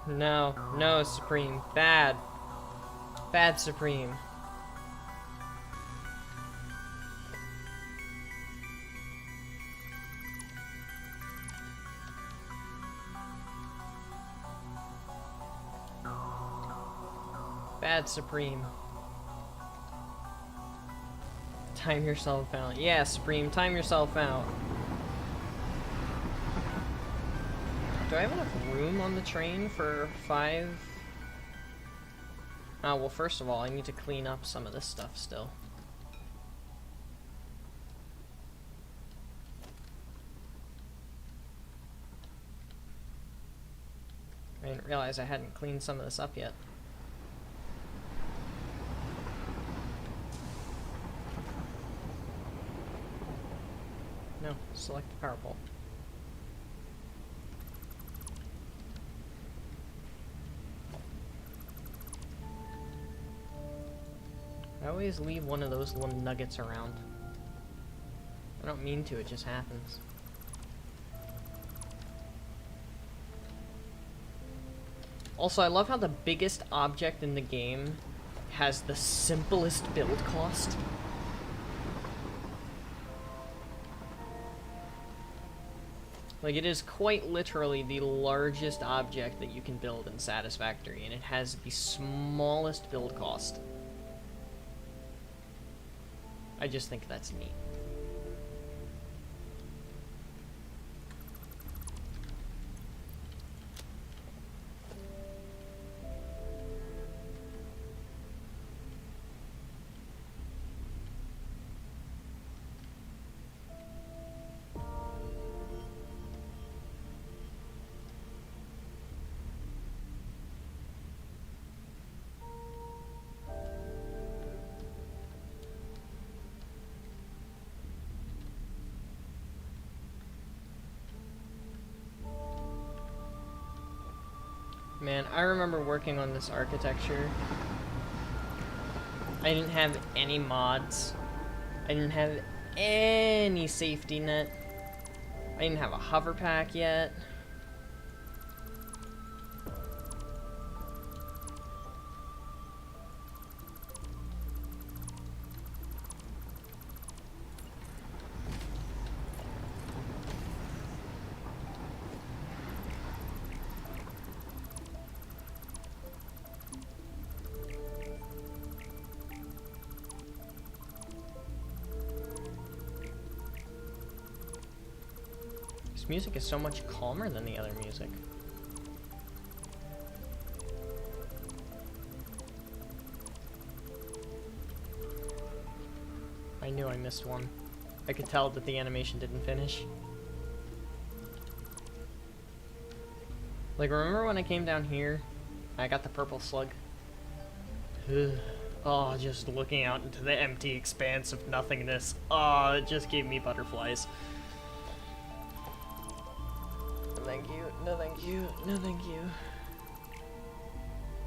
No, no, Supreme. Bad. Bad Supreme. Bad Supreme. Time yourself out. Yeah, Supreme, time yourself out. Do I have enough room on the train for 5? Oh, well, first of all, I need to clean up some of this stuff still. I didn't realize I hadn't cleaned some of this up yet. No, select the power pole. I always leave one of those little nuggets around. I don't mean to, it just happens. Also, I love how the biggest object in the game has the simplest build cost. Like, it is quite literally the largest object that you can build in Satisfactory, and it has the smallest build cost. I just think that's neat. Man, I remember working on this architecture. I didn't have any mods. I didn't have any safety net. I didn't have a hover pack yet. This music is so much calmer than the other music. I knew I missed one. I could tell that the animation didn't finish. Like, remember when I came down here? I got the purple slug. Ugh. Oh, just looking out into the empty expanse of nothingness. Oh, it just gave me butterflies. Thank you, no thank you, no thank you.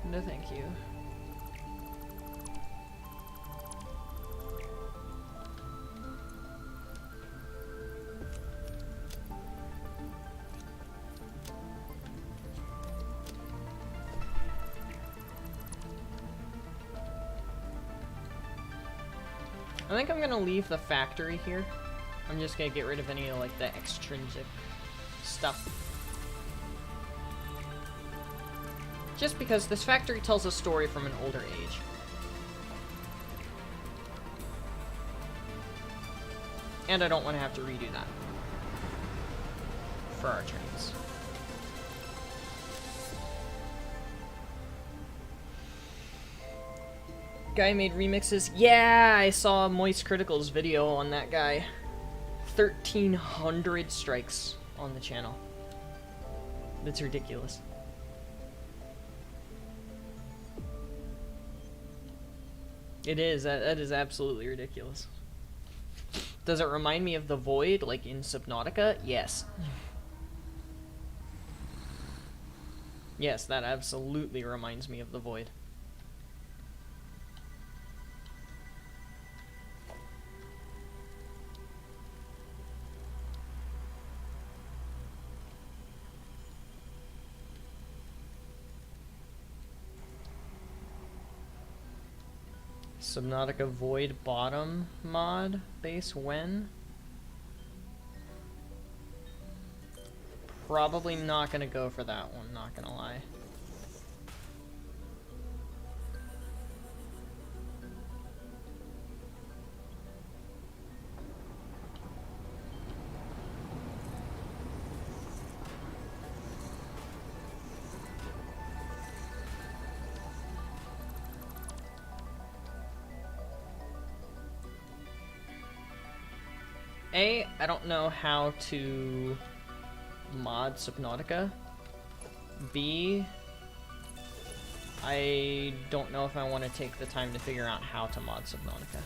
No thank you. I think I'm gonna leave the factory here. I'm just gonna get rid of any of, like, the extrinsic stuff. Just because this factory tells a story from an older age. And I don't want to have to redo that for our trains. Guy made remixes. Yeah, I saw Moist Critical's video on that guy. 1,300 strikes on the channel. That's ridiculous. It is. That is absolutely ridiculous. Does it remind me of the Void, like in Subnautica? Yes. Yes, that absolutely reminds me of the Void. Subnautica Void bottom mod base when? Probably not gonna go for that one, not gonna lie. A, I don't know how to mod Subnautica. B, I don't know if I want to take the time to figure out how to mod Subnautica.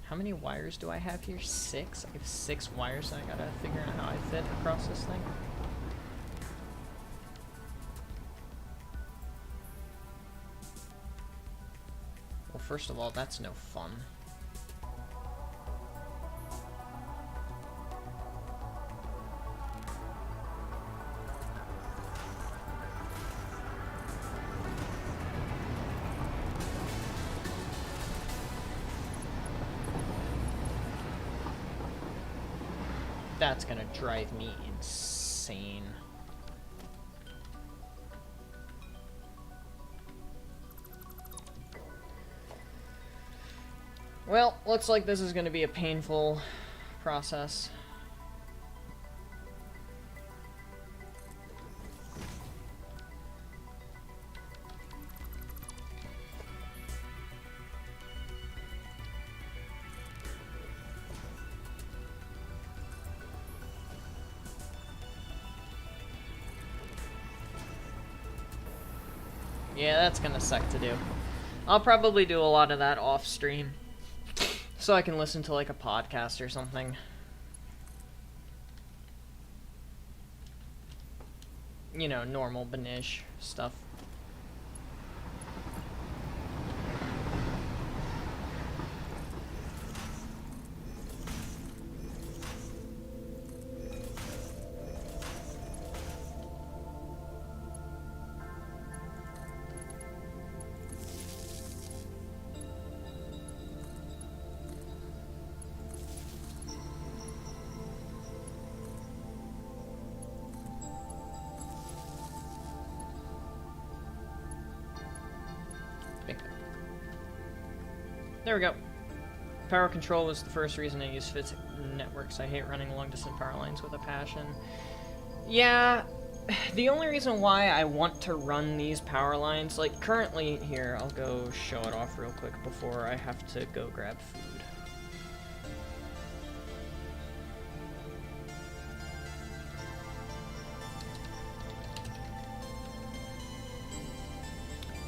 How many wires do I have here? 6? I have 6 wires that I gotta figure out how I fit across this thing. Well, first of all, that's no fun. That's gonna drive me insane. Well, looks like this is gonna be a painful process. Yeah, that's gonna suck to do. I'll probably do a lot of that off stream, so I can listen to like a podcast or something. You know, normal Banish stuff. There we go. Power control was the first reason I used physics networks. I hate running long-distance power lines with a passion. Yeah, the only reason why I want to run these power lines, like currently here, I'll go show it off real quick before I have to go grab food.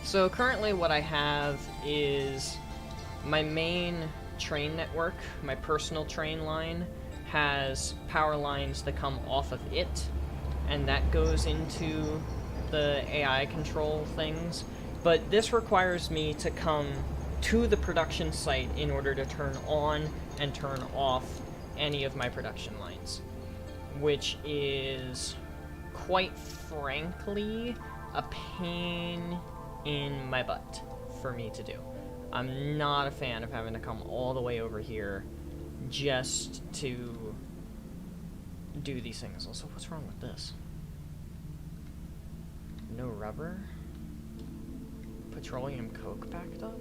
So currently what I have is my main train network, my personal train line, has power lines that come off of it, and that goes into the AI control things. But this requires me to come to the production site in order to turn on and turn off any of my production lines, which is, quite frankly, a pain in my butt for me to do. I'm not a fan of having to come all the way over here just to do these things. Also, what's wrong with this? No rubber? Petroleum coke backed up?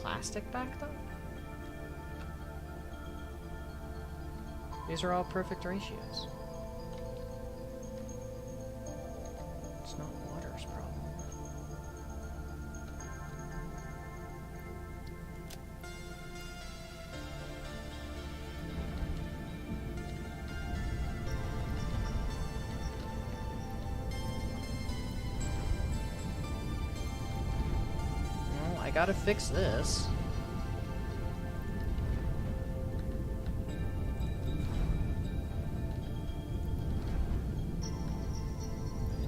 Plastic backed up? These are all perfect ratios. It's not water's problem. Well, I gotta fix this.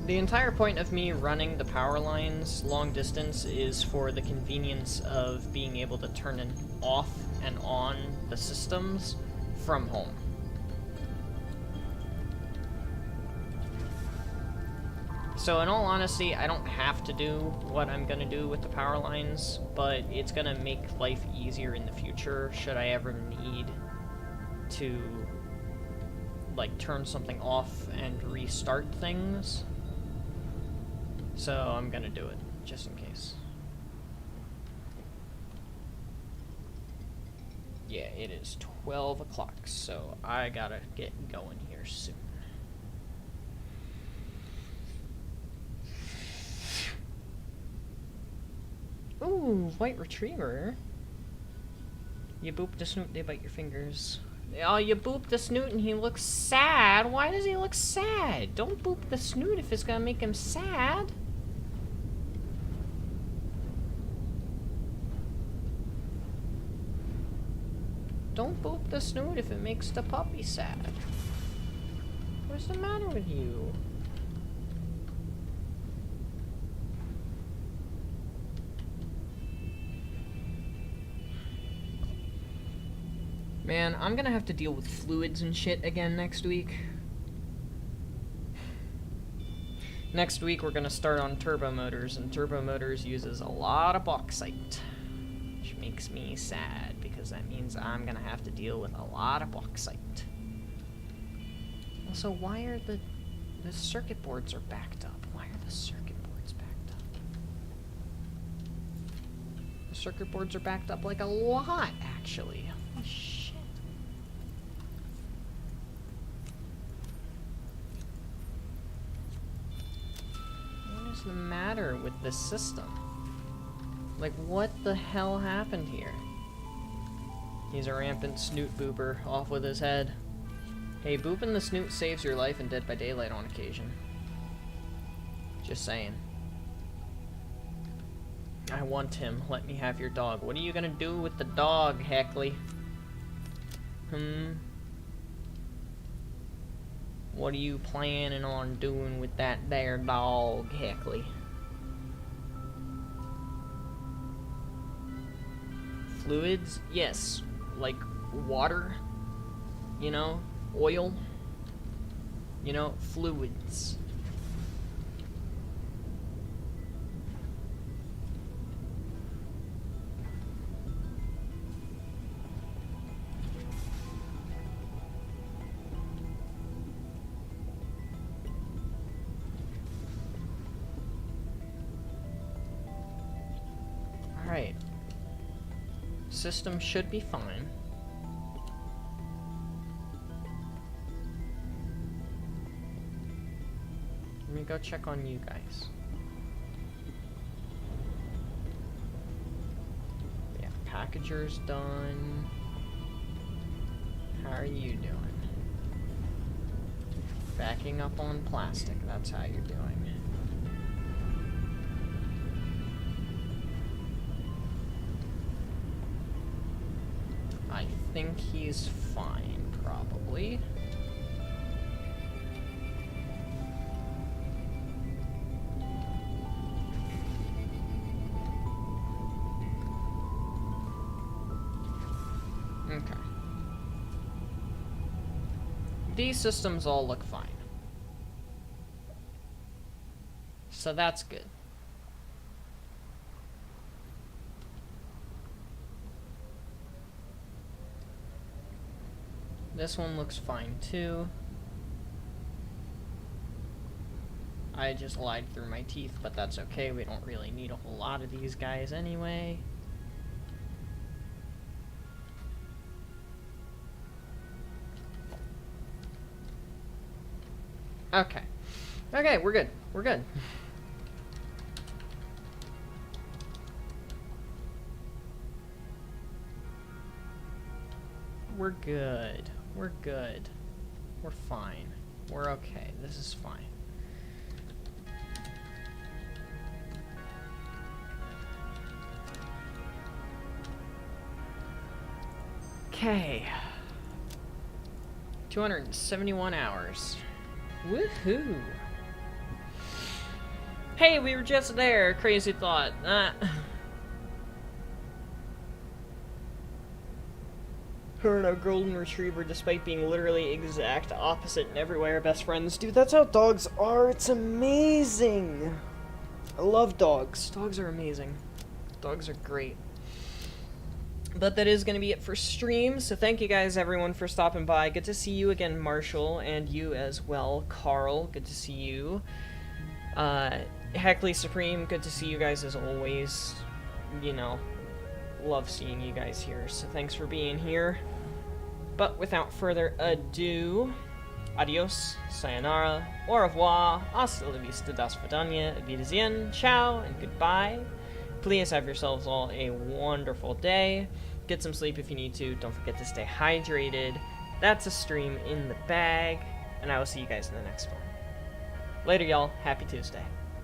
The entire point of me running the power lines long distance is for the convenience of being able to turn off and on the systems from home. So in all honesty, I don't have to do what I'm gonna do with the power lines, but it's gonna make life easier in the future should I ever need to, like, turn something off and restart things. So I'm gonna do it, just in case. Yeah, it is 12 o'clock, so I gotta get going here soon. Ooh, white retriever. You boop the snoot, they bite your fingers. Oh, you boop the snoot and he looks sad. Why does he look sad? Don't boop the snoot if it's gonna make him sad. Don't boop the snoot if it makes the puppy sad. What's the matter with you? Man, I'm gonna have to deal with fluids and shit again next week. Next week we're gonna start on turbo motors, and turbo motors uses a lot of bauxite, which makes me sad because that means I'm gonna have to deal with a lot of bauxite. Also, why are the circuit boards are backed up? Why are the circuit boards backed up? The circuit boards are backed up like a lot, actually. Holy shit. the matter with this system? Like, what the hell happened here? He's a rampant snoot booper, off with his head. Hey, booping the snoot saves your life in Dead by Daylight on occasion. Just saying. I want him. Let me have your dog. What are you gonna do with the dog, Heckley? What are you planning on doing with that there dog, Heckley? Fluids? Yes. Like water? You know? Oil? You know? Fluids. Alright. System should be fine. Let me go check on you guys. Yeah, packager's done. How are you doing? Backing up on plastic, that's how you're doing. I think he's fine, probably. Okay. These systems all look fine. So that's good. This one looks fine too. I just lied through my teeth, but that's okay. We don't really need a whole lot of these guys anyway. Okay. Okay, we're good. We're good. We're good. We're good. We're fine. We're okay. This is fine. Okay. 271 hours. Woohoo! Hey, we were just there. Crazy thought. Her and our golden retriever, despite being literally exact opposite in every way, are best friends. Dude, that's how dogs are. It's amazing. I love dogs. Dogs are amazing. Dogs are great. But that is going to be it for stream, so thank you guys, everyone, for stopping by. Good to see you again, Marshall, and you as well, Carl. Good to see you. Heckley Supreme, good to see you guys as always. You know, love seeing you guys here, so thanks for being here. But without further ado, adios, sayonara, au revoir, hasta la vista, das vidania, wiedersehen, ciao, and goodbye. Please have yourselves all a wonderful day. Get some sleep if you need to. Don't forget to stay hydrated. That's a stream in the bag, and I will see you guys in the next one. Later, y'all. Happy Tuesday.